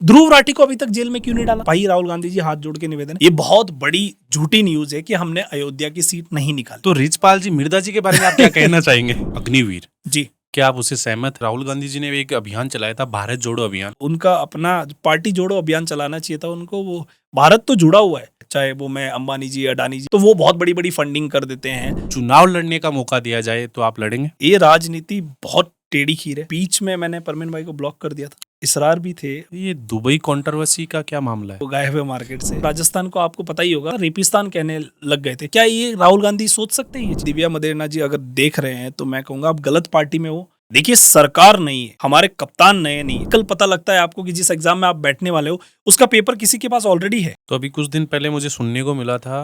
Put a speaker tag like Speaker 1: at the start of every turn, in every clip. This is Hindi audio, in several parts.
Speaker 1: ध्रुव राठी को अभी तक जेल में क्यों नहीं डाला? भाई राहुल गांधी जी, हाथ जोड़ के निवेदन है, ये बहुत बड़ी झूठी न्यूज है कि हमने अयोध्या की सीट नहीं निकाली।
Speaker 2: तो रिचपाल जी, मिर्दा जी के बारे में आप क्या कहना चाहेंगे? अग्निवीर
Speaker 1: जी,
Speaker 2: क्या आप उससे सहमत? राहुल गांधी जी ने एक अभियान चलाया था, भारत जोड़ो अभियान।
Speaker 1: उनका अपना पार्टी जोड़ो अभियान चलाना चाहिए था उनको। वो भारत तो जुड़ा हुआ है, चाहे वो मैं अंबानी जी, अडानी जी, तो वो बहुत बड़ी बड़ी फंडिंग कर देते हैं।
Speaker 2: चुनाव लड़ने का मौका दिया जाए तो आप लड़ेंगे?
Speaker 1: ये राजनीति बहुत टेढ़ी खीर है। बीच में मैंने परमीन भाई को ब्लॉक कर दिया था, इसरार भी थे।
Speaker 2: ये दुबई कंट्रोवर्सी का क्या मामला है?
Speaker 1: वो गायब हुए मार्केट से। राजस्थान को आपको पता ही होगा, रेपिस्तान कहने लग गए थे। क्या ये राहुल गांधी सोच सकते हैं? दिव्या मदेरणा जी अगर देख रहे हैं तो मैं कहूंगा आप गलत पार्टी में हो। देखिए, सरकार नहीं है, हमारे कप्तान नए नहीं। कल पता लगता है आपको कि जिस एग्जाम में आप बैठने वाले हो उसका पेपर किसी के पास ऑलरेडी है।
Speaker 2: तो अभी कुछ दिन पहले मुझे सुनने को मिला था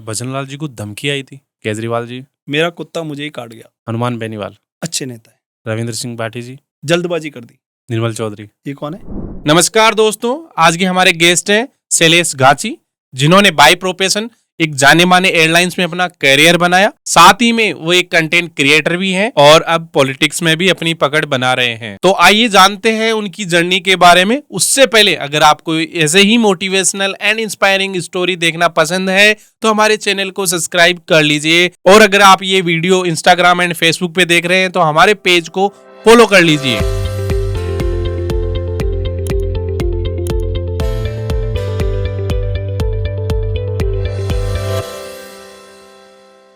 Speaker 2: भजनलाल जी को धमकी आई थी, केजरीवाल जी।
Speaker 1: मेरा कुत्ता मुझे ही काट गया।
Speaker 2: हनुमान बेनीवाल,
Speaker 1: अच्छे नेता है।
Speaker 2: रविंद्र सिंह बाठी जी,
Speaker 1: जल्दबाजी कर दी।
Speaker 2: निर्मल चौधरी।
Speaker 1: ये कौन है?
Speaker 2: नमस्कार दोस्तों, आज के हमारे गेस्ट हैं शैलेश गाची, जिन्होंने बाय प्रोफेशन एक जाने माने एयरलाइंस में अपना करियर बनाया। साथ ही में वो एक कंटेंट क्रिएटर भी हैं और अब पॉलिटिक्स में भी अपनी पकड़ बना रहे हैं। तो आइए जानते हैं उनकी जर्नी के बारे में। उससे पहले अगर आपको ऐसे ही मोटिवेशनल एंड इंस्पायरिंग स्टोरी देखना पसंद है तो हमारे चैनल को सब्सक्राइब कर लीजिए, और अगर आप ये वीडियो इंस्टाग्राम एंड फेसबुक पे देख रहे हैं तो हमारे पेज को फॉलो कर लीजिए।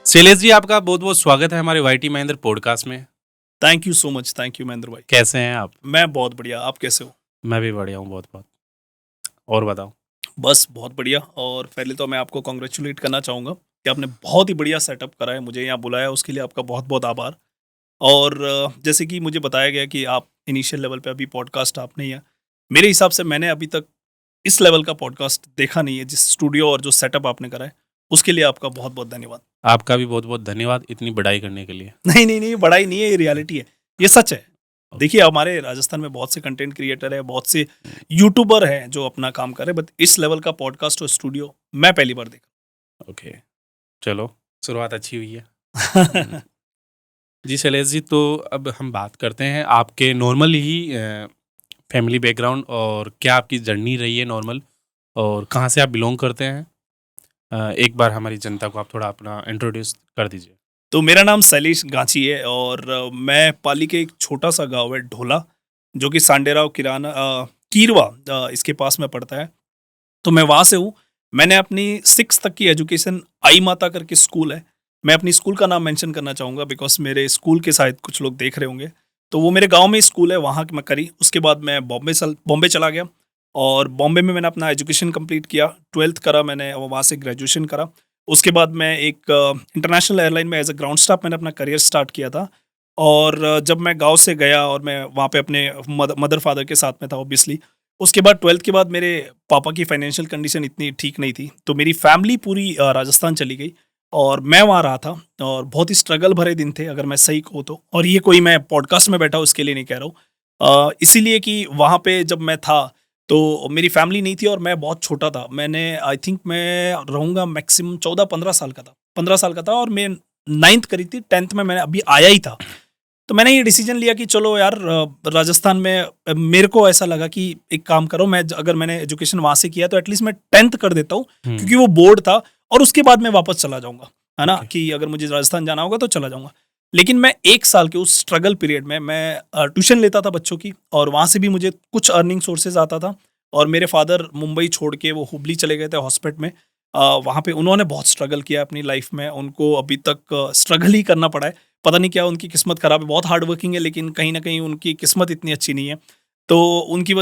Speaker 2: शैलेश जी, आपका बहुत बहुत स्वागत है हमारे वाईटी महेंद्र पॉडकास्ट में।
Speaker 1: Thank you so much. Thank you Mahendra भाई।
Speaker 2: कैसे हैं आप?
Speaker 1: मैं बहुत बढ़िया, आप कैसे हो?
Speaker 2: मैं भी बढ़िया हूँ, बहुत बहुत। और बताओ।
Speaker 1: बस बहुत बढ़िया। और पहले तो मैं आपको कॉन्ग्रेचुलेट करना चाहूँगा कि आपने बहुत ही बढ़िया सेटअप करा है, मुझे यहाँ बुलाया, उसके लिए आपका बहुत बहुत आभार। और जैसे कि मुझे बताया गया कि आप इनिशियल लेवल पे अभी पॉडकास्ट आपने ही है, मेरे हिसाब से मैंने अभी तक इस लेवल का पॉडकास्ट देखा नहीं है। जिस स्टूडियो और जो सेटअप आपने करा है उसके लिए आपका बहुत बहुत धन्यवाद।
Speaker 2: आपका भी बहुत बहुत धन्यवाद इतनी बड़ाई करने के लिए।
Speaker 1: नहीं नहीं नहीं, बड़ाई नहीं है, ये रियलिटी है, ये सच है। देखिए, हमारे राजस्थान में बहुत से कंटेंट क्रिएटर है, बहुत से यूट्यूबर हैं जो अपना काम कर रहे हैं, बट इस लेवल का पॉडकास्ट और स्टूडियो मैं पहली बार देखा।
Speaker 2: ओके, चलो, शुरुआत अच्छी हुई है।
Speaker 1: हम्म।
Speaker 2: जी शैलेश जी, तो अब हम बात करते हैं आपके नॉर्मल ही फैमिली बैकग्राउंड और क्या आपकी जर्नी रही है नॉर्मल, और कहाँ से आप बिलोंग करते हैं। एक बार हमारी जनता को आप थोड़ा अपना इंट्रोड्यूस कर दीजिए।
Speaker 1: तो मेरा नाम शैलेश गांची है और मैं पाली के एक छोटा सा गांव है ढोला, जो कि सांडेराव किराना कीरवा इसके पास में पड़ता है। तो मैं वहाँ से हूँ। मैंने अपनी 6 तक की एजुकेशन आई माता करके स्कूल है, मैं अपनी स्कूल का नाम मेंशन करना चाहूँगा बिकॉज मेरे स्कूल के शायद कुछ लोग देख रहे होंगे। तो वो मेरे गांव में स्कूल है, वहाँ मैं करी। उसके बाद मैं बॉम्बे चला गया और बॉम्बे में मैंने अपना एजुकेशन कंप्लीट किया, 12th करा मैंने और वहाँ से ग्रेजुएशन करा। उसके बाद मैं एक इंटरनेशनल एयरलाइन में एज अ ग्राउंड स्टाफ मैंने अपना करियर स्टार्ट किया था। और जब मैं गांव से गया और मैं वहाँ पे अपने मदर फादर के साथ में था ऑब्वियसली। उसके बाद 12th के बाद मेरे पापा की फाइनेंशियल कंडीशन इतनी ठीक नहीं थी, तो मेरी फैमिली पूरी राजस्थान चली गई और मैं वहाँ रहा था। और बहुत ही स्ट्रगल भरे दिन थे अगर मैं सही कहूँ तो। और ये कोई मैं पॉडकास्ट में बैठा हूँ इसके लिए नहीं कह रहा हूँ, इसीलिए कि वहाँ पे जब मैं था तो मेरी फैमिली नहीं थी और मैं बहुत छोटा था। मैंने आई थिंक मैं रहूँगा मैक्सिमम 14-15 साल का था, 15 साल का था और मैं 9th करी थी, 10th में मैंने अभी आया ही था। तो मैंने ये डिसीजन लिया कि चलो यार, राजस्थान में मेरे को ऐसा लगा कि एक काम करो, मैं अगर मैंने एजुकेशन वहाँ से किया तो एटलीस्ट मैं 10th कर देता हूँ, क्योंकि वो बोर्ड था और उसके बाद मैं वापस चला जाऊँगा, है ना, कि अगर मुझे राजस्थान जाना होगा तो चला जाऊँगा। लेकिन मैं 1 साल के उस स्ट्रगल पीरियड में मैं ट्यूशन लेता था बच्चों की और वहाँ से भी मुझे कुछ अर्निंग सोर्सेज आता था। और मेरे फादर मुंबई छोड़ के वो हुबली चले गए थे हॉस्पिटल में। वहाँ पे उन्होंने बहुत स्ट्रगल किया अपनी लाइफ में, उनको अभी तक स्ट्रगल ही करना पड़ा है। पता नहीं क्या उनकी किस्मत खराब है, बहुत हार्ड वर्किंग है लेकिन कहीं ना कहीं उनकी किस्मत इतनी अच्छी नहीं है। तो उनकी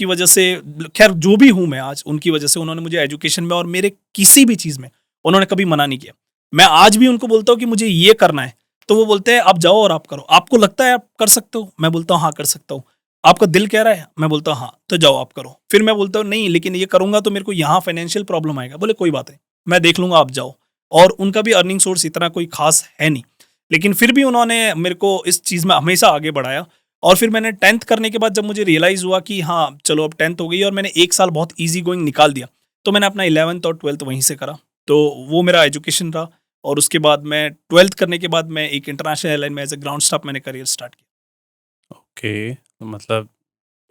Speaker 1: वजह से, खैर जो भी हूँ मैं आज, उनकी वजह से उन्होंने मुझे एजुकेशन में और मेरे किसी भी चीज़ में उन्होंने कभी मना नहीं किया। मैं आज भी उनको बोलता हूँ कि मुझे ये करना है तो वो बोलते हैं आप जाओ और आप करो, आपको लगता है आप कर सकते हो, मैं बोलता हूँ हाँ कर सकता हूँ। आपका दिल कह रहा है, मैं बोलता हूँ हाँ तो जाओ आप करो। फिर मैं बोलता हूँ नहीं लेकिन ये करूंगा तो मेरे को यहाँ फाइनेंशियल प्रॉब्लम आएगा, बोले कोई बात है मैं देख लूंगा आप जाओ। और उनका भी अर्निंग सोर्स इतना कोई खास है नहीं, लेकिन फिर भी उन्होंने मेरे को इस चीज़ में हमेशा आगे बढ़ाया। और फिर मैंने 10th करने के बाद जब मुझे रियलाइज़ हुआ कि हाँ चलो अब 10th हो गई और मैंने 1 साल बहुत ईजी गोइंग निकाल दिया, तो मैंने अपना 11th और 12th वहीं से करा। तो वो मेरा एजुकेशन रहा। और उसके बाद मैं 12th करने के बाद मैं एक इंटरनेशनल एयरलाइन में एज ए ग्राउंड स्टाफ मैंने करियर स्टार्ट किया।
Speaker 2: ओके, मतलब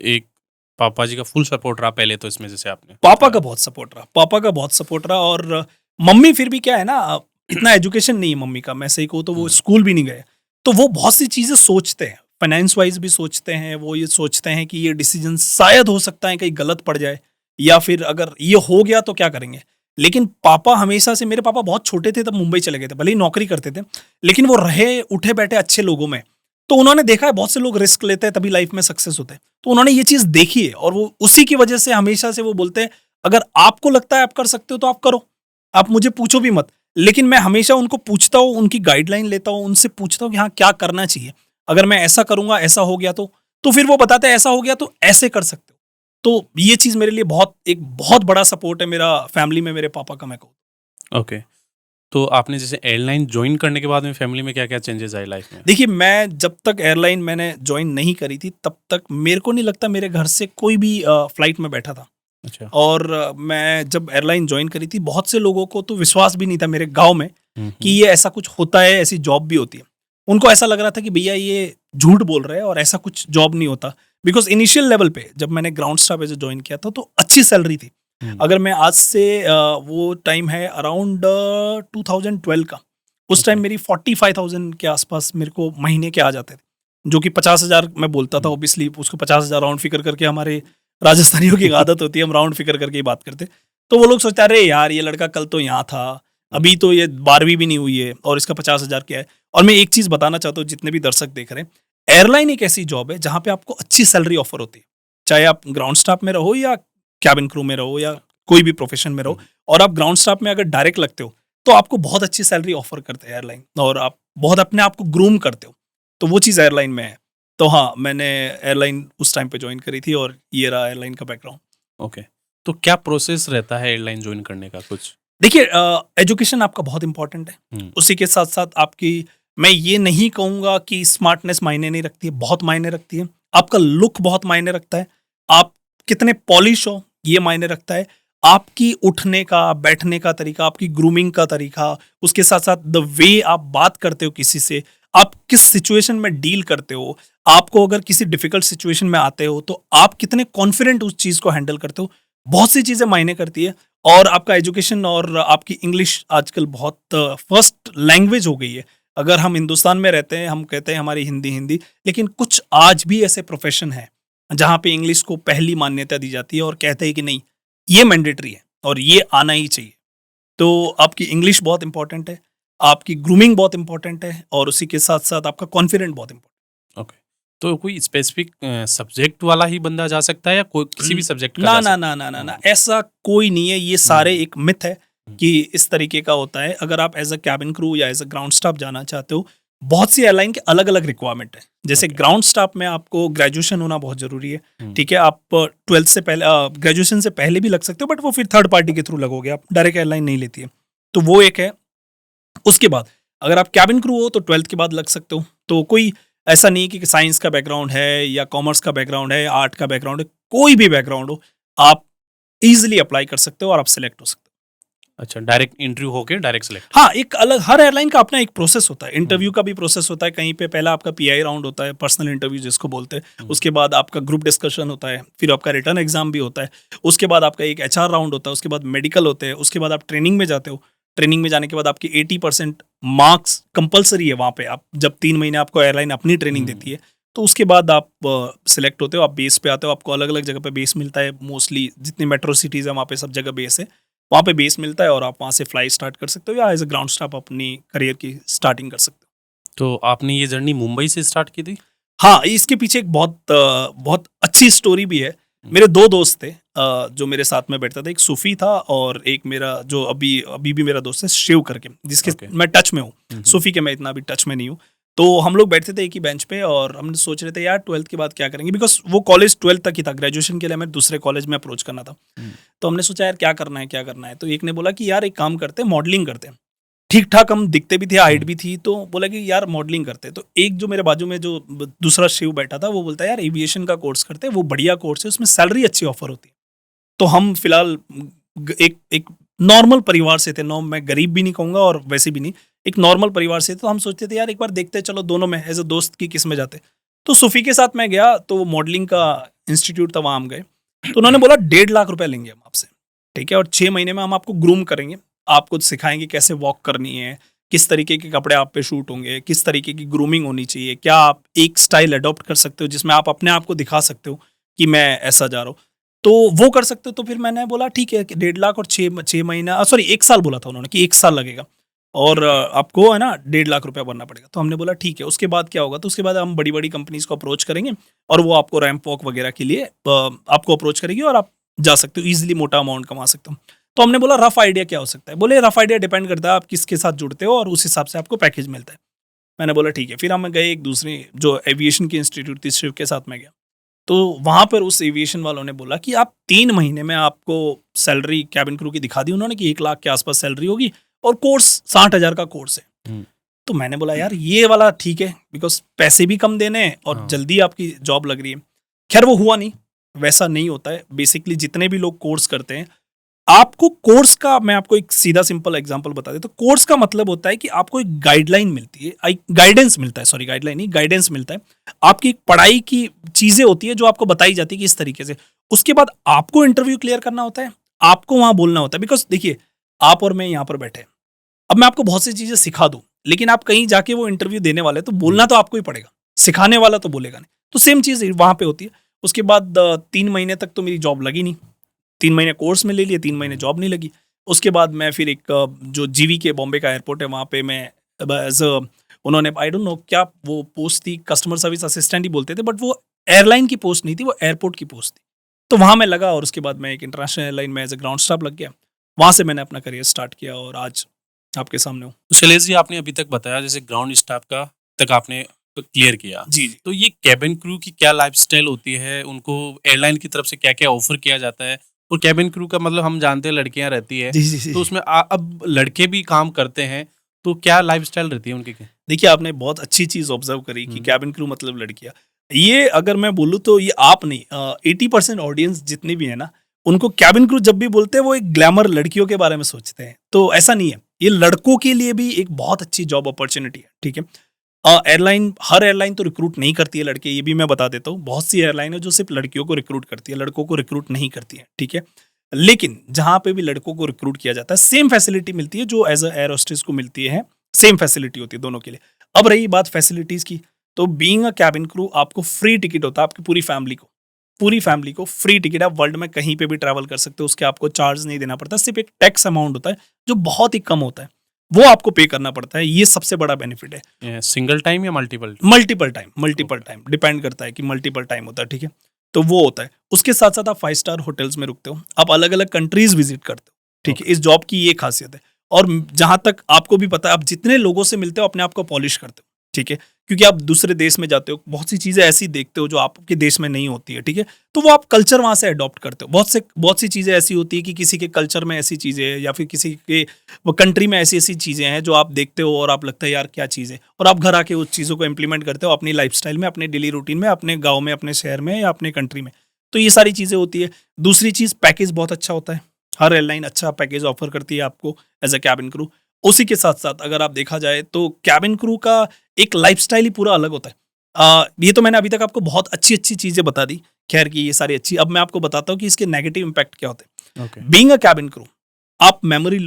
Speaker 2: एक पापा जी का फुल सपोर्ट रहा पहले तो इसमें, जैसे आपने
Speaker 1: पापा का बहुत सपोर्ट रहा, पापा का बहुत सपोर्ट रहा। और मम्मी फिर भी क्या है ना, इतना एजुकेशन नहीं है मम्मी का, मैं सही कहूँ तो वो स्कूल भी नहीं गए, तो वो बहुत सी चीजें सोचते हैं, फाइनेंस वाइज भी सोचते हैं। वो ये सोचते हैं कि ये डिसीजन शायद हो सकता है कहीं गलत पड़ जाए, या फिर अगर ये हो गया तो क्या करेंगे। लेकिन पापा हमेशा से, मेरे पापा बहुत छोटे थे तब मुंबई चले गए थे, भले ही नौकरी करते थे, लेकिन वो रहे उठे बैठे अच्छे लोगों में। तो उन्होंने देखा है बहुत से लोग रिस्क लेते हैं तभी लाइफ में सक्सेस होते हैं, तो उन्होंने ये चीज देखी है, और वो उसी की वजह से हमेशा से वो बोलते हैं अगर आपको लगता है आप कर सकते हो तो आप करो, आप मुझे पूछो भी मत। लेकिन मैं हमेशा उनको पूछता हूँ, उनकी गाइडलाइन लेता हूँ, उनसे पूछता हूँ कि हाँ क्या करना चाहिए, अगर मैं ऐसा करूंगा ऐसा हो गया तो फिर वो बताते हैं ऐसा हो गया तो ऐसे कर सकते हो। तो ये चीज मेरे लिए एक बहुत बड़ा सपोर्ट है मेरा फैमिली में, मेरे पापा का, मैं कहूँ।
Speaker 2: ओके। तो आपने जैसे एयरलाइन ज्वाइन करने के बाद में फैमिली में क्या क्या चेंजेस आए लाइफ में?
Speaker 1: देखिए, मैं जब तक एयरलाइन मैंने ज्वाइन नहीं करी थी तब तक मेरे को नहीं लगता मेरे घर से कोई भी फ्लाइट में बैठा था।
Speaker 2: अच्छा।
Speaker 1: और मैं जब एयरलाइन ज्वाइन करी थी, बहुत से लोगों को तो विश्वास भी नहीं था मेरे गांव में कि ये ऐसा कुछ होता है, ऐसी जॉब भी होती है। उनको ऐसा लग रहा था कि भैया ये झूठ बोल रहे हैं और ऐसा कुछ जॉब नहीं होता। बिकॉज इनिशियल लेवल पे जब मैंने ग्राउंड स्टाफ एज ज्वाइन किया था तो अच्छी सैलरी थी। अगर मैं आज से वो टाइम है अराउंड 2012 का, उस टाइम
Speaker 2: Okay.
Speaker 1: मेरी 45,000 के आसपास मेरे को महीने के आ जाते थे, जो कि 50,000 मैं बोलता था। ऑब्वियसली उसको 50,000 राउंड फिगर करके, हमारे राजस्थानियों की एक आदत होती है, हम राउंड फिगर करके ही बात करते। तो वो लोग सोचते अरे यार ये लड़का कल तो यहाँ था, अभी तो ये 12वीं भी नहीं हुई है और इसका 50,000 क्या है। और मैं एक चीज बताना चाहता हूँ जितने भी दर्शक देख रहे हैं, एयरलाइन एक ऐसी जॉब है जहाँ पे आपको अच्छी सैलरी ऑफर होती है, चाहे आप ग्राउंड स्टाफ में रहो या कैबिन क्रू में रहो या कोई भी प्रोफेशन में रहो। और आप ग्राउंड स्टाफ में अगर डायरेक्ट लगते हो तो आपको बहुत अच्छी सैलरी ऑफर करते हैं एयरलाइन, और आप बहुत अपने आप को ग्रूम करते हो। तो वो चीज़ एयरलाइन में है। तो हाँ, मैंने एयरलाइन उस टाइम पे ज्वाइन करी थी और ये रहा एयरलाइन का बैकग्राउंड।
Speaker 2: ओके। तो क्या प्रोसेस रहता है एयरलाइन ज्वाइन करने का कुछ?
Speaker 1: देखिए, एजुकेशन आपका बहुत इंपॉर्टेंट है। उसी के साथ साथ आपकी, मैं ये नहीं कहूँगा कि स्मार्टनेस मायने नहीं रखती है, बहुत मायने रखती है। आपका लुक बहुत मायने रखता है, आप कितने पॉलिश हो ये मायने रखता है, आपकी उठने का बैठने का तरीका, आपकी ग्रूमिंग का तरीका, उसके साथ साथ द वे आप बात करते हो किसी से, आप किस सिचुएशन में डील करते हो, आपको अगर किसी डिफिकल्ट सिचुएशन में आते हो तो आप कितने कॉन्फिडेंट उस चीज़ को हैंडल करते हो, बहुत सी चीज़ें मायने करती है। और आपका एजुकेशन और आपकी इंग्लिश आजकल बहुत फर्स्ट लैंग्वेज हो गई है। अगर हम हिंदुस्तान में रहते हैं, हम कहते हैं हमारी हिंदी हिंदी, लेकिन कुछ आज भी ऐसे प्रोफेशन है जहाँ पे इंग्लिश को पहली मान्यता दी जाती है और कहते हैं कि नहीं, ये मैंडेटरी है और ये आना ही चाहिए। तो आपकी इंग्लिश बहुत इंपॉर्टेंट है, आपकी ग्रूमिंग बहुत इंपॉर्टेंट है, और उसी के साथ साथ आपका कॉन्फिडेंट बहुत इंपॉर्टेंट।
Speaker 2: ओके। तो कोई स्पेसिफिक सब्जेक्ट वाला ही बंदा जा सकता है या कोई किसी भी सब्जेक्ट का
Speaker 1: ना
Speaker 2: जा
Speaker 1: ना
Speaker 2: सकता
Speaker 1: ना ना ना ना, ऐसा कोई नहीं है। ये सारे एक मिथ है कि इस तरीके का होता है। अगर आप एज अ कैबिन क्रू या एज अ ग्राउंड स्टाफ जाना चाहते हो, बहुत सी एयरलाइन के अलग अलग रिक्वायरमेंट है। जैसे
Speaker 2: Okay.
Speaker 1: ग्राउंड स्टाफ में आपको ग्रेजुएशन होना बहुत जरूरी है।
Speaker 2: है?
Speaker 1: ठीक है, आप 12th से पहले, ग्रेजुएशन से पहले भी लग सकते हो, बट वो फिर थर्ड पार्टी के थ्रू लगोगे, आप डायरेक्ट एयरलाइन नहीं लेती है। तो वो एक है। उसके बाद अगर आप कैबिन क्रू हो तो 12th के बाद लग सकते हो। तो कोई ऐसा नहीं कि साइंस का बैकग्राउंड है या कॉमर्स का बैकग्राउंड है, आर्ट का बैकग्राउंड है, कोई भी बैकग्राउंड हो, आप इजीली अप्लाई कर सकते हो और आप सिलेक्ट हो सकते हो।
Speaker 2: अच्छा, डायरेक्ट इंटरव्यू होके डायरेक्ट सेलेक्ट?
Speaker 1: हाँ, एक अलग, हर एयरलाइन का अपना एक प्रोसेस होता है। इंटरव्यू का भी प्रोसेस होता है। कहीं पे पहला आपका पीआई राउंड होता है, पर्सनल इंटरव्यू जिसको बोलते हैं। उसके बाद आपका ग्रुप डिस्कशन होता है, फिर आपका रिटर्न एग्जाम भी होता है। उसके बाद आपका एक एचआर राउंड होता है, उसके बाद मेडिकल होते हैं, उसके बाद आप ट्रेनिंग में जाते हो। ट्रेनिंग में जाने के बाद आपकी 80% मार्क्स कंपलसरी है वहाँ पे। आप जब 3 महीने आपको एयरलाइन अपनी ट्रेनिंग देती है, तो उसके बाद आप सिलेक्ट होते हो, आप बेस पे आते हो। आपको अलग अलग जगह पे बेस मिलता है, मोस्टली जितनी मेट्रो सिटीज़ है वहाँ पे सब जगह बेस है, वहाँ पे बेस मिलता है और आप वहाँ से फ्लाई स्टार्ट कर सकते हो या एज अ ग्राउंड स्टाफ अपनी करियर की स्टार्टिंग कर सकते हो।
Speaker 2: तो आपने ये जर्नी मुंबई से स्टार्ट की थी?
Speaker 1: हाँ, इसके पीछे एक बहुत अच्छी स्टोरी भी है। मेरे 2 दोस्त थे जो मेरे साथ में बैठता था। एक सूफी था और एक मेरा जो अभी अभी भी मेरा दोस्त है, शिव करके, जिसके
Speaker 2: Okay.
Speaker 1: मैं टच में हूँ। सूफी के मैं इतना अभी टच में नहीं हूँ। तो हम लोग बैठते थे एक ही बेंच पे और हम सोच रहे थे यार 12th के बाद क्या करेंगे, बिकॉज वो कॉलेज 12th तक ही था। ग्रेजुएशन के लिए हमें दूसरे कॉलेज में अप्रोच करना था। तो हमने सोचा यार क्या करना है क्या करना है। तो एक ने बोला कि यार एक काम करते हैं, मॉडलिंग करते हैं। ठीक ठाक हम दिखते भी थे, हाइट भी थी, तो बोला कि यार मॉडलिंग करते हैं। तो एक जो मेरे बाजू में जो दूसरा शिव बैठा था, वो बोलता है यार एविएशन का कोर्स करते हैं, वो बढ़िया कोर्स है, उसमें सैलरी अच्छी ऑफर होती है। तो हम फिलहाल एक नॉर्मल परिवार से थे। मैं गरीब भी नहीं कहूँगा और वैसे भी नहीं, एक नॉर्मल परिवार से थे। तो हम सोचते थे यार एक बार देखते हैं, चलो दोनों में एज अ दोस्त की किस में जाते। तो सूफी के साथ मैं गया, तो मॉडलिंग का इंस्टीट्यूट था, वहाँ हम गए। तो उन्होंने बोला 1.5 लाख रुपए लेंगे हम आपसे, ठीक है, और 6 महीने में हम आपको ग्रूम करेंगे, आपको सिखाएंगे कैसे वॉक करनी है, किस तरीके के कपड़े आप पे शूट होंगे, किस तरीके की ग्रूमिंग होनी चाहिए, क्या आप एक स्टाइल अडॉप्ट कर सकते हो जिसमें आप अपने आप को दिखा सकते हो कि मैं ऐसा जा रहा हूँ, तो वो कर सकते हो। तो फिर मैंने बोला ठीक है कि 1.5 लाख और 6 महीना, सॉरी 1 साल बोला था उन्होंने कि 1 साल लगेगा और आपको है ना 1.5 लाख रुपया भरना पड़ेगा। तो हमने बोला ठीक है। उसके बाद क्या होगा, तो उसके बाद हम बड़ी बड़ी कंपनीज को अप्रोच करेंगे और वो आपको रैंप वॉक वगैरह के लिए आपको अप्रोच करेगी और आप जा सकते हो, ईजिली मोटा अमाउंट कमा सकते हो। तो हमने बोला रफ आइडिया क्या हो सकता है, बोले रफ आइडिया डिपेंड करता है आप किसके साथ जुड़ते हो और उस हिसाब से आपको पैकेज मिलता है। मैंने बोला ठीक है। फिर हम गए एक दूसरी जो एविएशन की इंस्टीट्यूट थी, शिव के साथ मैं गया। तो वहाँ पर उस एविएशन वालों ने बोला कि आप 3 महीने में आपको सैलरी कैबिन क्रू की दिखा दी उन्होंने कि 1 लाख के आसपास सैलरी होगी और कोर्स 60,000 का कोर्स है। तो मैंने बोला यार ये वाला ठीक है, बिकॉज पैसे भी कम देने हैं और
Speaker 2: हाँ।
Speaker 1: जल्दी आपकी जॉब लग रही है। खैर वो हुआ नहीं, वैसा नहीं होता है। बेसिकली जितने भी लोग कोर्स करते हैं, आपको कोर्स का, मैं आपको एक सीधा सिंपल एग्जांपल बता देता हूं। कोर्स का मतलब होता है कि आपको एक गाइडलाइन मिलती है, गाइडेंस मिलता है, सॉरी गाइडलाइन नहीं, गाइडेंस मिलता है। आपकी एक पढ़ाई की चीजें होती है जो आपको बताई जाती है कि इस तरीके से। उसके बाद आपको इंटरव्यू क्लियर करना होता है, आपको वहां बोलना होता है। बिकॉज देखिए, आप और मैं यहाँ पर बैठे हैं, अब मैं आपको बहुत सी चीजें सिखा दूं, लेकिन आप कहीं जाके वो इंटरव्यू देने वाले हैं, तो बोलना तो आपको ही पड़ेगा, सिखाने वाला तो बोलेगा नहीं। तो सेम चीज वहां पे होती है। उसके बाद 3 महीने तक तो मेरी जॉब लगी नहीं। 3 महीने कोर्स में ले लिए, 3 महीने जॉब नहीं लगी। उसके बाद मैं फिर एक जो जीवी के बॉम्बे का एयरपोर्ट है वहाँ पे मैं एज उन्होंने आई डोंट नो क्या वो पोस्ट थी, कस्टमर सर्विस असिस्टेंट ही बोलते थे, बट वो एयरलाइन की पोस्ट नहीं थी, वो एयरपोर्ट की पोस्ट थी। तो वहाँ मैं लगा और उसके बाद मैं एक इंटरनेशनल एयरलाइन में एज ए ग्राउंड स्टाफ लग गया। वहाँ से मैंने अपना करियर स्टार्ट किया और आज आपके सामने हूँ।
Speaker 2: तो शैलेश जी, आपने अभी तक बताया जैसे ग्राउंड स्टाफ का तक आपने क्लियर किया,
Speaker 1: जी जी
Speaker 2: तो ये कैबिन क्रू की क्या लाइफस्टाइल होती है, उनको एयरलाइन की तरफ से क्या क्या ऑफर किया जाता है, और कैबिन क्रू का मतलब हम जानते हैं लड़कियां रहती है,
Speaker 1: जी जी जी
Speaker 2: तो उसमें अब लड़के भी काम करते हैं, तो क्या लाइफस्टाइल रहती है उनकी?
Speaker 1: देखिए, आपने बहुत अच्छी चीज ऑब्जर्व करी कि
Speaker 2: हम्म।
Speaker 1: कैबिन क्रू मतलब लड़कियां। ये अगर मैं बोलूँ तो ये आप नहीं, 80% ऑडियंस जितनी भी है ना, उनको कैबिन क्रू जब भी बोलते हैं वो एक ग्लैमर लड़कियों के बारे में सोचते हैं। तो ऐसा नहीं है, ये लड़कों के लिए भी एक बहुत अच्छी जॉब अपॉर्चुनिटी है। ठीक है, एयरलाइन, हर एयरलाइन तो रिक्रूट नहीं करती है लड़के, ये भी मैं बता देता हूँ। बहुत सी एयरलाइन है जो सिर्फ लड़कियों को रिक्रूट करती है, लड़कों को रिक्रूट नहीं करती है। ठीक है, लेकिन जहां पे भी लड़कों को रिक्रूट किया जाता है, सेम फैसिलिटी मिलती है जो एज अ एयर होस्टेस को मिलती है। सेम फैसिलिटी होती है दोनों के लिए। अब रही बात फैसिलिटीज की, तो बीइंग अ कैबिन क्रू आपको फ्री टिकट होता है, आपकी पूरी फैमिली को फ्री टिकट। आप वर्ल्ड में कहीं पे भी ट्रैवल कर सकते हो, उसके आपको चार्ज नहीं देना पड़ता। सिर्फ एक टैक्स अमाउंट होता है जो बहुत ही कम होता है, वो आपको पे करना पड़ता है। ये सबसे बड़ा बेनिफिट है।
Speaker 2: सिंगल टाइम या मल्टीपल?
Speaker 1: मल्टीपल टाइम डिपेंड करता है कि मल्टीपल टाइम होता है। ठीक है, तो वो होता है। उसके साथ साथ आप 5 स्टार होटल्स में रुकते हो, आप अलग अलग कंट्रीज विजिट करते हो। ठीक है, इस जॉब की ये खासियत है। और जहां तक आपको भी पता है, आप जितने लोगों से मिलते हो अपने आप को पॉलिश करते हो। ठीक है, क्योंकि आप दूसरे देश में जाते हो, बहुत सी चीजें ऐसी देखते हो जो आपके देश में नहीं होती है। ठीक है, तो वो आप कल्चर वहां से अडॉप्ट करते हो। बहुत सी चीजें ऐसी होती है कि किसी के कल्चर में ऐसी चीजें हैं या फिर किसी के वो कंट्री में ऐसी ऐसी चीजें हैं जो आप देखते हो और आप लगता है यार क्या चीज़ है, और आप घर आके उस चीज़ों को इंप्लीमेंट करते हो अपनी लाइफस्टाइल में, अपने डेली रूटीन में, अपने गाँव में, अपने शहर में या अपने कंट्री में। तो ये सारी चीज़ें होती है। दूसरी चीज़, पैकेज बहुत अच्छा होता है। हर एयरलाइन अच्छा पैकेज ऑफर करती है आपको एज अ कैबिन क्रू। उसी के साथ साथ अगर आप देखा जाए तो कैबिन क्रू का एक लाइफस्टाइल ही पूरा अलग होता है। ये तो मैंने अभी तक आपको बहुत अच्छी अच्छी चीज़ें बता दी, खैर की ये सारी अच्छी। अब मैं आपको बताता हूँ कि इसके नेगेटिव इम्पैक्ट क्या होते हैं। बीइंग अ कैबिन क्रू, आप मेमोरी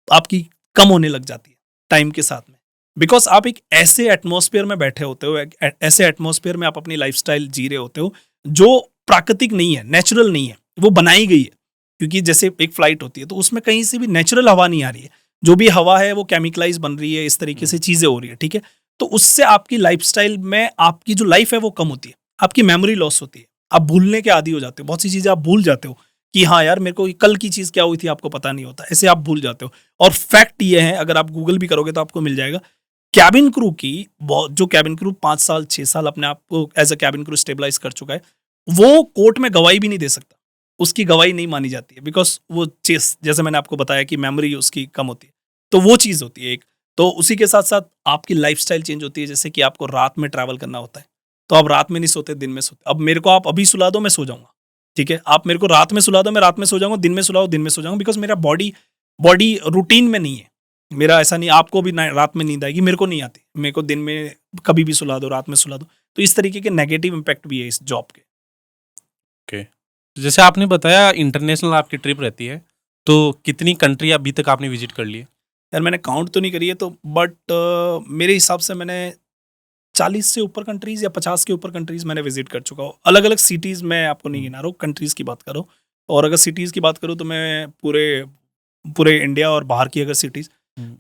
Speaker 1: आपकी कम होने लग जाती है टाइम के साथ में, बिकॉज आप एक ऐसे एटमॉस्फेयर में बैठे होते हो, ऐसे एटमॉस्फेयर में आप अपनी लाइफस्टाइल जी रहे होते हो जो प्राकृतिक नहीं है, नेचुरल नहीं है, वो बनाई गई है। क्योंकि जैसे एक फ्लाइट होती है तो उसमें कहीं से भी नेचुरल हवा नहीं आ रही है, जो भी हवा है वो केमिकलाइज बन रही है, इस तरीके से चीजें हो रही है। ठीक है, तो उससे आपकी लाइफस्टाइल में आपकी जो लाइफ है वो कम होती है, आपकी मेमोरी लॉस होती है, आप भूलने के आदी हो जाते हो, बहुत सी चीजें आप भूल जाते हो कि हाँ यार मेरे को कल की चीज क्या हुई थी आपको पता नहीं होता, ऐसे आप भूल जाते हो। और फैक्ट ये है, अगर आप गूगल भी करोगे तो आपको मिल जाएगा, कैबिन क्रू की जो कैबिन क्रू 5 साल 6 साल अपने आप को as a cabin crew stabilize कर चुका है, वो कोर्ट में गवाही भी नहीं दे सकता, उसकी गवाही नहीं मानी जाती है। बिकॉज वो चीज, जैसे मैंने आपको बताया कि मेमोरी उसकी कम होती है, तो वो चीज होती है एक। तो उसी के साथ साथ आपकी लाइफस्टाइल चेंज होती है। जैसे कि आपको रात में ट्रैवल करना होता है, तो आप रात में नहीं सोते, दिन में सोते। अब मेरे को आप अभी सुला दो, मैं सो जाऊंगा। ठीक है, आप मेरे को रात में सुला दो, मैं रात में सो जाऊंगा, दिन में सुलाओ, दिन में सो जाऊंगा। बिकॉज मेरा बॉडी रूटीन में नहीं है। मेरा ऐसा नहीं, आपको भी रात में नींद आएगी, मेरे को नहीं आती। मेरे को दिन में कभी भी सुला दो, रात में सुला दो। तो इस तरीके के नेगेटिव इम्पैक्ट भी है इस जॉब के।
Speaker 2: जैसे आपने बताया इंटरनेशनल आपकी ट्रिप रहती है, तो कितनी कंट्री अभी तक आपने विजिट कर ली है?
Speaker 1: यार मैंने काउंट तो नहीं करी है, तो बट मेरे हिसाब से मैंने 40 से ऊपर कंट्रीज या 50 के ऊपर कंट्रीज मैंने विजिट कर चुका हूँ। अलग अलग सिटीज़ में आपको नहीं गिना रहा हूँ, कंट्रीज़ की बात करो। और अगर सिटीज़ की बात करूँ तो मैं पूरे पूरे इंडिया और बाहर की अगर सिटीज़,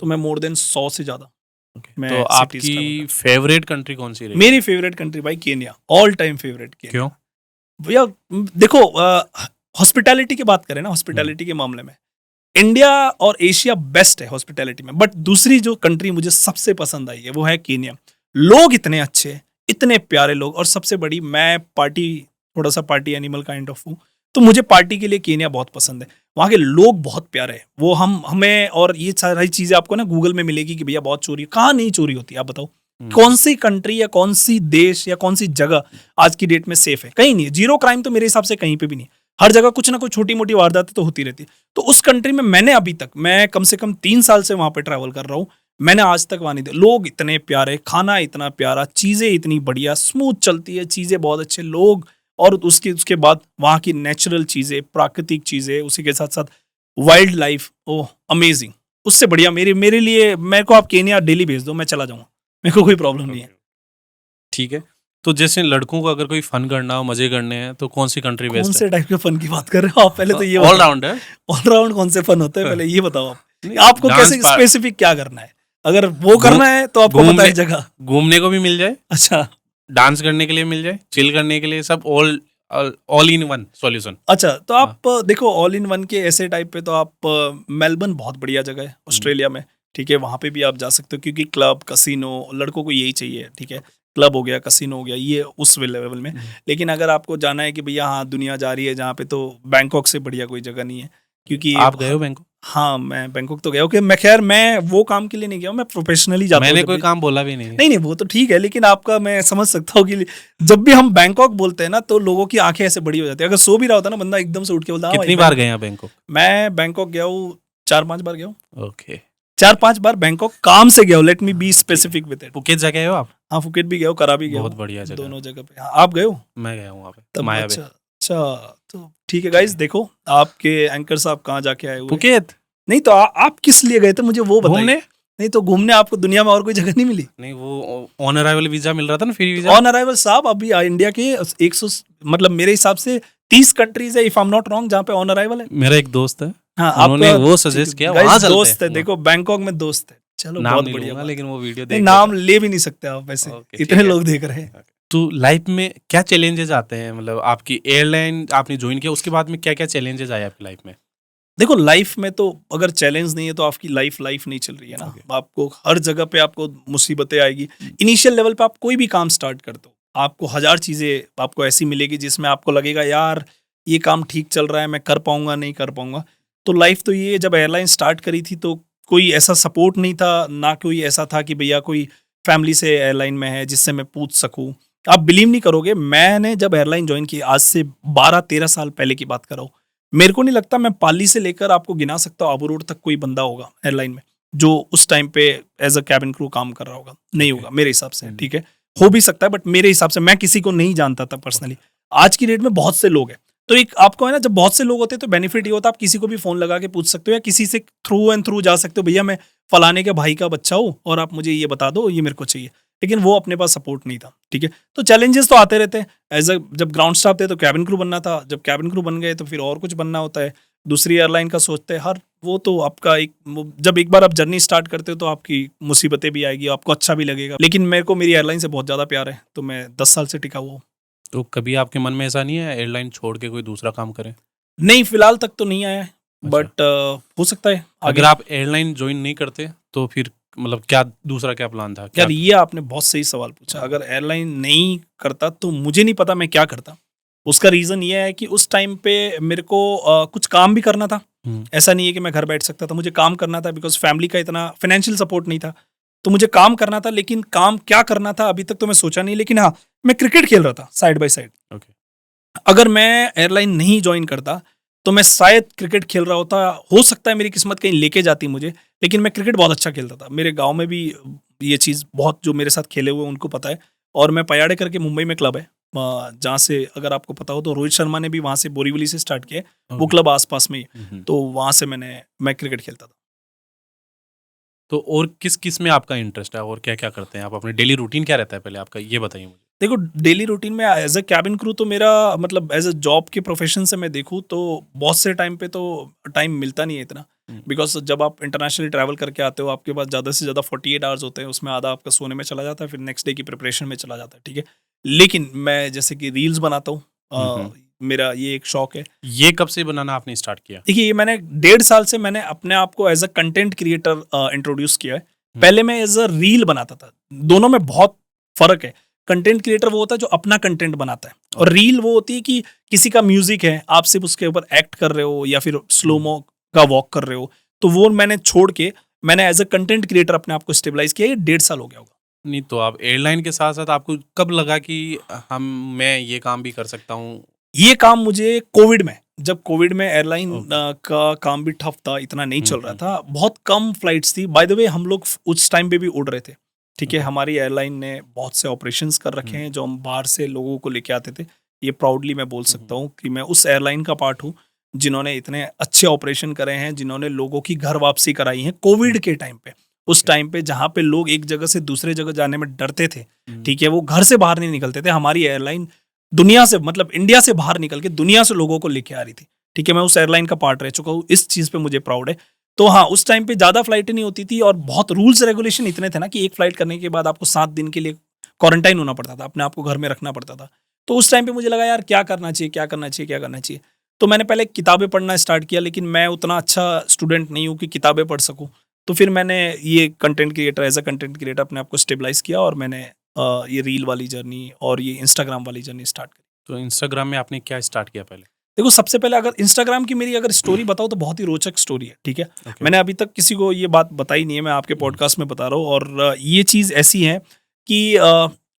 Speaker 1: तो मैं मोर देन 100 से ज़्यादा मैं
Speaker 2: तो
Speaker 1: cities
Speaker 2: आपकी
Speaker 1: travel
Speaker 2: फेवरेट कंट्री कौन सी रही?
Speaker 1: मेरी फेवरेट कंट्री भाई Kenya, all time favourite Kenya.
Speaker 2: क्यों?
Speaker 1: भैया देखो, हॉस्पिटैलिटी की बात करें ना, हॉस्पिटैलिटी के मामले में इंडिया और एशिया बेस्ट है हॉस्पिटैलिटी में, बट दूसरी जो कंट्री मुझे सबसे पसंद आई है वो है केन्या। लोग इतने अच्छे, इतने प्यारे लोग, और सबसे बड़ी, मैं थोड़ा सा पार्टी एनिमल काइंड ऑफ हूँ, तो मुझे पार्टी के लिए केन्या बहुत पसंद है। वहाँ के लोग बहुत प्यारे हैं, वो हमें, और ये सारी चीज़ें आपको ना गूगल में मिलेगी कि भैया बहुत चोरी, कहाँ नहीं चोरी होती आप बताओ? कौन सी कंट्री या कौन सी देश या कौन सी जगह आज की डेट में सेफ है? कहीं नहीं है। जीरो क्राइम तो मेरे हिसाब से कहीं पे भी नहीं। हर जगह कुछ ना कुछ छोटी मोटी वारदातें तो होती रहती है। तो उस कंट्री में मैंने अभी तक, मैं कम से कम 3 साल से वहां पे ट्रैवल कर रहा हूँ, मैंने आज तक वहां नहीं देखा। लोग इतने प्यारे, खाना इतना प्यारा, चीजें इतनी बढ़िया, स्मूथ चलती है, चीजें बहुत अच्छे लोग, और उसके बाद वहाँ की नेचुरल चीजें, प्राकृतिक चीजें, उसी के साथ साथ वाइल्ड लाइफ, ओह अमेजिंग। उससे बढ़िया मेरे लिए, मेरे को आप केन्या डेली भेज दो, मैं चला जाऊंगा, मेरे को कोई प्रॉब्लम नहीं है।
Speaker 2: ठीक है, तो जैसे लड़कों को अगर कोई फन करना हो, मजे करने हैं, तो कौन सी कंट्री
Speaker 1: कौन
Speaker 2: बेस्ट है?
Speaker 1: से टाइप के फन की बात कर रहे हो आप? पहले तो ये
Speaker 2: ऑलराउंड है?
Speaker 1: ऑलराउंड कौन से फन होते हैं पहले ये बताओ आप।
Speaker 2: नहीं,
Speaker 1: आपको
Speaker 2: डांस
Speaker 1: कैसे
Speaker 2: पा-
Speaker 1: स्पेसिफिक क्या करना है? अगर वो करना है तो आपको पता है जगह।
Speaker 2: घूमने को भी मिल जाए,
Speaker 1: अच्छा
Speaker 2: डांस करने के लिए मिल जाए, चिल करने के लिए, सब ऑल इन वन सॉल्यूशन।
Speaker 1: अच्छा, तो आप देखो, ऑल इन वन के ऐसे टाइप पे तो आप, मेलबर्न बहुत बढ़िया जगह है ऑस्ट्रेलिया में, ठीक है, वहाँ पे भी आप जा सकते हो, क्योंकि क्लब, कसिनो, लड़कों को यही चाहिए, ठीक है, क्लब हो गया, कसिनो हो गया, ये उस लेवल में। लेकिन अगर आपको जाना है कि भैया हाँ दुनिया जा रही है जहाँ पे, तो बैंकॉक से बढ़िया कोई जगह नहीं है, क्योंकि
Speaker 2: आप गए हो बैंकॉक?
Speaker 1: हाँ मैं बैंकॉक तो गया हूँ। मैं वो काम के लिए नहीं गया हूँ, मैं प्रोफेशनली जाता हूँ।
Speaker 2: मैंने
Speaker 1: जब
Speaker 2: कोई
Speaker 1: भी-
Speaker 2: काम बोला भी नहीं।
Speaker 1: नहीं नहीं, वो तो ठीक है, लेकिन आपका मैं समझ सकता हूँ कि जब भी हम बैंकॉक बोलते हैं ना, तो लोगों की आंखें ऐसे बड़ी हो जाती है। अगर सो भी रहा होता है ना बंदा, एकदम से उठ के बोलता है, हाँ
Speaker 2: कितनी
Speaker 1: भाई,
Speaker 2: बार गए हैं बैंकॉक?
Speaker 1: मैं बैंकॉक गया हूँ 4-5 बार गया हूँ।
Speaker 2: ओके।
Speaker 1: 4-5 बार बैंकॉक काम से गया हूँ, let me be specific with it.
Speaker 2: Phuket जा गए हो आप?
Speaker 1: हाँ फुकेट भी गया हूँ, करा भी गया
Speaker 2: बहुत
Speaker 1: हूँ,
Speaker 2: बढ़िया जगह।
Speaker 1: दोनों जगह पे। हाँ, आप गए हो?
Speaker 2: मैं गया हूँ वहाँ पे,
Speaker 1: तब
Speaker 2: माया
Speaker 1: अच्छा अच्छा, तो ठीक है गाइस, देखो आपके एंकर साहब कहाँ जाके आए हुए।
Speaker 2: फुकेत
Speaker 1: नहीं तो आप किस लिए गए थे मुझे वो बताइए।
Speaker 2: घूमने?
Speaker 1: नहीं तो घूमने आपको दुनिया में और कोई जगह नहीं मिली?
Speaker 2: नहीं, वो ऑन अराइवल वीजा मिल रहा था ना, फ्री वीजा।
Speaker 1: ऑन अराइवल साहब, अभी इंडिया के 100, मतलब मेरे हिसाब से 30 कंट्रीज है, if I am not wrong, जहाँ पे ऑन अराइवल है।
Speaker 2: मेरा एक दोस्त है,
Speaker 1: हाँ,
Speaker 2: उन्होंने वो सजेस्ट किया,
Speaker 1: guys,
Speaker 2: वहाँ चलते
Speaker 1: दोस्त है,
Speaker 2: हैं।
Speaker 1: देखो बैंकॉक में दोस्त है, चलो
Speaker 2: नाम
Speaker 1: बहुत
Speaker 2: नहीं
Speaker 1: बढ़िया
Speaker 2: लूंगा,
Speaker 1: बात।
Speaker 2: लेकिन वो वीडियो
Speaker 1: नहीं,
Speaker 2: देख
Speaker 1: नाम ले भी नहीं सकते आप वैसे,
Speaker 2: ओके,
Speaker 1: इतने
Speaker 2: ठीक है।
Speaker 1: लोग देख रहे हैं।
Speaker 2: तो लाइफ में क्या चैलेंजेस आते हैं? मतलब आपकी एयरलाइन आपने ज्वाइन किया, उसके बाद में क्या क्या चैलेंजेस आए आपकी लाइफ में?
Speaker 1: देखो लाइफ में तो अगर चैलेंज नहीं है तो आपकी लाइफ नहीं चल रही है ना। आपको हर जगह पे आपको मुसीबतें आएगी। इनिशियल लेवल पे आप कोई भी काम स्टार्ट करते हो, आपको 1000 चीज़ें आपको ऐसी मिलेगी जिसमें आपको लगेगा यार ये काम ठीक चल रहा है, मैं कर पाऊंगा नहीं कर पाऊंगा। तो लाइफ तो ये, जब एयरलाइन स्टार्ट करी थी तो कोई ऐसा सपोर्ट नहीं था, ना कोई ऐसा था कि भैया कोई फैमिली से एयरलाइन में है जिससे मैं पूछ सकूँ। आप बिलीव नहीं करोगे, मैंने जब एयरलाइन ज्वाइन की, आज से 12-13 साल पहले की बात कर रहा हूँ, मेरे को नहीं लगता मैं पाली से लेकर आपको गिना सकता हूँ आबू रोड तक कोई बंदा होगा एयरलाइन में जो उस टाइम पे एज अ कैबिन क्रू काम कर रहा होगा। नहीं होगा मेरे हिसाब से, ठीक है, हो भी सकता है, बट मेरे हिसाब से मैं किसी को नहीं जानता था पर्सनली। आज की डेट में बहुत से लोग हैं, तो एक आपको है ना, जब बहुत से लोग होते हैं तो बेनिफिट ये होता है, आप किसी को भी फोन लगा के पूछ सकते हो, या किसी से थ्रू एंड थ्रू जा सकते हो, भैया मैं फलाने के भाई का बच्चा हूँ और आप मुझे ये बता दो, ये मेरे को चाहिए। लेकिन वो अपने पास सपोर्ट नहीं था, ठीक है। तो चैलेंजेस तो आते रहते हैं। एज अ जब ग्राउंड स्टाफ थे तो कैबिन क्रू बनना था, जब कैबिन क्रू बन गए तो फिर और कुछ बनना होता है, दूसरी एयरलाइन का सोचते हैं। हर वो तो आपका जब एक बार आप जर्नी स्टार्ट करते हो तो आपकी मुसीबतें भी आएगी, आपको अच्छा भी लगेगा। लेकिन मेरे को मेरी एयरलाइन से बहुत ज़्यादा प्यार है, तो मैं 10 साल से टिका हुआ हूँ।
Speaker 2: तो कभी आपके मन में ऐसा नहीं है एयरलाइन छोड़ के कोई दूसरा काम करें?
Speaker 1: नहीं, फिलहाल तक तो नहीं आया है,
Speaker 2: अच्छा।
Speaker 1: बट हो सकता है
Speaker 2: अगर आप एयरलाइन ज्वाइन नहीं करते तो फिर मतलब क्या दूसरा क्या प्लान था?
Speaker 1: यार ये आपने बहुत सही सवाल पूछा। अगर एयरलाइन नहीं करता तो मुझे नहीं पता मैं क्या करता। उसका रीज़न ये है कि उस टाइम पे मेरे को कुछ काम भी करना था। ऐसा नहीं है कि मैं घर बैठ सकता था, मुझे काम करना था, बिकॉज फैमिली का इतना फाइनेंशियल सपोर्ट नहीं था, तो मुझे काम करना था। लेकिन काम क्या करना था अभी तक तो मैं सोचा नहीं, लेकिन हाँ मैं क्रिकेट खेल रहा था साइड बाय साइड। अगर मैं एयरलाइन नहीं ज्वाइन करता तो मैं शायद क्रिकेट खेल रहा होता, हो सकता है मेरी किस्मत कहीं लेके जाती मुझे। लेकिन मैं क्रिकेट बहुत अच्छा खेलता था, मेरे गांव में भी ये चीज़ बहुत, जो मेरे साथ खेले हुए उनको पता है, और मैं पयाड़े करके मुंबई में क्लब है, जहाँ से अगर आपको पता हो तो रोहित शर्मा ने भी वहाँ से बोरीवली से स्टार्ट किया है, वो क्लब आसपास में ही, तो वहाँ से मैं क्रिकेट खेलता था।
Speaker 2: तो और किस किस में आपका इंटरेस्ट है और क्या क्या करते हैं आप? अपने डेली रूटीन क्या रहता है पहले आपका, ये बताइए मुझे।
Speaker 1: देखो डेली रूटीन में एज अ कैबिन क्रू तो मेरा मतलब एज अ जॉब के प्रोफेशन से मैं देखूँ तो बहुत से टाइम पे तो टाइम मिलता नहीं है इतना, बिकॉज जब आप इंटरनेशनली ट्रैवल करके आते हो आपके पास ज़्यादा से ज़्यादा 48 आवर्स होते हैं, उसमें आधा आपका सोने में चला जाता है, फिर नेक्स्ट डे की प्रिपरेशन में चला जाता है, ठीक है। लेकिन मैं जैसे कि रील्स बनाता हूँ, मेरा ये एक शौक है।
Speaker 2: ये कब से बनाना आपने स्टार्ट किया?
Speaker 1: देखिए ये मैंने 1.5 साल से मैंने अपने आप को as a content creator introduce किया है। पहले मैं एज अ रील बनाता था, दोनों में बहुत फर्क है। कंटेंट क्रिएटर वो होता है जो अपना कंटेंट बनाता है, और रील वो होती है कि किसी का म्यूजिक है, आप सिर्फ उसके ऊपर एक्ट कर रहे हो या फिर स्लोमो का वॉक कर रहे हो, तो वो मैंने छोड़ के मैंने एज अ कंटेंट क्रिएटर अपने आप को स्टेबलाइज किया। ये 1.5 साल हो गया होगा।
Speaker 2: नहीं तो आप एयरलाइन के साथ साथ आपको कब लगा कि मैं ये काम भी कर सकता हूँ?
Speaker 1: ये काम मुझे कोविड में, जब कोविड में एयरलाइन का काम भी ठप था, इतना नहीं चल रहा था, बहुत कम फ्लाइट्स थी। बाय द वे हम लोग उस टाइम पे भी उड़ रहे थे, ठीक है। हमारी एयरलाइन ने बहुत से ऑपरेशंस कर रखे हैं जो हम बाहर से लोगों को लेके आते थे। ये प्राउडली मैं बोल सकता हूँ कि मैं उस एयरलाइन का पार्ट हूँ जिन्होंने इतने अच्छे ऑपरेशन करे हैं, जिन्होंने लोगों की घर वापसी कराई है कोविड के टाइम पे। उस टाइम पे जहाँ पे लोग एक जगह से दूसरे जगह जाने में डरते थे, ठीक है, वो घर से बाहर नहीं निकलते थे, हमारी एयरलाइन दुनिया से मतलब इंडिया से बाहर निकल के दुनिया से लोगों को लेके आ रही थी, ठीक है। मैं उस एयरलाइन का पार्ट रह चुका हूँ, इस चीज़ पे मुझे प्राउड है। तो हाँ, उस टाइम पे ज़्यादा फ्लाइटें नहीं होती थी और बहुत रूल्स रेगुलेशन इतने थे ना कि एक फ्लाइट करने के बाद आपको 7 दिन के लिए क्वारंटाइन होना पड़ता था, अपने आप को घर में रखना पड़ता था। तो उस टाइम पे मुझे लगा यार क्या करना चाहिए, क्या करना चाहिए, क्या करना चाहिए। तो मैंने पहले किताबें पढ़ना स्टार्ट किया, लेकिन मैं उतना अच्छा स्टूडेंट नहीं हूँ कि किताबें पढ़ सकूँ। तो फिर मैंने ये content creator as a content creator अपने आप को स्टेबलाइज किया, और मैंने ये रील वाली जर्नी और ये इंस्टाग्राम वाली जर्नी स्टार्ट करी।
Speaker 2: तो इंस्टाग्राम में आपने क्या स्टार्ट किया पहले?
Speaker 1: देखो सबसे पहले अगर इंस्टाग्राम की मेरी अगर स्टोरी बताओ तो बहुत ही रोचक स्टोरी है, ठीक है। मैंने अभी तक किसी को ये बात बताई नहीं है, मैं आपके पॉडकास्ट में बता रहा हूँ। और ये चीज़ ऐसी है कि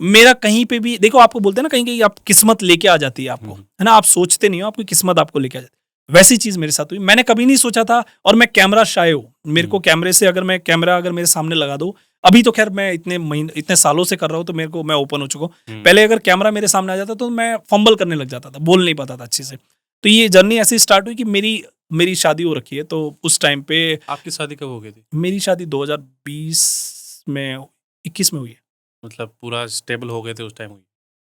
Speaker 1: मेरा कहीं पे भी देखो, आपको बोलते हैं ना कहीं कहीं आप किस्मत लेके आ जाती है आपको, है ना, आप सोचते नहीं हो, आपकी किस्मत आपको लेके आ जाती है। वैसी चीज़ मेरे साथ हुई, मैंने कभी नहीं सोचा था। और मैं कैमरा शाय हूँ, मेरे को कैमरे से अगर मैं कैमरा अगर मेरे सामने लगा दूँ, अभी तो खैर मैं इतने सालों से कर रहा हूँ तो मेरे को मैं ओपन हो चुका हूँ। पहले अगर कैमरा मेरे सामने आ जाता तो मैं फंबल करने लग जाता था, बोल नहीं पाता था अच्छे से। तो ये जर्नी ऐसे स्टार्ट हुई कि मेरी शादी हो रखी है, तो उस टाइम पे।
Speaker 2: आपकी शादी कब हो गई थी?
Speaker 1: मेरी शादी 2020 में 21 में हुई है।
Speaker 2: मतलब पूरा स्टेबल हो गए थे उस टाइम हुई?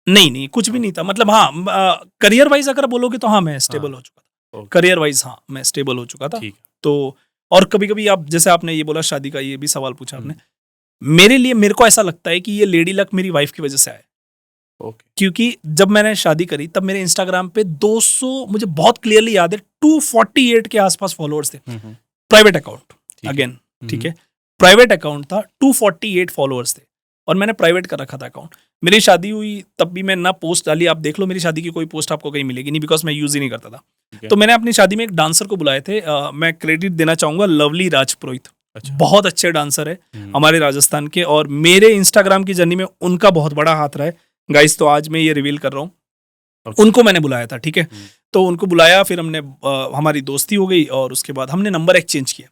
Speaker 1: नहीं कुछ भी नहीं था, मतलब हाँ, करियर वाइज अगर बोलोगे तो हाँ मैं स्टेबल हो चुका था। करियर वाइज हाँ मैं स्टेबल हो चुका था। तो और कभी कभी आप जैसे आपने ये बोला शादी का, ये भी सवाल पूछा आपने, मेरे लिए मेरे को ऐसा लगता है कि ये लेडी लक मेरी वाइफ की वजह से आया। क्योंकि जब मैंने शादी करी तब मेरे इंस्टाग्राम पे 200, मुझे बहुत क्लियरली याद है, 248 के आसपास फॉलोअर्स थे। प्राइवेट अकाउंट अगेन, ठीक है, प्राइवेट अकाउंट था, 248 फॉलोअर्स थे और मैंने प्राइवेट कर रखा था अकाउंट। मेरी शादी हुई तब भी मैं ना पोस्ट डाली, आप देख लो मेरी शादी की कोई पोस्ट आपको कहीं मिलेगी नहीं, बिकॉज मैं यूज ही नहीं करता था। तो मैंने अपनी शादी में एक डांसर को बुलाए थे, मैं क्रेडिट देना चाहूंगा लवली राजपुरोहित। बहुत अच्छे डांसर है हमारे राजस्थान के, और मेरे इंस्टाग्राम की जर्नी में उनका बहुत बड़ा हाथ रहा है गाइस। तो आज मैं ये रिवील कर रहा हूँ, उनको मैंने बुलाया था, ठीक है। तो उनको बुलाया, फिर हमने हमारी दोस्ती हो गई और उसके बाद हमने नंबर एक्सचेंज किया।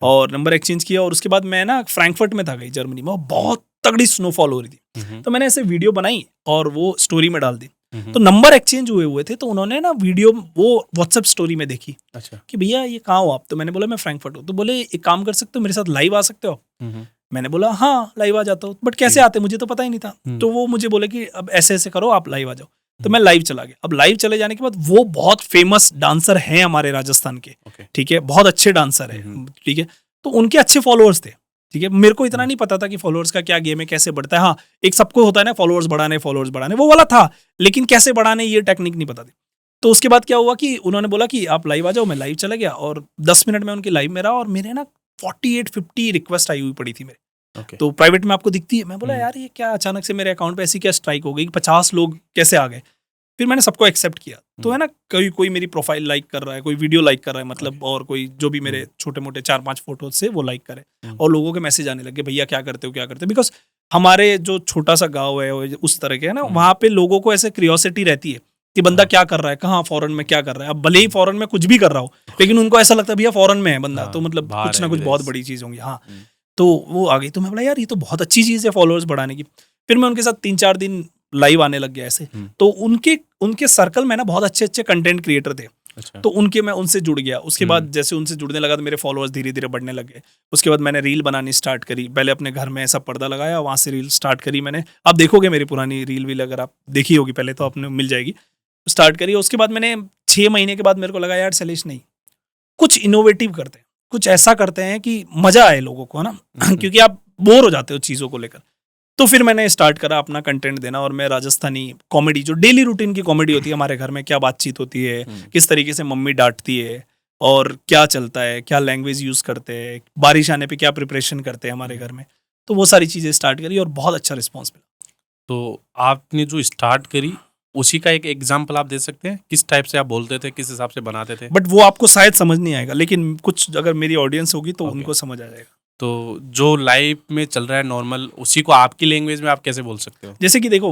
Speaker 1: और नंबर एक्सचेंज किया और उसके बाद मैं ना फ्रैंकफर्ट में था गई, जर्मनी में, बहुत तगड़ी स्नोफॉल हो रही थी। तो मैंने ऐसे वीडियो बनाई और वो स्टोरी में डाल दी। तो नंबर एक्सचेंज हुए थे, तो उन्होंने ना वीडियो वो व्हाट्सएप स्टोरी में देखी कि भैया ये कहाँ हो आप। तो मैंने बोला मैं फ्रैंकफर्ट हूँ। तो बोले एक काम कर सकते हो, मेरे साथ लाइव आ सकते हो। मैंने बोला हाँ लाइव आ जाता हूँ, बट कैसे आते, मुझे तो पता ही नहीं था। तो वो मुझे बोले कि अब ऐसे ऐसे करो, आप लाइव आ जाओ। तो मैं लाइव चला गया। अब लाइव चले जाने के बाद वो बहुत फेमस डांसर हैं हमारे राजस्थान के, ठीक है, बहुत अच्छे डांसर है, ठीक है। तो उनके अच्छे फॉलोअर्स थे, ठीक है। मेरे को इतना नहीं पता था कि फॉलोअर्स का क्या गेम है, कैसे बढ़ता है। हाँ एक सबको होता है ना फॉलोअर्स बढ़ाने, वो वाला था, लेकिन कैसे बढ़ाने ये टेक्निक नहीं पता थी। तो उसके बाद क्या हुआ कि उन्होंने बोला कि आप लाइव आ जाओ। मैं लाइव चला गया और 10 मिनट में उनकी लाइव में रहा, और मेरे ना 48-50 रिक्वेस्ट आई हुई पड़ी थी मेरे। तो प्राइवेट में आपको दिखती है। मैं बोला यार ये क्या अचानक से मेरे अकाउंट पे ऐसी क्या स्ट्राइक हो गई, 50 लोग कैसे आ गए। फिर मैंने सबको एक्सेप्ट किया। तो है ना, कोई मेरी प्रोफाइल लाइक कर रहा है, कोई वीडियो लाइक कर रहा है, मतलब, और कोई जो भी मेरे छोटे मोटे 4-5 फोटोज से वो लाइक करे। और लोगों के मैसेज आने लगे, भैया क्या करते हो, क्या करते हो। बिकॉज हमारे जो छोटा सा गाँव है उस तरह के है ना, वहाँ पे लोगों को ऐसे क्यूरियोसिटी रहती है कि बंदा क्या कर रहा है, कहाँ फॉरेन में क्या कर रहा है। अब भले ही फॉरेन में कुछ भी कर रहा हो, लेकिन उनको ऐसा लगता है भैया फॉरेन में है बंदा, तो मतलब कुछ ना कुछ बहुत बड़ी चीज़ होंगी। हाँ, तो वो आ गई। तो मैं बोला यार ये तो बहुत अच्छी चीज़ है फॉलोअर्स बढ़ाने की। फिर मैं उनके साथ 3-4 दिन लाइव आने लग गया ऐसे। तो उनके सर्कल में ना बहुत अच्छे कंटेंट क्रिएटर थे।
Speaker 2: अच्छा।
Speaker 1: तो मैं उनसे जुड़ गया। उसके बाद जैसे उनसे जुड़ने लगा तो मेरे फॉलोअर्स धीरे धीरे बढ़ने लग गए। उसके बाद मैंने रील बनानी स्टार्ट करी। पहले अपने घर में ऐसा पर्दा लगाया, वहां से रील स्टार्ट करी मैंने। आप देखोगे मेरी पुरानी रील अगर आप देखी होगी पहले तो आपने मिल जाएगी। स्टार्ट करी। उसके बाद मैंने 6 महीने के बाद मेरे को लगा यार शैलेश नहीं, कुछ इनोवेटिव करते हैं, कुछ ऐसा करते हैं कि मजा आए लोगों को, है ना। क्योंकि आप बोर हो जाते हो चीज़ों को लेकर। तो फिर मैंने स्टार्ट करा अपना कंटेंट देना। और मैं राजस्थानी कॉमेडी, जो डेली रूटीन की कॉमेडी होती है हमारे घर में, क्या बातचीत होती है, किस तरीके से मम्मी डांटती है और क्या चलता है, क्या लैंग्वेज यूज़ करते हैं, बारिश आने पे क्या प्रिपरेशन करते हैं हमारे घर में, तो वो सारी चीज़ें स्टार्ट करी और बहुत अच्छा रिस्पॉन्स मिला।
Speaker 2: तो आपने जो स्टार्ट करी उसी का एक एग्जाम्पल आप दे सकते हैं, किस टाइप से आप बोलते थे, किस हिसाब से बनाते थे?
Speaker 1: बट वो आपको शायद समझ नहीं आएगा, लेकिन कुछ अगर मेरी ऑडियंस होगी तो उनको समझ आ जाएगा।
Speaker 2: तो जो लाइफ में चल रहा है नॉर्मल, उसी को आपकी लैंग्वेज में आप कैसे बोल सकते हो?
Speaker 1: जैसे कि देखो,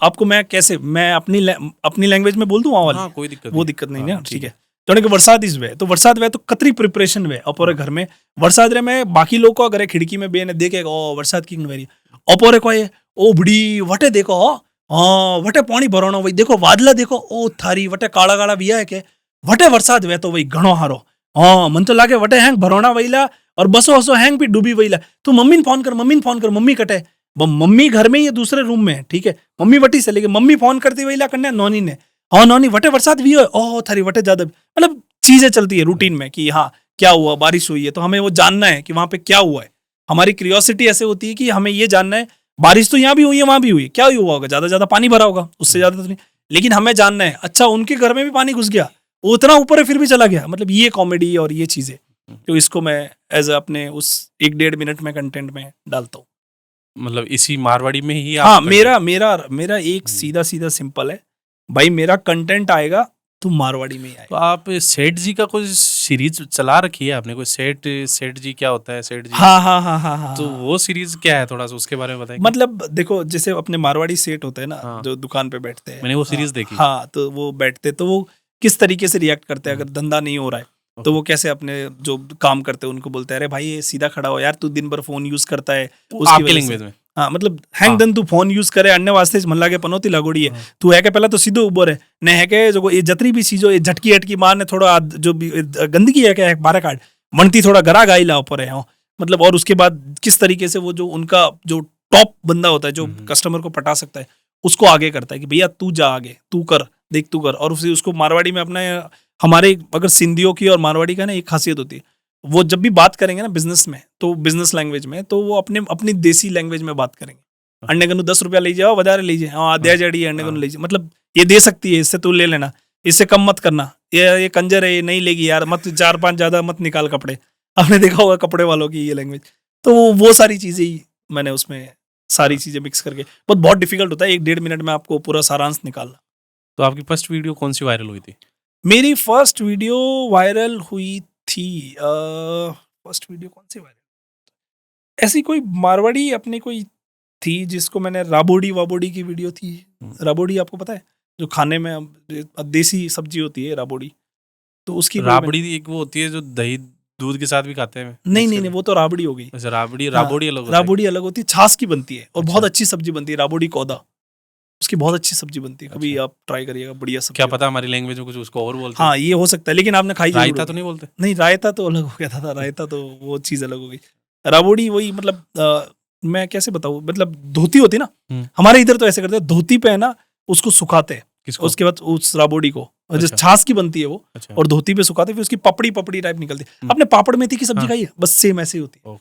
Speaker 1: आपको मैं अपनी लैंग्वेज में बोल दूं वहाँ वाली?
Speaker 2: हाँ, कोई दिक्कत
Speaker 1: वो दिक्कत नहीं ना, ठीक है। तो कि वरसाद इस वे, तो वरसाद वे तो कतरी प्रिपरेशन वे अपोरे घर में वरसाद रे में बाकी लोग को अगर खिड़की में बेने देखेगा ओ वरसाद की वेरी अपोरे को ये ओ बड़ी वटे देखो, हाँ वटे पानी भराणो वही देखो, वादला देखो ओ थारी वटे काला काला बिया है के वटे वरसाद वे तो वही घणो हारो, हाँ मन तो लागे वटे हैंग भरोना वहीला और बसो हसो हैंग भी डूबी वहीला। तू मम्मी फोन कर, मम्मी कटे। मम्मी घर में ही दूसरे रूम में है, ठीक है। मम्मी वटी से लेके मम्मी फोन करती वहीला कन्या नौनी ने, हाँ नौनी वटे वरसाद भी हो, ओह थारी वटे ज्यादा, मतलब चीजें चलती है रूटीन में कि हाँ क्या हुआ, बारिश हुई है तो हमें वो जानना है कि वहां पे क्या हुआ है। हमारी क्यूरियोसिटी ऐसे होती है कि हमें ये जानना है, बारिश तो यहाँ भी हुई है वहां भी हुई है, क्या हुआ होगा, ज्यादा पानी भरा होगा, उससे ज्यादा तो नहीं, लेकिन हमें जानना है अच्छा उनके घर में भी पानी घुस गया, उतना ऊपर है फिर भी चला गया। मतलब ये कॉमेडी और ये चीजें, तो इसको मैं एज अपने उस 1-1.5 मिनट में कंटेंट में डालता हूँ।
Speaker 2: मतलब इसी मारवाड़ी में ही आप?
Speaker 1: हाँ, मेरा एक सीधा सिंपल है भाई, मेरा कंटेंट आएगा तो मारवाड़ी में ही आएगा।
Speaker 2: तो आप सेठ जी का कोई सीरीज चला रखी है आपने, कोई सेठ जी क्या होता है, सेठ जी?
Speaker 1: हाँ।
Speaker 2: तो वो सीरीज क्या है, थोड़ा सा उसके बारे में बताएंगे?
Speaker 1: मतलब देखो, जैसे अपने मारवाड़ी सेठ होते हैं ना,
Speaker 2: हाँ।
Speaker 1: जो दुकान पे बैठते हैं,
Speaker 2: मैंने वो सीरीज देखी।
Speaker 1: हाँ, तो वो बैठते तो वो किस तरीके से रिएक्ट करते हैं अगर धंधा नहीं हो रहा है, तो वो कैसे अपने जो काम करते हैं उनको बोलते हैं, अरे भाई ये सीधा खड़ा हो यार, तू दिन भर फोन यूज करता है,
Speaker 2: आपके लैंग्वेज में?
Speaker 1: हाँ, मतलब हैंग दन तू फोन यूज करे अन्य वास्ते मन लागे पनौती लागोड़ी है, तू है के पहला तो सीधो उबर है ने है के जो ये जतरी भी चीजो ये झटकी हटकी मार ने थोड़ा जो भी गंदगी है क्या बारह काट मनती थोड़ा गरा गाई ला ऊपर है, मतलब। और उसके बाद किस तरीके से वो जो उनका जो टॉप बंदा होता है जो कस्टमर को पटा सकता है, उसको आगे करता है कि भैया तू जा आगे, तू कर, देख तू कर। और उसको मारवाड़ी में अपना, हमारे अगर सिंधियों की और मारवाड़ी का ना एक खासियत होती है, वो जब भी बात करेंगे ना बिजनेस में, तो बिजनेस लैंग्वेज में, तो वो अपनी देसी लैंग्वेज में बात करेंगे। अंडे कनु 10 रुपया लीजिए, वधारे लीजिए, हाँ आधे जड़ी अंडे कनु लीजिए, मतलब ये दे सकती है, इससे तू ले लेना, इससे कम मत करना, ये कंजर है, ये नहीं लेगी यार, मत 4-5 ज्यादा मत निकाल कपड़े। आपने देखा होगा कपड़े वालों की ये लैंग्वेज। तो वो सारी चीजें ही मैंने उसमें सारी चीजें मिक्स करके, बहुत डिफिकल्ट होता है 1-1.5 मिनट में आपको पूरा सारांश निकालना।
Speaker 2: तो आपकी फर्स्ट वीडियो कौन सी वायरल हुई थी?
Speaker 1: मेरी फर्स्ट वीडियो वायरल हुई थी, फर्स्ट वीडियो कौन सी वायरल, ऐसी कोई मारवाड़ी अपनी कोई थी जिसको मैंने, राबोड़ी वाबोड़ी की वीडियो थी। राबोड़ी आपको पता है, जो खाने में देसी सब्जी होती है राबोड़ी, तो उसकी
Speaker 2: राबड़ी एक वो होती है जो दही दूध के साथ भी खाते हैं?
Speaker 1: नहीं, वो तो राबड़ी हो गई।
Speaker 2: अच्छा, राबड़ी अलग
Speaker 1: राबोड़ी अलग होती है, छाछ की बनती है और बहुत अच्छी सब्जी बनती है, राबोड़ी कौदा, उसकी बहुत अच्छी सब्जी बनती है। कभी आप ट्राई करिएगा, बढ़िया सब्जी।
Speaker 2: क्या पता हमारी लैंग्वेज में कुछ उसको और बोलते हैं।
Speaker 1: हाँ, ये हो सकता है, लेकिन आपने खाई
Speaker 2: रायता तो नहीं बोलते?
Speaker 1: नहीं, रायता तो अलग हो गया था, रायता तो वो चीज अलग हो गई। राबोड़ी वही, मतलब मैं कैसे बताऊं, मतलब धोती होती ना, हमारे इधर तो ऐसे करते हैं, धोती पे है ना उसको सुखाते हैं, उसके बाद उस राबोड़ी को, जो छाछ की बनती है वो, और धोती पे सुखाते, फिर उसकी पपड़ी टाइप निकलती है। आपने पापड़ मेथी की सब्जी खाई है? बस सेम ऐसे ही होती है,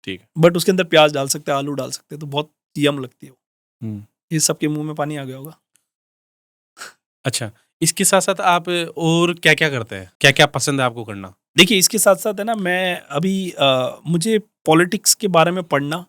Speaker 2: ठीक है।
Speaker 1: बट उसके अंदर प्याज डाल सकते हैं, आलू डाल सकते हैं, तो बहुत यम लगती है वो। ये सबके मुंह में पानी आ गया होगा।
Speaker 2: अच्छा, इसके साथ साथ आप और क्या क्या करते हैं, क्या क्या पसंद है आपको करना?
Speaker 1: देखिए, इसके साथ साथ है ना, मैं अभी मुझे पॉलिटिक्स के बारे में पढ़ना,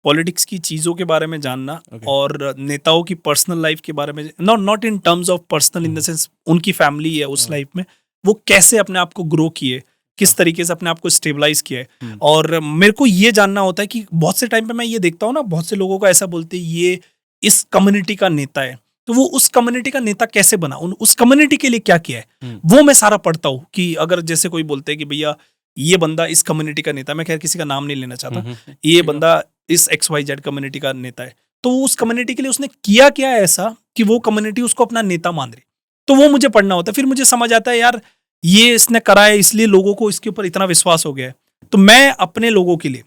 Speaker 1: पॉलिटिक्स की चीज़ों के बारे में जानना, और नेताओं की पर्सनल लाइफ के बारे में, not in terms of personal, in the sense उनकी फैमिली है उस लाइफ में, वो कैसे अपने आप को ग्रो किए, किस तरीके से अपने आप को स्टेबलाइज किया है। और मेरे को ये जानना होता है कि बहुत से टाइम पे मैं ये देखता हूँ ना, बहुत से लोगों को ऐसा बोलते हैं ये इस कम्युनिटी का नेता है, तो वो उस कम्युनिटी का नेता कैसे बना, उस कम्युनिटी के लिए क्या किया है, वो मैं सारा पढ़ता हूँ। कि अगर जैसे कोई बोलते हैं कि भैया ये बंदा इस कम्युनिटी का नेता, मैं खैर किसी का नाम नहीं लेना चाहता, ये बंदा इस XYZ कम्युनिटी का नेता है, तो उस कम्युनिटी के लिए उसने किया क्या ऐसा कि वो कम्युनिटी उसको अपना नेता मान रही। तो वो मुझे पढ़ना होता है, फिर मुझे समझ आता है यार ये इसने करा है इसलिए लोगों को इसके ऊपर इतना विश्वास हो गया है। तो मैं अपने लोगों के लिए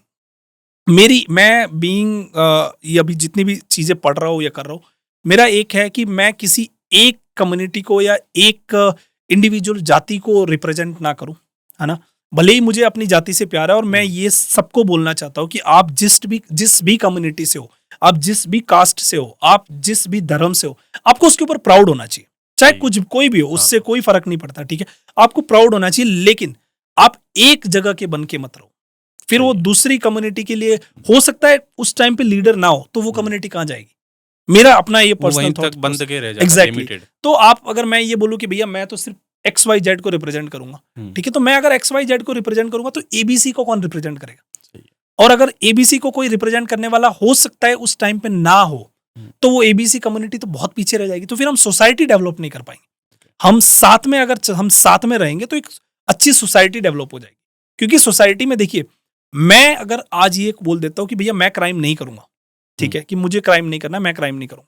Speaker 1: मैं ये अभी जितनी भी चीजें पढ़ रहा हूँ या कर रहा हूँ, मेरा एक है कि मैं किसी एक कम्युनिटी को या एक इंडिविजुअल जाति को रिप्रेजेंट ना करूं, है ना। भले ही मुझे अपनी जाति से प्यार है और मैं ये सबको बोलना चाहता हूँ कि आप जिस भी कम्युनिटी से हो, आप जिस भी कास्ट से हो, आप जिस भी धर्म से हो, आपको उसके ऊपर प्राउड होना चाहिए। चाहे कुछ कोई भी हो, उससे कोई फर्क नहीं पड़ता, ठीक है। आपको प्राउड होना चाहिए, लेकिन आप एक जगह के बन के मत रहो। फिर वो दूसरी कम्युनिटी के लिए हो सकता है उस टाइम पे लीडर ना हो, तो वो कम्युनिटी कहाँ जाएगी। मेरा अपना ये पर्सनल थॉट
Speaker 2: बंद के रह जाता है,
Speaker 1: एग्जैक्टली।
Speaker 2: लिमिटेड।
Speaker 1: तो आप अगर मैं ये बोलूं कि भैया मैं तो सिर्फ XYZ को रिप्रेजेंट करूंगा, ठीक है, तो मैं अगर XYZ को रिप्रेजेंट करूंगा तो ABC को कौन रिप्रेजेंट करेगा। और अगर ABC को कोई रिप्रेजेंट करने वाला हो सकता है उस टाइम पे ना हो, तो वो ABC कम्युनिटी तो बहुत पीछे रह जाएगी। तो फिर हम सोसाइटी डेवलप नहीं कर पाएंगे। हम साथ में अगर हम साथ में रहेंगे तो एक अच्छी सोसाइटी डेवलप हो जाएगी। क्योंकि सोसाइटी में देखिए, मैं अगर आज ये बोल देता हूँ कि भैया मैं क्राइम नहीं करूंगा, ठीक है, कि मुझे क्राइम नहीं करना, मैं क्राइम नहीं करूंगा,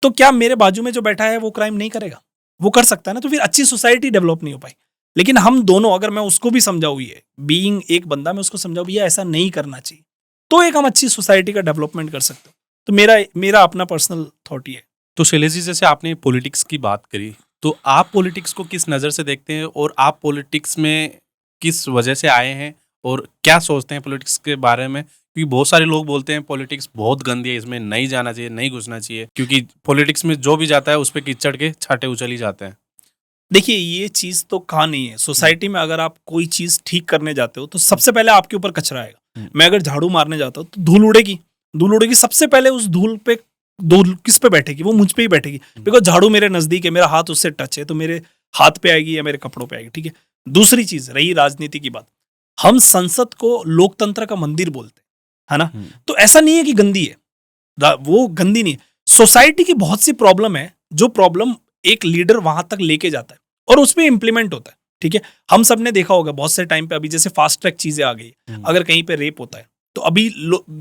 Speaker 1: तो क्या मेरे बाजू में जो बैठा है वो क्राइम नहीं करेगा। वो कर सकता है ना। तो फिर अच्छी सोसाइटी डेवलप नहीं हो पाई। लेकिन हम दोनों, अगर मैं उसको भी समझाऊँ, ये बीइंग एक बंदा, मैं उसको समझाऊँ भैया ऐसा नहीं करना चाहिए, तो एक हम अच्छी सोसाइटी का डेवलपमेंट कर सकते हो। तो मेरा अपना पर्सनल थॉट ही है।
Speaker 2: तो शैलेश जी, जैसे आपने पॉलिटिक्स की बात करी, तो आप पॉलिटिक्स को किस नज़र से देखते हैं और आप पॉलिटिक्स में किस वजह से आए हैं और क्या सोचते हैं पॉलिटिक्स के बारे में? क्योंकि बहुत सारे लोग बोलते हैं पॉलिटिक्स बहुत गंदी है, इसमें नहीं जाना चाहिए, नहीं घुसना चाहिए, क्योंकि पॉलिटिक्स में जो भी जाता है उस पर कीचड़ के छांटे उछल ही जाते हैं।
Speaker 1: देखिए, ये चीज तो कहा नहीं है। सोसाइटी में अगर आप कोई चीज ठीक करने जाते हो तो सबसे पहले आपके ऊपर कचरा आएगा। मैं अगर झाड़ू मारने जाता हूँ तो धूल उड़ेगी। धूल उड़ेगी, सबसे पहले उस धूल पे धूल किस पे बैठेगी, वो मुझ पे ही बैठेगी। बिकॉज झाड़ू मेरे नजदीक है, मेरा हाथ उससे टच है, तो मेरे हाथ पे आएगी या मेरे कपड़ों पे आएगी, ठीक है। दूसरी चीज रही राजनीति की बात। हम संसद को लोकतंत्र का मंदिर बोलते हैं, है ना। तो ऐसा नहीं है कि गंदी है, वो गंदी नहीं है। सोसाइटी की बहुत सी प्रॉब्लम है, जो प्रॉब्लम एक लीडर वहां तक लेके जाता है और उस पर इंप्लीमेंट होता है, ठीक है। हम सब ने देखा होगा बहुत से टाइम पे, अभी जैसे फास्ट ट्रैक चीजें आ गई, अगर कहीं पे रेप होता है तो अभी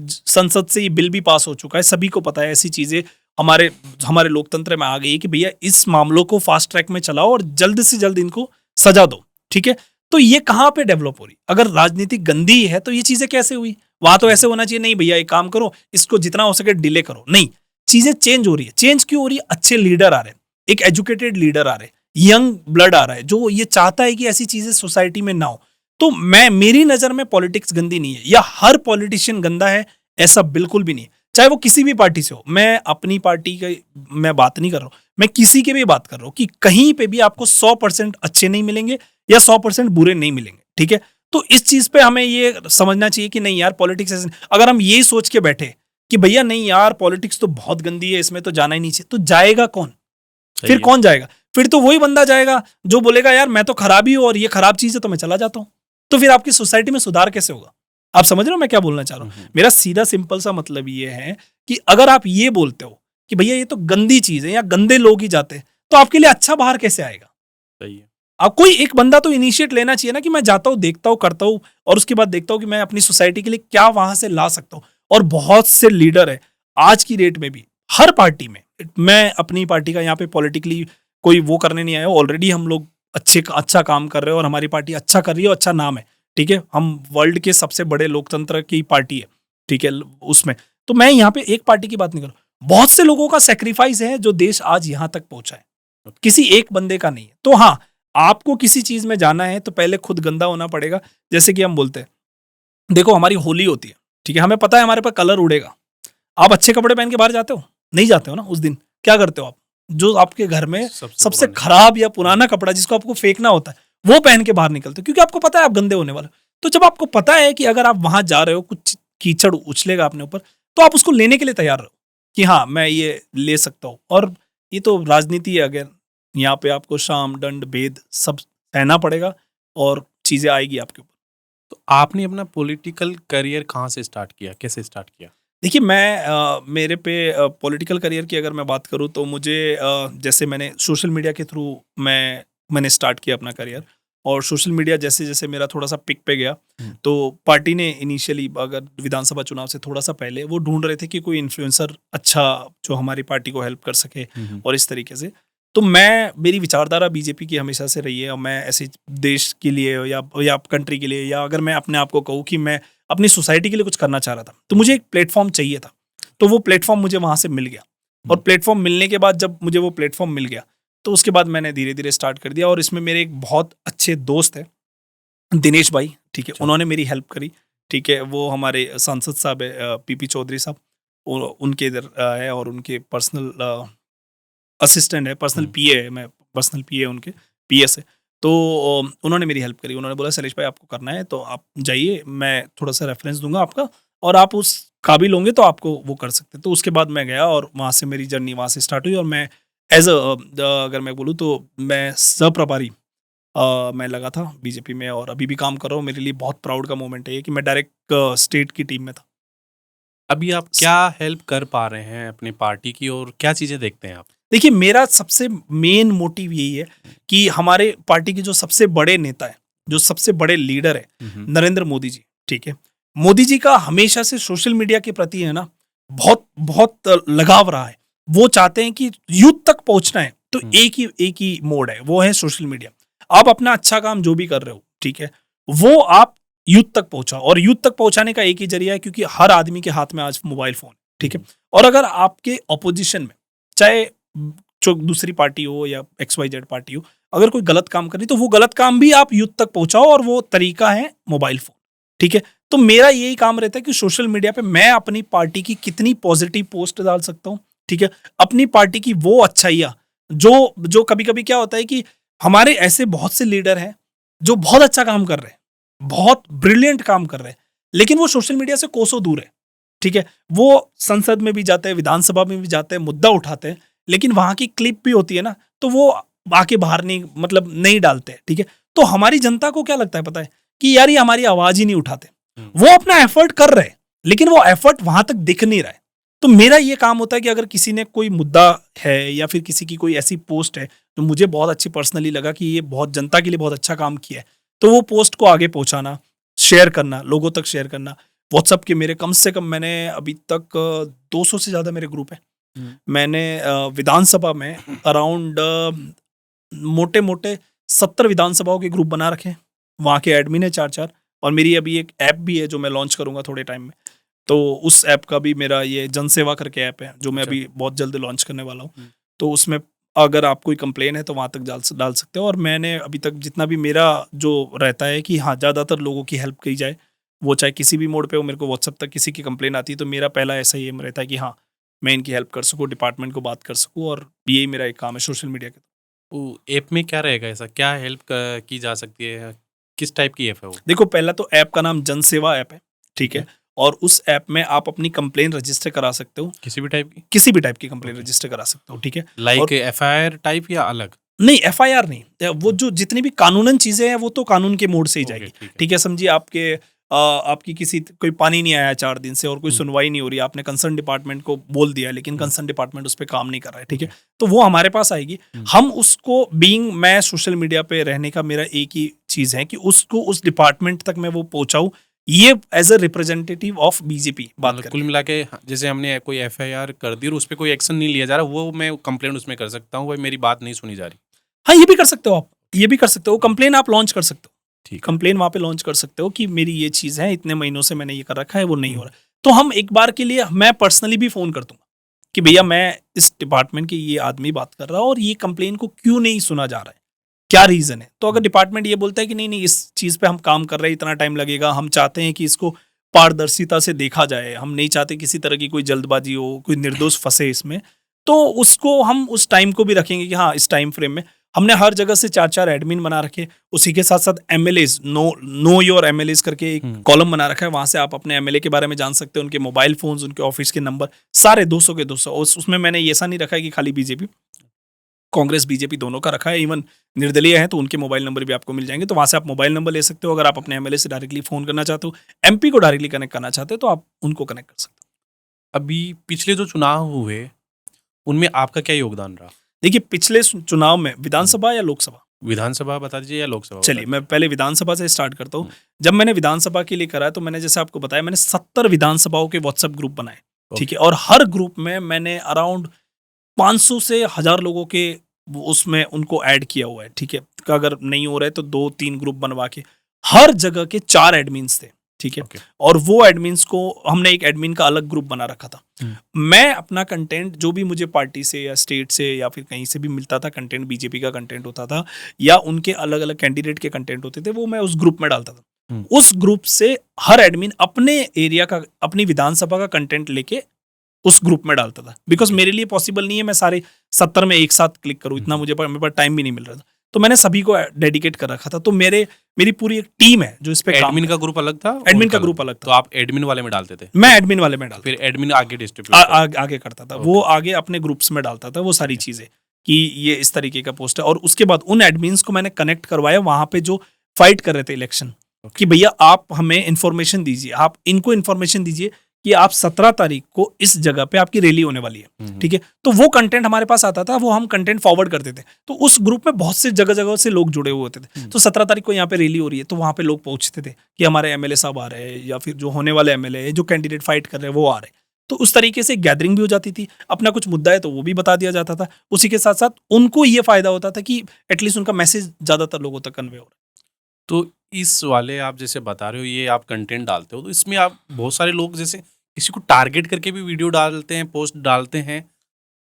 Speaker 1: संसद से ये बिल भी पास हो चुका है, सभी को पता है। ऐसी चीजें हमारे हमारे लोकतंत्र में आ गई है कि भैया इस मामलों को फास्ट ट्रैक में चलाओ और जल्द से जल्द इनको सजा दो, ठीक है। तो ये कहाँ पे डेवलप हो रही? अगर राजनीति गंदी है तो ये चीजें कैसे हुई? वहां तो ऐसे होना चाहिए, नहीं भैया एक काम करो, इसको जितना हो सके डिले करो। नहीं, चीजें चेंज हो रही है। चेंज क्यों हो रही है? अच्छे लीडर आ रहे हैं, एक एजुकेटेड लीडर आ रहे हैं, यंग ब्लड आ रहा है जो ये चाहता है कि ऐसी चीजें सोसाइटी में ना हो। तो मेरी नजर में पॉलिटिक्स गंदी नहीं है या हर पॉलिटिशियन गंदा है, ऐसा बिल्कुल भी नहीं है। चाहे वो किसी भी पार्टी से हो, मैं अपनी पार्टी की मैं बात नहीं कर रहा हूं, मैं किसी की भी बात कर रहा हूं कि कहीं पे भी आपको 100% अच्छे नहीं मिलेंगे या 100% बुरे नहीं मिलेंगे, ठीक है। तो इस चीज पे हमें ये समझना चाहिए कि नहीं यार पॉलिटिक्स ऐसे, अगर हम यही सोच के बैठे कि भैया नहीं यार पॉलिटिक्स तो बहुत गंदी है, इसमें तो जाना ही नहीं चाहिए, तो जाएगा कौन? फिर कौन जाएगा? फिर तो वही बंदा जाएगा जो बोलेगा यार मैं तो खराब ही हूं और ये खराब चीज है तो मैं चला जाता हूं। तो फिर आपकी सोसाइटी में सुधार कैसे होगा? आप समझ रहे हो मैं क्या बोलना चाह रहा हूं? मेरा सीधा सिंपल सा मतलब ये है कि अगर आप ये बोलते हो कि भैया ये तो गंदी चीज है या गंदे लोग ही जाते हैं, तो आपके लिए अच्छा बाहर कैसे आएगा?
Speaker 2: सही है।
Speaker 1: अब कोई एक बंदा तो इनिशिएट लेना चाहिए ना कि मैं जाता हूं, देखता हूं, करता हूं और उसके बाद देखता हूं कि मैं अपनी सोसाइटी के लिए क्या वहां से ला सकता हूं। और बहुत से लीडर है आज की डेट में भी हर पार्टी में। मैं अपनी पार्टी का यहाँ पे पॉलिटिकली कोई वो करने नहीं आया, ऑलरेडी हम लोग अच्छा काम कर रहे हैं और हमारी पार्टी अच्छा कर रही है और अच्छा नाम है, ठीक है। हम वर्ल्ड के सबसे बड़े लोकतंत्र की पार्टी है, ठीक है, उसमें। तो मैं यहाँ पे एक पार्टी की बात नहीं कर रहा, बहुत से लोगों का सेक्रीफाइस है जो देश आज यहाँ तक पहुंचा है, किसी एक बंदे का नहीं है। तो हाँ, आपको किसी चीज में जाना है तो पहले खुद गंदा होना पड़ेगा। जैसे कि हम बोलते हैं, देखो हमारी होली होती है, ठीक है, हमें पता है हमारे पर कलर उड़ेगा। आप अच्छे कपड़े पहन के बाहर जाते हो? नहीं जाते हो ना। उस दिन क्या करते हो आप? जो आपके घर में सबसे खराब या पुराना कपड़ा जिसको आपको फेंकना होता है वो पहन के बाहर निकलते हो, क्योंकि आपको पता है आप गंदे होने वाले हो। तो जब आपको पता है कि अगर आप वहां जा रहे हो कुछ कीचड़ उछलेगा अपने ऊपर, तो आप उसको लेने के लिए तैयार रहो कि हाँ मैं ये ले सकता हूँ। और ये तो राजनीति है, अगर यहाँ पे आपको शाम दंड भेद सब सहना पड़ेगा और चीजें आएगी आपके ऊपर।
Speaker 2: तो आपने अपना पॉलिटिकल करियर कहाँ से स्टार्ट किया, कैसे स्टार्ट किया?
Speaker 1: देखिए, मैं मेरे पे पॉलिटिकल करियर की अगर मैं बात करूँ तो मुझे जैसे मैंने सोशल मीडिया के थ्रू मैंने स्टार्ट किया अपना करियर। और सोशल मीडिया जैसे जैसे मेरा थोड़ा सा पिक पे गया, तो पार्टी ने इनिशियली, अगर विधानसभा चुनाव से थोड़ा सा पहले, वो ढूंढ रहे थे कि कोई इन्फ्लुएंसर अच्छा जो हमारी पार्टी को हेल्प कर सके और इस तरीके से। तो मेरी विचारधारा बीजेपी की हमेशा से रही है, और मैं ऐसे देश के लिए या कंट्री के लिए, या अगर मैं अपने आप को कहूँ कि मैं अपनी सोसाइटी के लिए कुछ करना चाह रहा था, तो मुझे एक प्लेटफॉर्म चाहिए था। तो वो प्लेटफॉर्म मुझे वहाँ से मिल गया, और प्लेटफॉर्म मिलने के बाद जब मुझे वो प्लेटफॉर्म मिल गया, तो उसके बाद मैंने धीरे धीरे स्टार्ट कर दिया। और इसमें मेरे एक बहुत अच्छे दोस्त है दिनेश भाई, ठीक है, उन्होंने मेरी हेल्प करी, ठीक है। वो हमारे सांसद साहब है, पीपी चौधरी साहब, उनके इधर है, और उनके पर्सनल असिस्टेंट है, पर्सनल पीए है, मैं पर्सनल पीए उनके, पीएस है। तो उन्होंने मेरी हेल्प करी। उन्होंने बोला शैलेश भाई आपको करना है तो आप जाइए, मैं थोड़ा सा रेफरेंस दूंगा आपका, और आप उस काबिल होंगे तो आपको वो कर सकते हैं। तो उसके बाद मैं गया, और वहाँ से मेरी जर्नी वहाँ से स्टार्ट हुई। और मैं अगर मैं बोलूँ तो मैं सह-प्रभारी मैं लगा था बीजेपी में, और अभी भी काम कर रहा हूँ। मेरे लिए बहुत प्राउड का मोमेंट है ये कि मैं डायरेक्ट स्टेट की टीम में था।
Speaker 2: अभी आप क्या हेल्प कर पा रहे हैं अपनी पार्टी की, और क्या चीजें देखते हैं आप?
Speaker 1: देखिए, मेरा सबसे मेन मोटिव यही है कि हमारे पार्टी के जो सबसे बड़े नेता है, जो सबसे बड़े लीडर है, नरेंद्र मोदी जी, ठीक है। मोदी जी का हमेशा से सोशल मीडिया के प्रति है ना, बहुत बहुत लगाव रहा है। वो चाहते हैं कि यूथ तक पहुंचना है, तो एक ही मोड है, वो है सोशल मीडिया। आप अपना अच्छा काम जो भी कर रहे हो, ठीक है, वो आप यूथ तक पहुंचाओ। और यूथ तक पहुंचाने का एक ही जरिया है, क्योंकि हर आदमी के हाथ में आज मोबाइल फोन, ठीक है। और अगर आपके ऑपोजिशन में, चाहे जो दूसरी पार्टी हो या XYZ पार्टी हो, अगर कोई गलत काम कर रही, तो वो गलत काम भी आप यूथ तक पहुंचाओ, और वो तरीका है मोबाइल फोन, ठीक है। तो मेरा यही काम रहता है कि सोशल मीडिया पे मैं अपनी पार्टी की कितनी पॉजिटिव पोस्ट डाल सकता हूँ, ठीक है। अपनी पार्टी की वो अच्छाइयाँ जो जो कभी कभी क्या होता है कि हमारे ऐसे बहुत से लीडर हैं जो बहुत अच्छा काम कर रहे हैं, बहुत ब्रिलियंट काम कर रहे हैं, लेकिन वो सोशल मीडिया से कोसों दूर है, ठीक है। वो संसद में भी जाते हैं, विधानसभा में भी जाते हैं, मुद्दा उठाते हैं, लेकिन वहां की क्लिप भी होती है ना, तो वो आके बाहर नहीं, मतलब नहीं डालते, ठीक है। तो हमारी जनता को क्या लगता है पता है, कि यार ये हमारी आवाज ही नहीं उठाते। वो अपना एफर्ट कर रहे हैं, लेकिन वो एफर्ट वहां तक दिख नहीं रहा है। तो मेरा ये काम होता है कि अगर किसी ने कोई मुद्दा है, या फिर किसी की कोई ऐसी पोस्ट है तो मुझे बहुत अच्छी पर्सनली लगा कि ये बहुत जनता के लिए बहुत अच्छा काम किया है, तो वो पोस्ट को आगे पहुंचाना, शेयर करना, लोगों तक शेयर करना। व्हाट्सएप के मेरे कम से कम, मैंने अभी तक 200 से ज्यादा मेरे ग्रुप है। मैंने विधानसभा में अराउंड मोटे मोटे 70 विधानसभाओं के ग्रुप बना रखे हैं। वहाँ के एडमिन है 4-4, और मेरी अभी एक ऐप भी है जो मैं लॉन्च करूंगा थोड़े टाइम में। तो उस ऐप का भी मेरा ये जनसेवा करके ऐप है, जो मैं अभी बहुत जल्द लॉन्च करने वाला हूँ। तो उसमें अगर आप कोई कंप्लेन है तो वहाँ तक डाल सकते हो। और मैंने अभी तक जितना भी मेरा जो रहता है कि हाँ, ज़्यादातर लोगों की हेल्प की जाए, वो चाहे किसी भी मोड पे हो। मेरे को व्हाट्सएप तक किसी की कंप्लेन आती है तो मेरा पहला ऐसा ही एम रहता है कि हाँ, मैं इनकी हेल्प कर सकूँ, डिपार्टमेंट को बात कर सकूँ, और यही मेरा एक काम है सोशल मीडिया के।
Speaker 2: वो ऐप में क्या रहेगा, ऐसा क्या हेल्प की जा सकती है, किस टाइप की ऐप है वो?
Speaker 1: देखो, पहला तो ऐप का नाम जनसेवा ऐप है, ठीक है। और उस ऐप में आप अपनी कंप्लेन रजिस्टर करा सकते हो,
Speaker 2: किसी भी टाइप की?
Speaker 1: किसी भी टाइप की कंप्लेन रजिस्टर करा सकते हो, ठीक है।
Speaker 2: लाइक FIR टाइप या अलग?
Speaker 1: नहीं, FIR नहीं, वो जो जितनी भी कानूनन चीजें हैं वो तो कानून के मोड से ही
Speaker 2: ओके,
Speaker 1: जाएगी,
Speaker 2: ठीक है।
Speaker 1: ठीक है। समझिए आपके आपकी कोई पानी नहीं आया 4 दिन से, और कोई सुनवाई नहीं हो रही, आपने कंसर्न डिपार्टमेंट को बोल दिया, लेकिन कंसर्न डिपार्टमेंट उस पर काम नहीं कर रहा है, ठीक है। तो वो हमारे पास आएगी। हम उसको मैं सोशल मीडिया पे रहने का मेरा एक ही चीज है कि उसको उस डिपार्टमेंट तक मैं वो पहुंचाऊं, ये as a representative of BJP बात
Speaker 2: मतलब
Speaker 1: कर।
Speaker 2: कुल मिला के जैसे हमने कोई FIR कर दी और उस पर कोई एक्शन नहीं लिया जा रहा, वो मैं कंप्लेंट उसमें कर सकता हूँ, भाई मेरी बात नहीं सुनी जा रही?
Speaker 1: हाँ, ये भी कर सकते हो आप, ये भी कर सकते हो। कंप्लेन आप लॉन्च कर सकते हो,
Speaker 2: ठीक।
Speaker 1: कंप्लेन वहां पे लॉन्च कर सकते हो कि मेरी ये चीज है, इतने महीनों से मैंने ये कर रखा है, वो नहीं हो रहा। तो हम एक बार के लिए, मैं पर्सनली भी फोन कर दूंगा कि भैया मैं इस डिपार्टमेंट के ये आदमी बात कर रहा हूँ, और ये कंप्लेन को क्यों नहीं सुना जा रहा है, क्या रीजन है। तो अगर डिपार्टमेंट ये बोलता है कि नहीं नहीं, इस चीज पे हम काम कर रहे हैं, इतना टाइम लगेगा, हम चाहते हैं कि इसको पारदर्शिता से देखा जाए, हम नहीं चाहते किसी तरह की कोई जल्दबाजी हो, कोई निर्दोष फंसे इसमें, तो उसको हम उस टाइम को भी रखेंगे कि हाँ, इस टाइम फ्रेम में। हमने हर जगह से 4-4 एडमिन बना रखे, उसी के साथ साथ MLAs, नो योर MLAs करके एक कॉलम बना रखा है। वहां से आप अपने MLA के बारे में जान सकते हो, उनके मोबाइल फोन्स, उनके ऑफिस के नंबर, सारे 200 के 200। उसमें मैंने ऐसा नहीं रखा है कि खाली बीजेपी, कांग्रेस बीजेपी दोनों का रखा है। इवन निर्दलीय हैं तो उनके मोबाइल नंबर भी आपको मिल जाएंगे, तो वहां से आप मोबाइल नंबर ले सकते हो। अगर आप अपने MLA से डायरेक्टली फोन करना चाहते हो, MP को डायरेक्टली कनेक्ट करना चाहते हो, तो आप उनको कनेक्ट कर सकते हो।
Speaker 2: अभी पिछले जो चुनाव हुए उनमें आपका क्या योगदान रहा?
Speaker 1: देखिए, पिछले चुनाव में विधानसभा या लोकसभा?
Speaker 2: विधानसभा बता दीजिए या लोकसभा?
Speaker 1: चलिए मैं पहले विधानसभा से स्टार्ट करता हूँ। जब मैंने विधानसभा के लिए करा तो मैंने जैसे आपको बताया मैंने 70 विधानसभाओं के व्हाट्सएप ग्रुप बनाए, ठीक है, और हर ग्रुप में मैंने अराउंड 500 से 1000 लोगों के उसमें उनको ऐड किया हुआ है, ठीक है। अगर नहीं हो रहा है तो 2-3 ग्रुप बनवा के हर जगह के 4 एडमिन्स थे, ठीक है।
Speaker 2: Okay.
Speaker 1: और वो एडमिन्स को हमने एक एडमिन का अलग ग्रुप बना रखा था। मैं अपना कंटेंट जो भी मुझे पार्टी से या स्टेट से या फिर कहीं से भी मिलता था, कंटेंट बीजेपी का कंटेंट होता था या उनके अलग अलग कैंडिडेट के कंटेंट होते थे, वो मैं उस ग्रुप में डालता था। उस ग्रुप से हर एडमिन अपने एरिया का, अपनी विधानसभा का कंटेंट लेके उस ग्रुप में डालता था। बिकॉज मेरे लिए पॉसिबल नहीं है मैं सारे 70 में एक साथ क्लिक करूँ, इतना मेरे पास टाइम भी नहीं मिल रहा था। तो मैंने सभी को डेडिकेट कर रखा था। तो मेरी पूरी एक टीम है जो इस पे काम।
Speaker 2: एडमिन का ग्रुप अलग था?
Speaker 1: एडमिन का ग्रुप अलग था।
Speaker 2: तो आप एडमिन वाले में डालते थे?
Speaker 1: मैं एडमिन वाले में डालता,
Speaker 2: फिर एडमिन आगे डिस्ट्रीब्यूट
Speaker 1: आगे करता था। वो आगे अपने ग्रुप्स में डालता था वो सारी चीजें कि ये इस तरीके का पोस्ट है। और उसके बाद उन एडमिन्स को मैंने कनेक्ट करवाया वहां पे जो फाइट कर रहे थे इलेक्शन, कि भैया आप हमें इन्फॉर्मेशन दीजिए, आप इनको इन्फॉर्मेशन दीजिए कि आप 17 तारीख को इस जगह पे आपकी रैली होने वाली है, ठीक है। तो वो कंटेंट हमारे पास आता था, वो हम कंटेंट फॉरवर्ड करते थे। तो उस ग्रुप में बहुत से जगह जगह से लोग जुड़े हुए होते थे। तो 17 तारीख को यहाँ पे रैली हो रही है, तो वहाँ पे लोग पहुंचते थे कि हमारे एमएलए साहब आ रहे हैं या फिर जो होने वाले एमएलए जो कैंडिडेट फाइट कर रहे हैं वो आ रहे हैं। तो उस तरीके से गैदरिंग भी हो जाती थी। अपना कुछ मुद्दा है तो वो भी बता दिया जाता था। उसी के साथ साथ उनको ये फायदा होता था कि एटलीस्ट उनका मैसेज ज्यादातर लोगों तक कन्वे हो रहा है।
Speaker 2: तो इस वाले आप जैसे बता रहे हो ये आप कंटेंट डालते हो, तो इसमें आप बहुत सारे लोग जैसे किसी को टारगेट करके भी वीडियो डालते हैं, पोस्ट डालते हैं?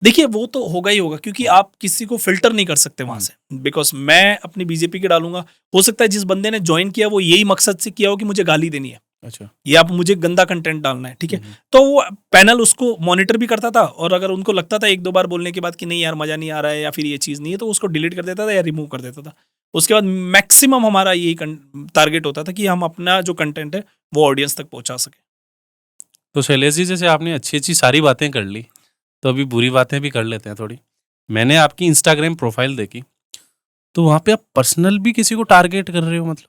Speaker 1: देखिए वो तो होगा ही होगा, क्योंकि आप किसी को फिल्टर नहीं कर सकते वहां से। बिकॉज मैं अपनी बीजेपी के डालूंगा, हो सकता है जिस बंदे ने ज्वाइन किया वो यही मकसद से किया हो कि मुझे गाली देनी है,
Speaker 2: अच्छा,
Speaker 1: ये आप मुझे गंदा कंटेंट डालना है, ठीक है। तो वो पैनल उसको मॉनिटर भी करता था, और अगर उनको लगता था 1-2 बार बोलने के बाद कि नहीं यार मजा नहीं आ रहा है या फिर ये चीज नहीं है, तो उसको डिलीट कर देता था या रिमूव कर देता था। उसके बाद मैक्सिमम हमारा यही टारगेट होता था कि हम अपना जो कंटेंट है वो ऑडियंस तक पहुंचा सके।
Speaker 2: तो शैलेश जी जैसे आपने अच्छी अच्छी सारी बातें कर ली, तो अभी बुरी बातें भी कर लेते हैं थोड़ी। मैंने आपकी इंस्टाग्राम प्रोफाइल देखी, तो वहाँ पे आप पर्सनल भी किसी को टारगेट कर रहे हो? मतलब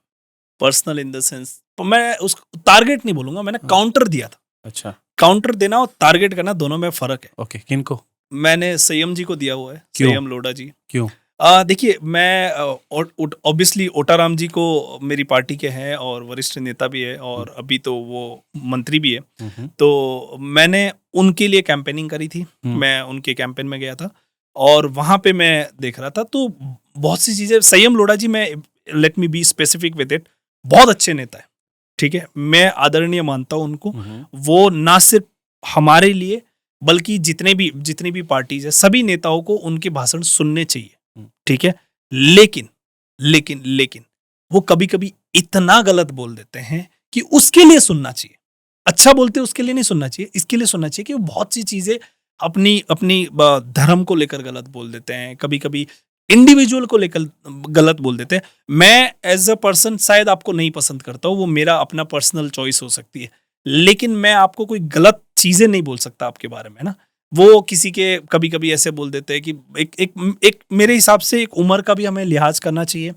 Speaker 1: पर्सनल इन द सेंस, मैं उसको टारगेट नहीं बोलूंगा, मैंने काउंटर दिया था।
Speaker 2: अच्छा,
Speaker 1: काउंटर देना और टारगेट करना दोनों में फर्क है।
Speaker 2: ओके, किनको?
Speaker 1: मैंने संयम जी को दिया हुआ है,
Speaker 2: क्यों?
Speaker 1: संयम लोढ़ा जी।
Speaker 2: क्यों?
Speaker 1: देखिए मैं ऑब्वियसली ओटाराम जी को मेरी पार्टी के हैं और वरिष्ठ नेता भी है, और अभी तो वो मंत्री भी है। तो मैंने उनके लिए कैंपेनिंग करी थी, मैं उनके कैंपेन में गया था और वहां पे मैं देख रहा था। तो बहुत सी चीजें, संयम लोढ़ा जी, मैं let me be specific with it, बहुत अच्छे नेता है, ठीक है। मैं आदरणीय मानता हूं उनको। वो ना सिर्फ हमारे लिए बल्कि जितनी भी पार्टीज है, सभी नेताओं को उनके भाषण सुनने चाहिए, ठीक है। लेकिन वो कभी कभी इतना गलत बोल देते हैं कि उसके लिए सुनना चाहिए। अच्छा बोलते उसके लिए नहीं सुनना चाहिए, इसके लिए सुनना चाहिए कि वो बहुत सी चीजें अपनी धर्म को लेकर गलत बोल देते हैं, कभी कभी इंडिविजुअल को लेकर गलत बोल देते हैं। मैं एज अ पर्सन शायद आपको नहीं पसंद करता हूँ, वो मेरा अपना पर्सनल चॉइस हो सकती है, लेकिन मैं आपको कोई गलत चीजें नहीं बोल सकता आपके बारे में ना। वो किसी के कभी कभी ऐसे बोल देते हैं कि एक मेरे हिसाब से एक उम्र का भी हमें लिहाज करना चाहिए।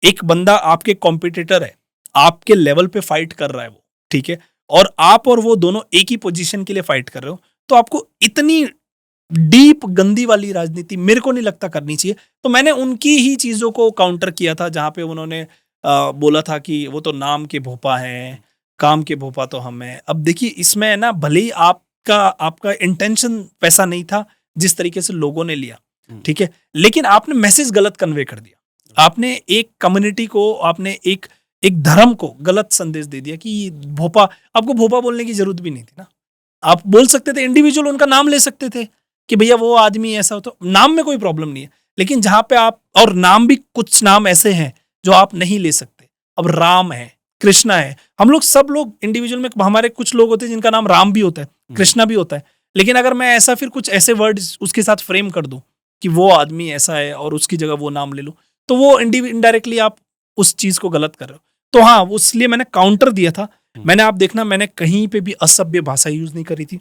Speaker 1: एक बंदा आपके कॉम्पिटिटर है, आपके लेवल पे फाइट कर रहा है वो, ठीक है, और आप और वो दोनों एक ही पोजीशन के लिए फाइट कर रहे हो, तो आपको इतनी डीप गंदी वाली राजनीति मेरे को नहीं लगता करनी चाहिए। तो मैंने उनकी ही चीजों को काउंटर किया था, जहां पे उन्होंने बोला था कि वो तो नाम के भोपा हैं, काम के भोपा तो हम हैं। अब देखिए इसमें ना, भले ही आपका इंटेंशन वैसा नहीं था जिस तरीके से लोगों ने लिया, ठीक है, लेकिन आपने मैसेज गलत कन्वे कर दिया। आपने एक कम्युनिटी को, आपने एक धर्म को गलत संदेश दे दिया कि भोपा, आपको भोपा बोलने की जरूरत भी नहीं थी ना। आप बोल सकते थे, इंडिविजुअल उनका नाम ले सकते थे कि भैया वो आदमी ऐसा हो, तो नाम में कोई प्रॉब्लम नहीं है। लेकिन जहां पे आप, और नाम भी कुछ नाम ऐसे हैं जो आप नहीं ले सकते। अब राम है, कृष्णा है, हम लोग सब लोग इंडिविजुअल में, हमारे कुछ लोग होते हैं जिनका नाम राम भी होता है, कृष्णा भी होता है, लेकिन अगर मैं ऐसा फिर कुछ ऐसे वर्ड उसके साथ फ्रेम कर दूं कि वो आदमी ऐसा है और उसकी जगह वो नाम ले लूं, तो वो इनडायरेक्टली आप उस चीज को गलत कर रहे हो। तो हाँ, उसलिए मैंने काउंटर दिया था। मैंने, आप देखना, मैंने कहीं पे भी असभ्य भाषा यूज नहीं करी थी।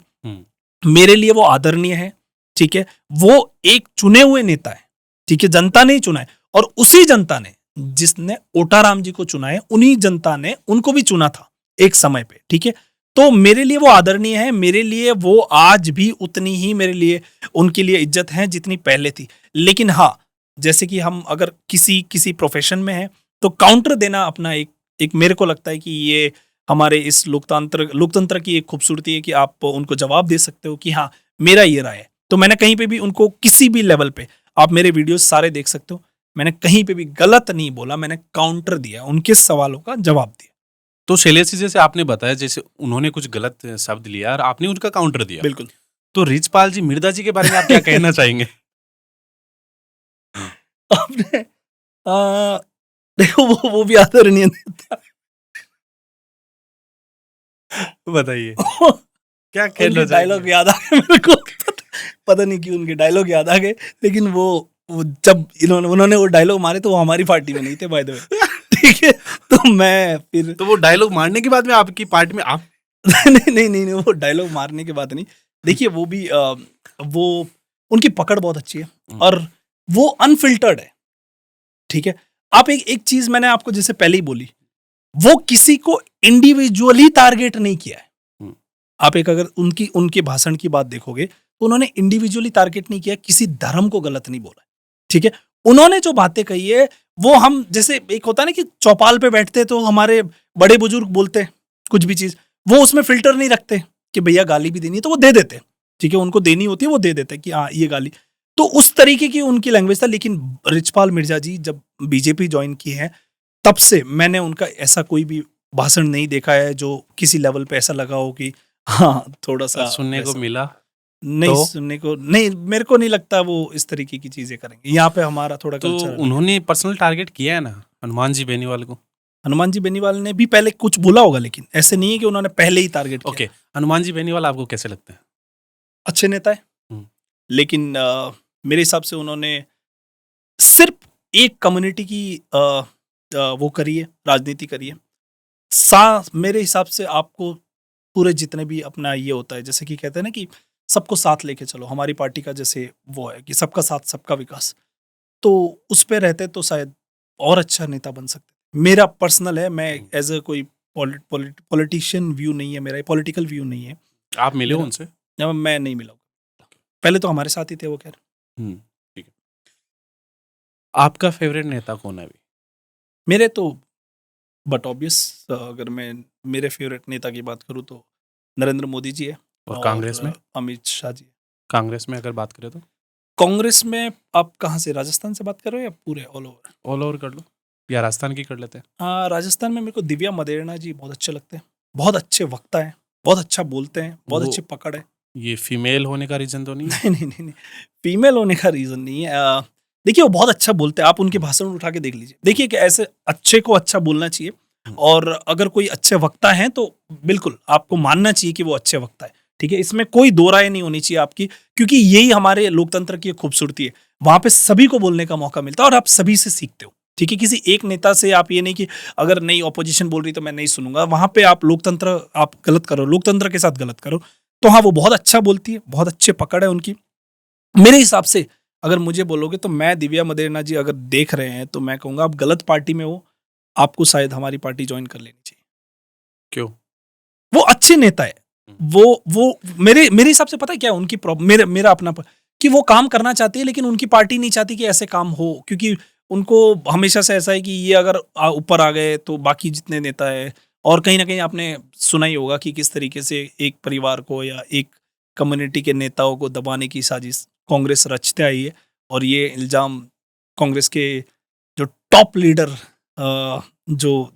Speaker 1: मेरे लिए वो आदरणीय है, ठीक है। वो एक चुने हुए नेता है, ठीक है, जनता ने ही चुना है, और उसी जनता ने जिसने ओटाराम जी को चुना है, उन्हीं जनता ने उनको भी चुना था एक समय पे, ठीक है। तो मेरे लिए वो आदरणीय है, मेरे लिए वो आज भी उतनी ही, मेरे लिए उनके लिए इज्जत है जितनी पहले थी। लेकिन हाँ, जैसे कि हम अगर किसी प्रोफेशन में हैं तो काउंटर देना अपना एक मेरे को लगता है कि ये हमारे इस लोकतंत्र की एक खूबसूरती है कि आप उनको जवाब दे सकते हो कि हाँ मेरा ये राय है। तो मैंने कहीं पे भी उनको किसी भी लेवल पे, आप मेरे वीडियोस सारे देख सकते हो, मैंने कहीं पे भी गलत नहीं बोला, मैंने काउंटर दिया, उनके सवालों का जवाब दिया।
Speaker 2: तो शैलेश जी, जैसे आपने बताया, जैसे उन्होंने कुछ गलत शब्द लिया और आपने उनका काउंटर दिया,
Speaker 1: बिल्कुल।
Speaker 2: तो रिचपाल जी मिर्जा जी के बारे में आप क्या कहना चाहेंगे?
Speaker 1: आपने देखो वो भी आदरणीय नेता
Speaker 2: बताइए क्या
Speaker 1: उनके
Speaker 2: कहना
Speaker 1: डायलॉग
Speaker 2: चाहेंगे?
Speaker 1: याद आ गए मेरे को। पता नहीं क्यों उनके डायलॉग याद आ गए, लेकिन वो जब उन्होंने वो डायलॉग मारे तो वो हमारी पार्टी में नहीं थे, बाय द वे। ठीक है, तो मैं फिर
Speaker 2: तो वो डायलॉग मारने के बाद में आपकी पार्टी में आप
Speaker 1: नहीं, वो डायलॉग मारने के बाद नहीं। देखिए वो भी वो उनकी पकड़ बहुत अच्छी है और वो अनफिल्टर्ड है। ठीक है, आप एक चीज मैंने आपको जैसे पहले ही बोली, वो किसी को इंडिविजुअली टारगेट नहीं किया है। आप एक अगर उनके भाषण की बात देखोगे तो उन्होंने इंडिविजुअली टारगेट नहीं किया, किसी धर्म को गलत नहीं बोला। ठीक है, उन्होंने जो बातें कही है वो हम जैसे एक होता है ना कि चौपाल पे बैठते तो हमारे बड़े बुजुर्ग बोलते हैं कुछ भी चीज, वो उसमें फिल्टर नहीं रखते कि भैया गाली भी देनी है तो वो दे देते। ठीक है, उनको देनी होती है वो दे देते कि हाँ ये गाली, तो उस तरीके की उनकी लैंग्वेज था। लेकिन रिचपाल मिर्जा जी जब बीजेपी ज्वाइन की है तब से मैंने उनका ऐसा कोई भी भाषण नहीं देखा है जो किसी लेवल पे ऐसा लगा हो कि हाँ थोड़ा सा
Speaker 2: सुनने को
Speaker 1: वैसा।
Speaker 2: मिला?
Speaker 1: नहीं
Speaker 2: तो?
Speaker 1: सुनने को नहीं, मेरे को नहीं लगता वो इस तरीके की चीजें करेंगे। यहाँ पे हमारा थोड़ा
Speaker 2: तो
Speaker 1: कल्चर अलग है।
Speaker 2: उन्होंने पर्सनल टारगेट किया है ना हनुमान जी बेनीवाल को?
Speaker 1: हनुमान जी बेनीवाल ने भी पहले कुछ बोला होगा, लेकिन ऐसे नहीं है कि उन्होंने पहले ही टारगेट किया।
Speaker 2: ओके, हनुमान जी बेनीवाल आपको कैसे लगते हैं?
Speaker 1: अच्छे नेता है,
Speaker 2: हम्म।
Speaker 1: लेकिन मेरे हिसाब से उन्होंने सिर्फ एक कम्युनिटी की वो करी है, राजनीति करी है। मेरे हिसाब से आपको पूरे जितने भी अपना ये होता है, जैसे कि कहते हैं ना कि सबको साथ लेके चलो, हमारी पार्टी का जैसे वो है कि सबका साथ सबका विकास, तो उस पे रहते तो शायद और अच्छा नेता बन सकते। मेरा पर्सनल है, मैं एज अ कोई पॉलिटिशियन व्यू नहीं है मेरा, पॉलिटिकल व्यू नहीं है
Speaker 2: आप मिले हो
Speaker 1: मेरा।
Speaker 2: उनसे?
Speaker 1: मैं नहीं मिला, पहले तो हमारे साथ ही थे वो, खैर।
Speaker 2: ठीक है। आपका फेवरेट नेता कौन है अभी?
Speaker 1: मेरे तो बट ऑब्वियस, अगर मैं मेरे फेवरेट नेता की बात करूं तो नरेंद्र मोदी जी है
Speaker 2: और कांग्रेस में?
Speaker 1: अमित शाह जी है।
Speaker 2: कांग्रेस में अगर बात करें तो?
Speaker 1: कांग्रेस में आप कहाँ से, राजस्थान से बात कर रहे हो या पूरे ऑल ओवर?
Speaker 2: ऑल ओवर कर लो, या राजस्थान की कर लेते हैं।
Speaker 1: हाँ, राजस्थान में मेरे को दिव्या मदेरणा जी बहुत अच्छे लगते हैं, बहुत अच्छे वक्ता हैं, बहुत अच्छा बोलते हैं, बहुत
Speaker 2: वो
Speaker 1: अच्छी पकड़ है।
Speaker 2: ये फीमेल होने का रीजन तो नहीं है?
Speaker 1: नहीं, फीमेल होने का रीजन नहीं है। देखिए वो बहुत अच्छा बोलते हैं, आप उनके भाषण उठा के देख लीजिए, देखिए कि ऐसे अच्छे को अच्छा बोलना चाहिए। और अगर कोई अच्छे वक्ता हैं तो बिल्कुल आपको मानना चाहिए कि वो अच्छे वक्ता है। ठीक है, इसमें कोई दो राय नहीं होनी चाहिए आपकी, क्योंकि यही हमारे लोकतंत्र की खूबसूरती है। वहां पे सभी को बोलने का मौका मिलता है और आप सभी से सीखते हो। ठीक है, किसी एक नेता से आप ये नहीं कि अगर नई ऑपोजिशन बोल रही तो मैं नहीं सुनूंगा, वहां पे आप लोकतंत्र आप गलत करो, लोकतंत्र के साथ गलत करो। तो हाँ, वो बहुत अच्छा बोलती है, बहुत अच्छे पकड़ है उनकी। मेरे हिसाब से अगर मुझे बोलोगे तो मैं दिव्या मदेरणा जी अगर देख रहे हैं तो मैं कहूंगा आप गलत पार्टी में हो, आपको शायद हमारी पार्टी ज्वाइन कर लेनी चाहिए।
Speaker 2: क्यों?
Speaker 1: वो अच्छे नेता है। वो मेरे हिसाब से पता है क्या है उनकी प्रॉब्लम, मेरा अपना कि वो काम करना चाहती है लेकिन उनकी पार्टी नहीं चाहती कि ऐसे काम हो, क्योंकि उनको हमेशा से ऐसा है कि ये अगर ऊपर आ गए तो बाकी जितने नेता है, और कहीं ना कहीं आपने सुना ही होगा कि किस तरीके से एक परिवार को या एक कम्युनिटी के नेताओं को दबाने की साजिश कांग्रेस रचते आई है। और ये इल्ज़ाम कांग्रेस के जो टॉप लीडर, जो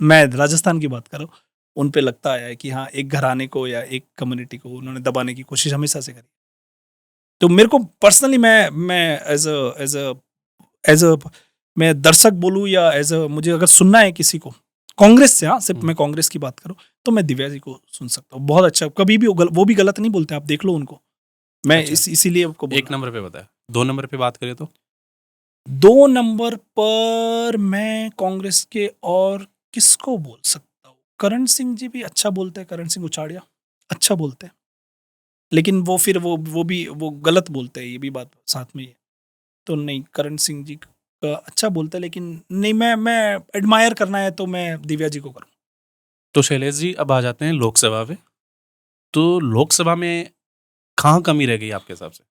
Speaker 1: मैं राजस्थान की बात कर रहा हूँ, उन पे लगता आया है कि हाँ एक घराने को या एक कम्युनिटी को उन्होंने दबाने की कोशिश हमेशा से करी। तो मेरे को पर्सनली मैं एज अ मैं दर्शक बोलूँ या एज अ मुझे अगर सुनना है किसी को कांग्रेस से, हाँ सिर्फ मैं कांग्रेस की बात करूँ, तो मैं दिव्या जी को सुन सकता हूँ। बहुत अच्छा, कभी भी वो भी गलत नहीं बोलते, आप देख लो उनको। मैं
Speaker 2: अच्छा।
Speaker 1: इसीलिए आपको बोल
Speaker 2: एक नंबर पे बताया, 2 नंबर पे बात करें तो?
Speaker 1: 2 नंबर पर मैं कांग्रेस के और किसको बोल सकता हूँ? करण सिंह जी भी अच्छा बोलते हैं, करण सिंह उचाड़िया अच्छा बोलते हैं, लेकिन वो फिर वो भी वो गलत बोलते हैं, ये भी बात साथ में ही है। तो नहीं, करण सिंह जी का अच्छा बोलते हैं, लेकिन नहीं, मैं एडमायर करना है तो मैं दिव्या जी को करूँ।
Speaker 2: तो शैलेश जी, अब आ जाते हैं लोकसभा पे। तो लोकसभा में कहाँ कमी रह गई आपके हिसाब से?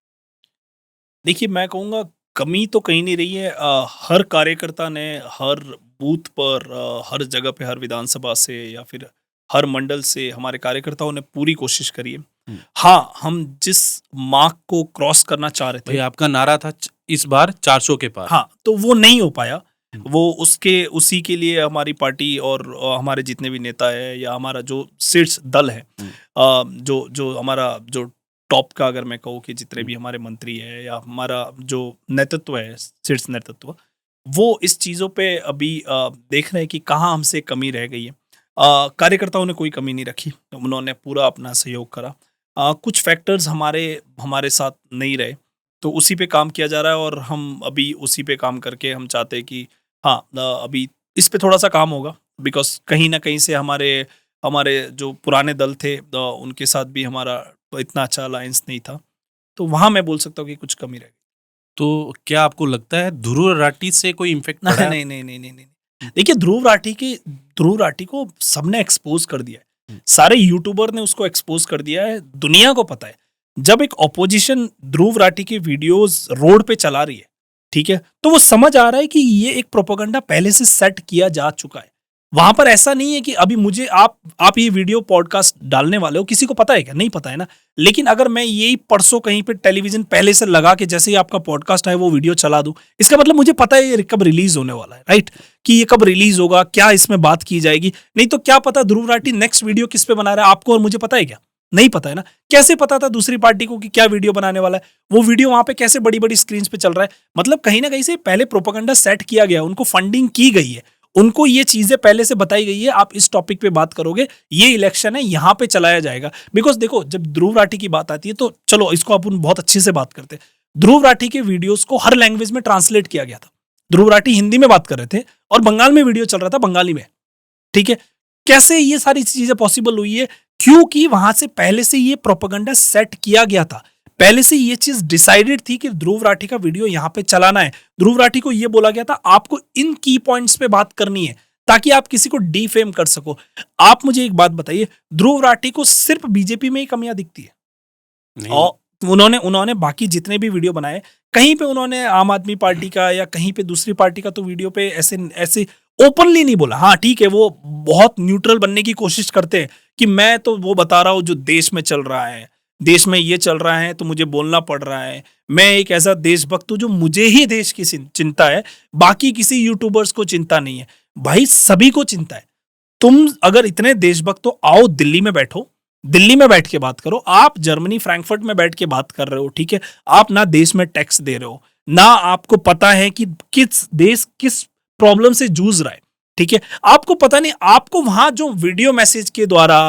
Speaker 1: देखिए मैं कहूँगा कमी तो कहीं नहीं रही है। हर कार्यकर्ता ने हर बूथ पर, हर जगह पे, हर विधानसभा से या फिर हर मंडल से हमारे कार्यकर्ताओं ने पूरी कोशिश करी है। हाँ, हम जिस मार्क को क्रॉस करना चाह रहे
Speaker 2: भाई
Speaker 1: थे,
Speaker 2: आपका नारा था इस बार 400 के पार।
Speaker 1: हाँ, तो वो नहीं हो पाया। वो उसी के लिए हमारी पार्टी और हमारे जितने भी नेता है या हमारा जो शीर्ष दल है, जो हमारा जो टॉप का, अगर मैं कहूँ कि जितने भी हमारे मंत्री है या हमारा जो नेतृत्व है, शीर्ष नेतृत्व, वो इस चीज़ों पे अभी देख रहे हैं कि कहाँ हमसे कमी रह गई है। कार्यकर्ताओं ने कोई कमी नहीं रखी, उन्होंने पूरा अपना सहयोग करा। कुछ फैक्टर्स हमारे साथ नहीं रहे, तो उसी पे काम किया जा रहा है और हम अभी उसी पे काम करके हम चाहते हैं कि हाँ, अभी इस पे थोड़ा सा काम होगा, बिकॉज कहीं ना कहीं से हमारे हमारे जो पुराने दल थे, उनके साथ भी हमारा इतना अच्छा अलायंस नहीं था, तो वहां मैं बोल सकता हूँ कि कुछ कमी रह
Speaker 2: तो क्या आपको लगता है ध्रुव राठी से कोई इम्फेक्ट पड़ा
Speaker 1: गई।
Speaker 2: है?
Speaker 1: नहीं नहीं नहीं नहीं नहीं, देखिए, ध्रुव राठी को सबने एक्सपोज कर दिया है, सारे यूट्यूबर ने उसको एक्सपोज कर दिया है, दुनिया को पता है। जब एक ऑपोजिशन ध्रुव राठी की वीडियोस रोड पे चला रही है, ठीक है, तो वो समझ आ रहा है कि ये एक प्रोपेगेंडा पहले से सेट किया जा चुका है। वहां पर ऐसा नहीं है कि अभी मुझे आप ये वीडियो पॉडकास्ट डालने वाले हो, किसी को पता है क्या? नहीं पता है ना। लेकिन अगर मैं यही परसों कहीं पे टेलीविजन पहले से लगा के जैसे ही आपका पॉडकास्ट है वो वीडियो चला दूं, इसका मतलब मुझे पता है ये कब रिलीज होने वाला है, राइट? कि ये कब रिलीज होगा, क्या इसमें बात की जाएगी। नहीं तो क्या पता ध्रुव राठी नेक्स्ट वीडियो किस पे बना रहा है, आपको और मुझे पता है क्या? नहीं पता है ना। कैसे पता था दूसरी पार्टी को कि क्या वीडियो बनाने वाला है? वो वीडियो वहां पे कैसे बड़ी बड़ी स्क्रीन पे चल रहा है? मतलब कहीं ना कहीं से पहले प्रोपेगेंडा सेट किया गया, उनको फंडिंग की गई है, उनको ये चीजें पहले से बताई गई है, आप इस टॉपिक पे बात करोगे, ये इलेक्शन है, यहां पे चलाया जाएगा। बिकॉज देखो, जब ध्रुव राठी की बात आती है तो चलो इसको अपन बहुत अच्छे से बात करते हैं। ध्रुव राठी के वीडियोस को हर लैंग्वेज में ट्रांसलेट किया गया था। ध्रुव राठी हिंदी में बात कर रहे थे और बंगाल में वीडियो चल रहा था बंगाली में, ठीक है। कैसे ये सारी चीजें पॉसिबल हुई है? क्योंकि वहां से पहले से ये प्रोपेगेंडा सेट किया गया था, पहले से ये चीज डिसाइडेड थी कि ध्रुव राठी का वीडियो यहां पे चलाना है। ध्रुव राठी को ये बोला गया था आपको इन की पॉइंट्स पे बात करनी है ताकि आप किसी को डिफेम कर सको। आप मुझे एक बात बताइए, ध्रुव राठी को सिर्फ बीजेपी में ही कमियां दिखती है?
Speaker 2: नहीं।
Speaker 1: और उन्होंने बाकी जितने भी वीडियो बनाए, कहीं पे उन्होंने आम आदमी पार्टी का या कहीं पे दूसरी पार्टी का तो वीडियो पे ऐसे ऐसे ओपनली नहीं बोला। हाँ ठीक है, वो बहुत न्यूट्रल बनने की कोशिश करते हैं कि मैं तो वो बता रहा हूँ जो देश में चल रहा है, देश में ये चल रहा है तो मुझे बोलना पड़ रहा है, मैं एक ऐसा देशभक्त हूँ जो मुझे ही देश की चिंता है, बाकी किसी यूट्यूबर्स को चिंता नहीं है। भाई सभी को चिंता है। तुम अगर इतने देशभक्त हो, आओ दिल्ली में बैठो, दिल्ली में बैठ के बात करो। आप जर्मनी फ्रैंकफर्ट में बैठ के बात कर रहे हो, ठीक है, आप ना देश में टैक्स दे रहे हो, ना आपको पता है कि किस देश किस प्रॉब्लम से जूझ रहा है, ठीक है, आपको पता नहीं। आपको वहां जो वीडियो मैसेज के द्वारा,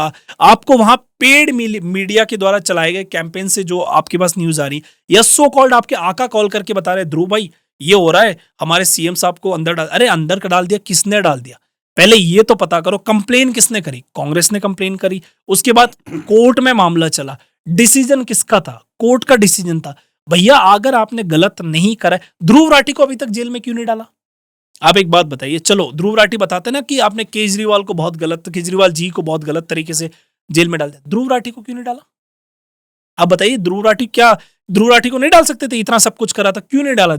Speaker 1: आपको वहां पेड मीडिया के द्वारा चलाए गए कैंपेन से जो आपके पास न्यूज आ रही, या सो कॉल्ड आपके आका कॉल करके बता रहे ध्रुव भाई ये हो रहा है, हमारे सीएम साहब को अंदर डाल, अरे अंदर का डाल दिया, किसने डाल दिया? पहले ये तो पता करो। कंप्लेन किसने करी? कांग्रेस ने कंप्लेन करी, उसके बाद कोर्ट में मामला चला, डिसीजन किसका था? कोर्ट का डिसीजन था। भैया अगर आपने गलत नहीं करा, ध्रुव राठी को अभी तक जेल में क्यों नहीं डाला? आप एक बात बताइए। चलो ध्रुव राठी बताते ना कि आपने केजरीवाल को बहुत गलत, केजरीवाल जी को बहुत गलत तरीके से जेल में डाल दिया, ध्रुव राठी को क्यों नहीं डाला? आप बताइए, ध्रुव राठी को नहीं डाल सकते थे? इतना सब कुछ करा था, क्यों नहीं डाला?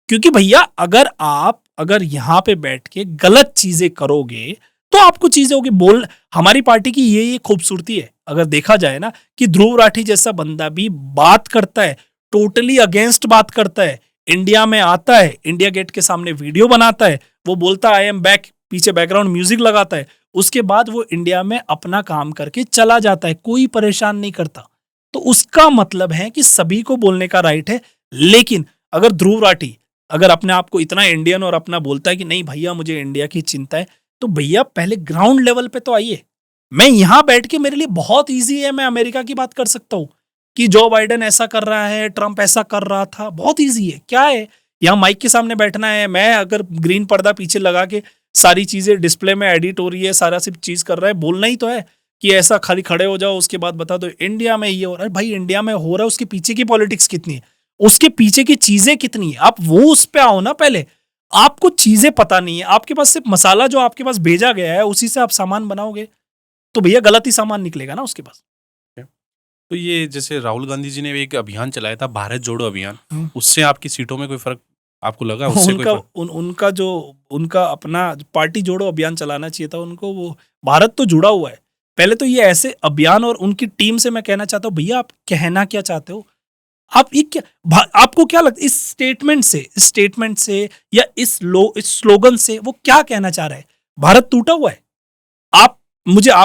Speaker 1: क्योंकि भैया अगर यहां पे बैठ के गलत चीजें करोगे तो आपको चीजें होगी बोल। हमारी पार्टी की ये खूबसूरती है, अगर देखा जाए ना, कि ध्रुव राठी जैसा बंदा भी बात करता है, टोटली अगेंस्ट बात करता है, इंडिया में आता है, इंडिया गेट के सामने वीडियो बनाता है, वो बोलता है आई एम बैक, पीछे बैकग्राउंड म्यूजिक लगाता है, उसके बाद वो इंडिया में अपना काम करके चला जाता है, कोई परेशान नहीं करता। तो उसका मतलब है कि सभी को बोलने का राइट है। लेकिन अगर ध्रुव राठी अगर अपने आप को इतना इंडियन और अपना बोलता है कि नहीं भैया मुझे इंडिया की चिंता है, तो भैया पहले ग्राउंड लेवल पे तो आइए। मैं यहां बैठ के, मेरे लिए बहुत इजी है, मैं अमेरिका की बात कर सकता हूं कि जो बाइडेन ऐसा कर रहा है, ट्रंप ऐसा कर रहा था, बहुत इजी है। क्या है, यहाँ माइक के सामने बैठना है, मैं अगर ग्रीन पर्दा पीछे लगा के सारी चीजें डिस्प्ले में एडिट हो रही है, सारा सिर्फ चीज कर रहा है, बोलना ही तो है कि ऐसा खाली खड़े हो जाओ, उसके बाद बता दो इंडिया में ये हो रहा है। भाई इंडिया में हो रहा है, उसके पीछे की पॉलिटिक्स कितनी है, उसके पीछे की चीजें कितनी है, आप वो उस पे आओ ना। पहले आपको चीजें पता नहीं है, आपके पास सिर्फ मसाला जो आपके पास भेजा गया है उसी से आप सामान बनाओगे, तो भैया गलत ही सामान निकलेगा ना उसके पास।
Speaker 2: तो ये जैसे राहुल गांधी जी ने एक अभियान चलाया था, भारत जोड़ो अभियान,
Speaker 1: हम्म।
Speaker 2: उससे आपकी सीटों में कोई फर्क आपको लगा? उससे कोई फर्क?
Speaker 1: उनका जो उनका अपना पार्टी जोड़ो अभियान चलाना चाहिए था उनको। वो भारत तो जुड़ा हुआ है। पहले तो ये ऐसे अभियान, और उनकी टीम से मैं कहना चाहता हूँ, भैया आप कहना क्या चाहते हो? आप ये क्या, आपको क्या लगता है इस स्टेटमेंट से या इस स्लोगन से वो क्या कहना चाह रहा है? भारत टूटा हुआ है? आप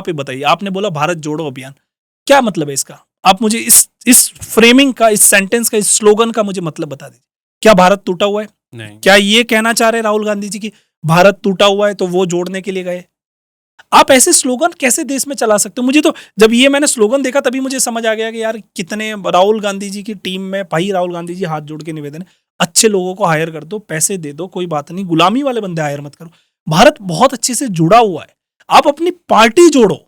Speaker 1: ही बताइए। आपने बोला भारत जोड़ो अभियान, क्या मतलब है इसका? आप मुझे इस फ्रेमिंग का, इस सेंटेंस का, इस स्लोगन का मुझे मतलब बता दीजिए। क्या भारत टूटा हुआ है?
Speaker 2: नहीं।
Speaker 1: क्या ये कहना चाह रहे राहुल गांधी जी की भारत टूटा हुआ है तो वो जोड़ने के लिए गए? आप ऐसे स्लोगन कैसे देश में चला सकते हो? मुझे तो जब ये मैंने स्लोगन देखा तभी मुझे समझ आ गया कि यार कितने राहुल गांधी जी की टीम में, भाई राहुल गांधी जी हाथ जोड़ के निवेदन है, अच्छे लोगों को हायर कर दो, पैसे दे दो, कोई बात नहीं, गुलामी वाले बंदे हायर मत करो। भारत बहुत अच्छे से जुड़ा हुआ है। आप अपनी पार्टी जोड़ो।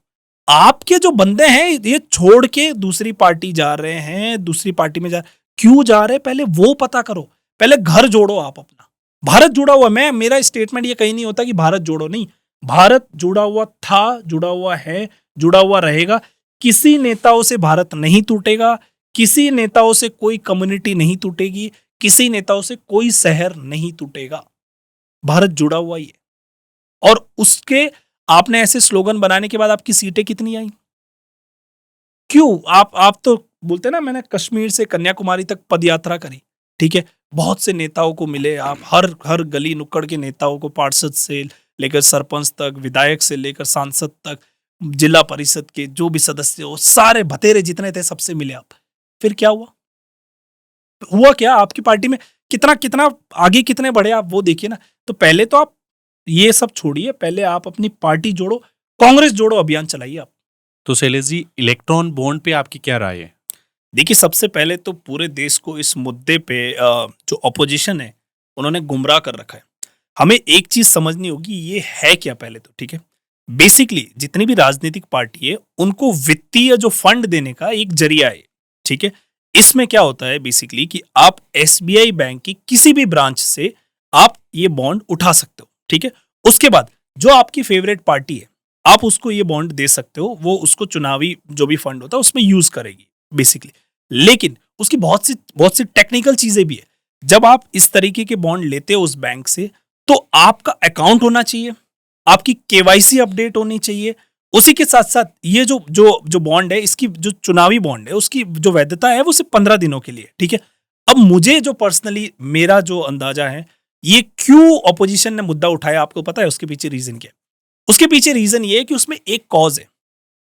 Speaker 1: आपके जो बंदे हैं ये छोड़ के दूसरी पार्टी जा रहे हैं, दूसरी पार्टी में क्यों जा रहे हैं पहले वो पता करो। पहले घर जोड़ो आप अपना। भारत जुड़ा हुआ, मैं मेरा स्टेटमेंट ये कहीं नहीं होता कि भारत जोड़ो, नहीं। भारत जुड़ा हुआ था, जुड़ा हुआ है, जुड़ा हुआ रहेगा। किसी नेताओं से भारत नहीं टूटेगा, किसी नेताओं से कोई कम्युनिटी नहीं टूटेगी, किसी नेताओं से कोई शहर नहीं टूटेगा। भारत जुड़ा हुआ ही है। और उसके आपने ऐसे स्लोगन बनाने के बाद आपकी सीटें कितनी आई? क्यों? आप तो बोलते ना, मैंने कश्मीर से कन्याकुमारी तक पदयात्रा करी, ठीक है, बहुत से नेताओं को मिले आप, हर हर गली नुक्कड़ के नेताओं को, पार्षद से लेकर सरपंच तक, विधायक से लेकर सांसद तक, जिला परिषद के जो भी सदस्य हो, सारे भतेरे जितने थे सबसे मिले आप। फिर क्या हुआ? हुआ क्या? आपकी पार्टी में कितना कितना आगे कितने बढ़े आप वो देखिए ना। तो पहले तो आप ये सब छोड़िए, पहले आप अपनी पार्टी जोड़ो, कांग्रेस जोड़ो अभियान चलाइए आप।
Speaker 2: तो शैलेश जी, इलेक्ट्रॉन बॉन्ड पे आपकी क्या राय है?
Speaker 1: देखिए, सबसे पहले तो पूरे देश को इस मुद्दे पे जो अपोजिशन है उन्होंने गुमराह कर रखा है। हमें एक चीज समझनी होगी, ये है क्या पहले तो, ठीक है। बेसिकली जितनी भी राजनीतिक पार्टी है उनको वित्तीय जो फंड देने का एक जरिया है, ठीक है। इसमें क्या होता है बेसिकली कि आप एसबीआई बैंक की किसी भी ब्रांच से आप ये बॉन्ड उठा सकते हो, ठीक है। उसके बाद जो आपकी फेवरेट पार्टी है आप उसको ये बॉन्ड दे सकते हो, वो उसको चुनावी जो भी फंड होता है उसमें यूज करेगी बेसिकली। लेकिन उसकी बहुत सी टेक्निकल चीजें भी है। जब आप इस तरीके के बॉन्ड लेते हो उस बैंक से, तो आपका अकाउंट होना चाहिए, आपकी केवाईसी अपडेट होनी चाहिए। उसी के साथ साथ ये जो जो जो बॉन्ड है, इसकी जो चुनावी बॉन्ड है उसकी जो वैधता है वो सिर्फ 15 दिनों के लिए, ठीक है। अब मुझे जो पर्सनली मेरा जो अंदाजा है, ये क्यों ऑपोजिशन ने मुद्दा उठाया आपको पता है उसके पीछे रीजन क्या है? उसके पीछे रीजन ये है कि उसमें एक कॉज है।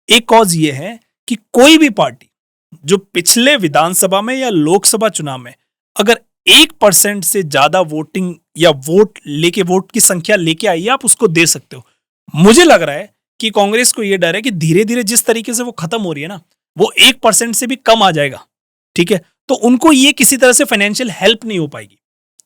Speaker 1: एक कॉज ये है कि कोई भी पार्टी जो पिछले विधानसभा में या लोकसभा चुनाव में अगर 1% से ज्यादा वोटिंग या वोट की संख्या लेके आई है, आप उसको दे सकते हो। मुझे लग रहा है कि कांग्रेस को यह डर है कि धीरे धीरे जिस तरीके से वो खत्म हो रही है ना, वो 1% से भी कम आ जाएगा, ठीक है। तो उनको ये किसी तरह से फाइनेंशियल हेल्प नहीं हो पाएगी।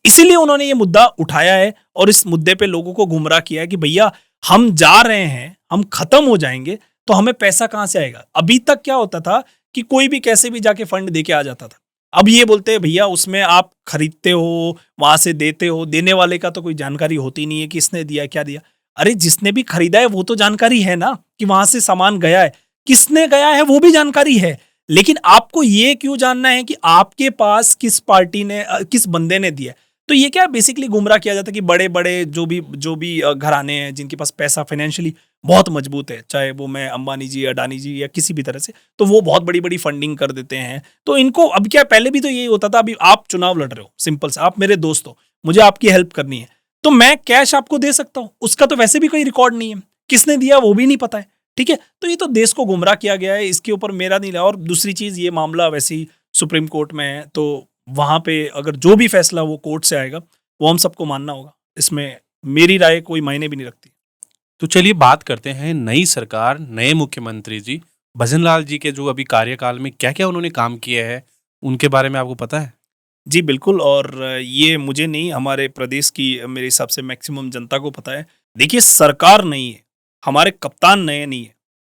Speaker 1: इसीलिए उन्होंने ये मुद्दा उठाया है और इस मुद्दे पे लोगों को गुमराह किया है कि भैया हम जा रहे हैं, हम खत्म हो जाएंगे, तो हमें पैसा कहां से आएगा? अभी तक क्या होता था कि कोई भी कैसे भी जाके फंड देके आ जाता था। अब ये बोलते हैं भैया उसमें आप खरीदते हो, वहां से देते हो, देने वाले का तो कोई जानकारी होती नहीं है कि किसने दिया क्या दिया। अरे जिसने भी खरीदा है वो तो जानकारी है ना कि वहां से सामान गया है, किसने गया है वो भी जानकारी है। लेकिन आपको ये क्यों जानना है कि आपके पास किस पार्टी ने किस बंदे ने दिया? तो ये क्या बेसिकली गुमराह किया जाता है कि बड़े बड़े जो भी घराने हैं जिनके पास पैसा फाइनेंशियली बहुत मजबूत है, चाहे वो मैं अंबानी जी, अडानी जी या किसी भी तरह से, तो वो बहुत बड़ी बड़ी फंडिंग कर देते हैं। तो इनको अब क्या, पहले भी तो यही होता था, अभी आप चुनाव लड़ रहे हो, सिंपल से आप मेरे दोस्त हो, मुझे आपकी हेल्प करनी है, तो मैं कैश आपको दे सकता हूं, उसका तो वैसे भी कोई रिकॉर्ड नहीं है, किसने दिया वो भी नहीं पता है, ठीक है। तो ये तो देश को गुमराह किया गया है, इसके ऊपर मेरा नहीं रहा। और दूसरी चीज, ये मामला वैसे ही सुप्रीम कोर्ट में है, तो वहां पे अगर जो भी फैसला वो कोर्ट से आएगा वो हम सबको मानना होगा। इसमें मेरी राय कोई मायने भी नहीं रखती।
Speaker 2: तो चलिए बात करते हैं नई सरकार, नए मुख्यमंत्री जी भजनलाल जी के जो अभी कार्यकाल में क्या क्या उन्होंने काम किया है, उनके बारे में आपको पता है?
Speaker 1: जी बिल्कुल, और ये मुझे नहीं, हमारे प्रदेश की मेरे हिसाब से मैक्सिमम जनता को पता है। देखिए, सरकार नहीं है, हमारे कप्तान नए नहीं है।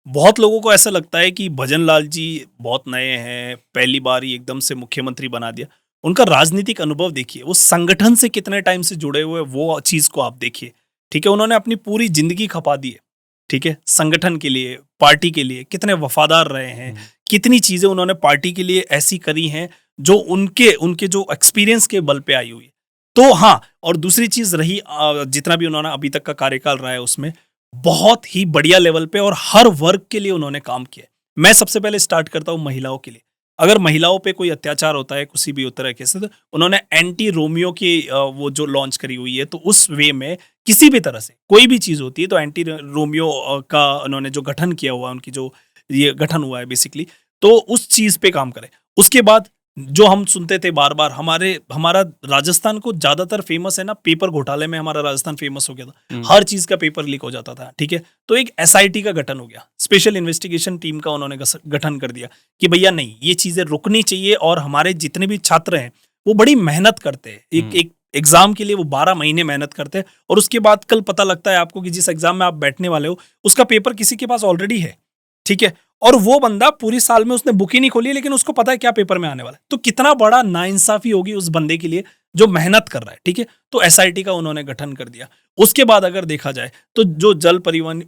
Speaker 1: बहुत लोगों को ऐसा लगता है कि भजनलाल जी बहुत नए हैं, पहली बार ही एकदम से मुख्यमंत्री बना दिया। उनका राजनीतिक अनुभव देखिए, वो संगठन से कितने टाइम से जुड़े हुए, वो चीज को आप देखिए, ठीक है। उन्होंने अपनी पूरी जिंदगी खपा दी है, ठीक है, संगठन के लिए, पार्टी के लिए कितने वफादार रहे हैं, कितनी चीजें उन्होंने पार्टी के लिए ऐसी करी हैं जो उनके उनके जो एक्सपीरियंस के बल पे आई हुई है। तो हाँ, और दूसरी चीज रही जितना भी उन्होंने अभी तक का कार्यकाल रहा है उसमें बहुत ही बढ़िया लेवल पे और हर वर्ग के लिए उन्होंने काम किया है। मैं सबसे पहले स्टार्ट करता हूँ महिलाओं के लिए। अगर महिलाओं पे कोई अत्याचार होता है किसी भी तरीके से, तो उन्होंने एंटी रोमियो की वो जो लॉन्च करी हुई है, तो उस वे में किसी भी तरह से कोई भी चीज होती है तो एंटी रोमियो का उन्होंने जो गठन किया हुआ है, उनकी जो ये गठन हुआ है बेसिकली, तो उस चीज पे काम करें। उसके बाद जो हम सुनते थे बार बार, हमारा राजस्थान को ज्यादातर फेमस है ना, पेपर घोटाले में हमारा राजस्थान फेमस हो गया था। हर चीज का पेपर लीक हो जाता था, ठीक है। तो एक एसआईटी का गठन हो गया, स्पेशल इन्वेस्टिगेशन टीम का उन्होंने गठन कर दिया कि भैया नहीं, ये चीजें रुकनी चाहिए। और हमारे जितने भी छात्र हैं वो बड़ी मेहनत करते हैं, एक एग्जाम के लिए वो 12 महीने मेहनत करते हैं, और उसके बाद कल पता लगता है आपको कि जिस एग्जाम में आप बैठने वाले हो उसका पेपर किसी के पास ऑलरेडी है, ठीक है। और वो बंदा पूरी साल में उसने बुक ही नहीं खोली, लेकिन उसको पता है क्या पेपर में आने वाला है। तो कितना बड़ा नाइंसाफी होगी उस बंदे के लिए जो मेहनत कर रहा है, ठीक है। तो एसआईटी का उन्होंने गठन कर दिया। उसके बाद अगर देखा जाए तो जो जल परिवहन,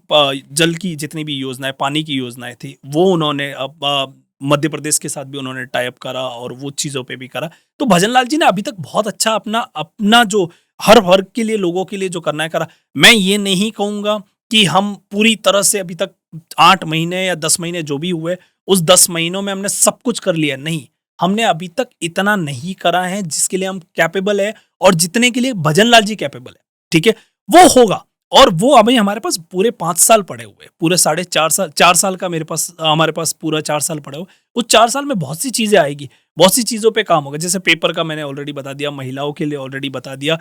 Speaker 1: जल की जितनी भी योजनाएं, पानी की योजनाएं थी, वो उन्होंने अब मध्य प्रदेश के साथ भी उन्होंने टाई अप करा और वो चीजों पे भी करा। तो भजनलाल जी ने अभी तक बहुत अच्छा अपना अपना जो हर वर्ग के लिए, लोगों के लिए जो करना है करा। मैं ये नहीं कहूंगा कि हम पूरी तरह से अभी तक 8 महीने या 10 महीने जो भी हुए, उस 10 महीनों में हमने सब कुछ कर लिया, नहीं। हमने अभी तक इतना नहीं करा है जिसके लिए हम कैपेबल है और जितने के लिए भजनलाल जी कैपेबल है, ठीक है। वो होगा, और वो अभी हमारे पास पूरे 5 साल पड़े हुए, पूरे 4.5 साल, 4 साल का हमारे पास पूरा 4 साल पड़े हुए। उस 4 साल में बहुत सी चीजें आएगी, बहुत सी चीजों पे काम होगा। जैसे पेपर का मैंने ऑलरेडी बता दिया, महिलाओं के लिए ऑलरेडी बता दिया।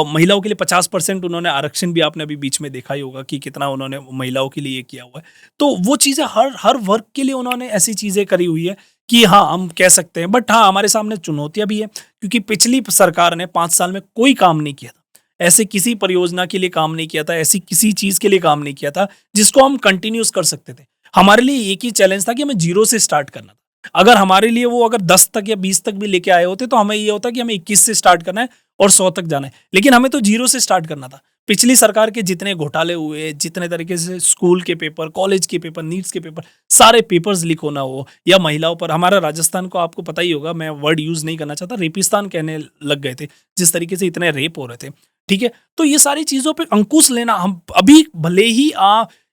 Speaker 1: महिलाओं के लिए 50% उन्होंने आरक्षण भी, आपने अभी बीच में देखा ही होगा कि कितना उन्होंने महिलाओं के लिए किया हुआ है। तो वो चीजें हर वर्ग के लिए उन्होंने ऐसी चीजें करी हुई है कि हाँ, हम कह सकते हैं। बट हाँ, हमारे सामने चुनौतियां भी है, क्योंकि पिछली सरकार ने 5 साल में कोई काम नहीं किया था, ऐसे किसी परियोजना के लिए काम नहीं किया था, ऐसी किसी चीज के लिए काम नहीं किया था जिसको हम कंटिन्यूस कर सकते थे। हमारे लिए एक ही चैलेंज था कि हमें 0 से स्टार्ट करना था। अगर हमारे लिए वो अगर 10 तक या 20 तक भी लेके आए होते तो हमें ये होता कि हमें 21 से स्टार्ट करना है और 100 तक जाना है, लेकिन हमें तो 0 से स्टार्ट करना था। पिछली सरकार के जितने घोटाले हुए, जितने तरीके से स्कूल के पेपर, कॉलेज के पेपर, नीट्स के पेपर, सारे पेपर्स लीक होना हो, या महिलाओं पर, हमारा राजस्थान को आपको पता ही होगा, मैं वर्ड यूज नहीं करना चाहता, रेपिस्तान कहने लग गए थे जिस तरीके से इतने रेप हो रहे थे, ठीक है। तो ये सारी चीजों पे अंकुश लेना, हम अभी भले ही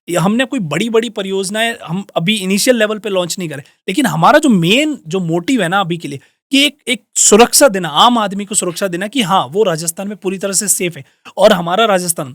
Speaker 1: हमने कोई बड़ी बड़ी परियोजनाएं हम अभी इनिशियल लेवल पे लॉन्च नहीं करे, लेकिन हमारा जो मेन जो मोटिव है ना अभी के लिए, कि एक सुरक्षा देना, आम आदमी को सुरक्षा देना कि हाँ, वो राजस्थान में पूरी तरह से सेफ है। और हमारा राजस्थान,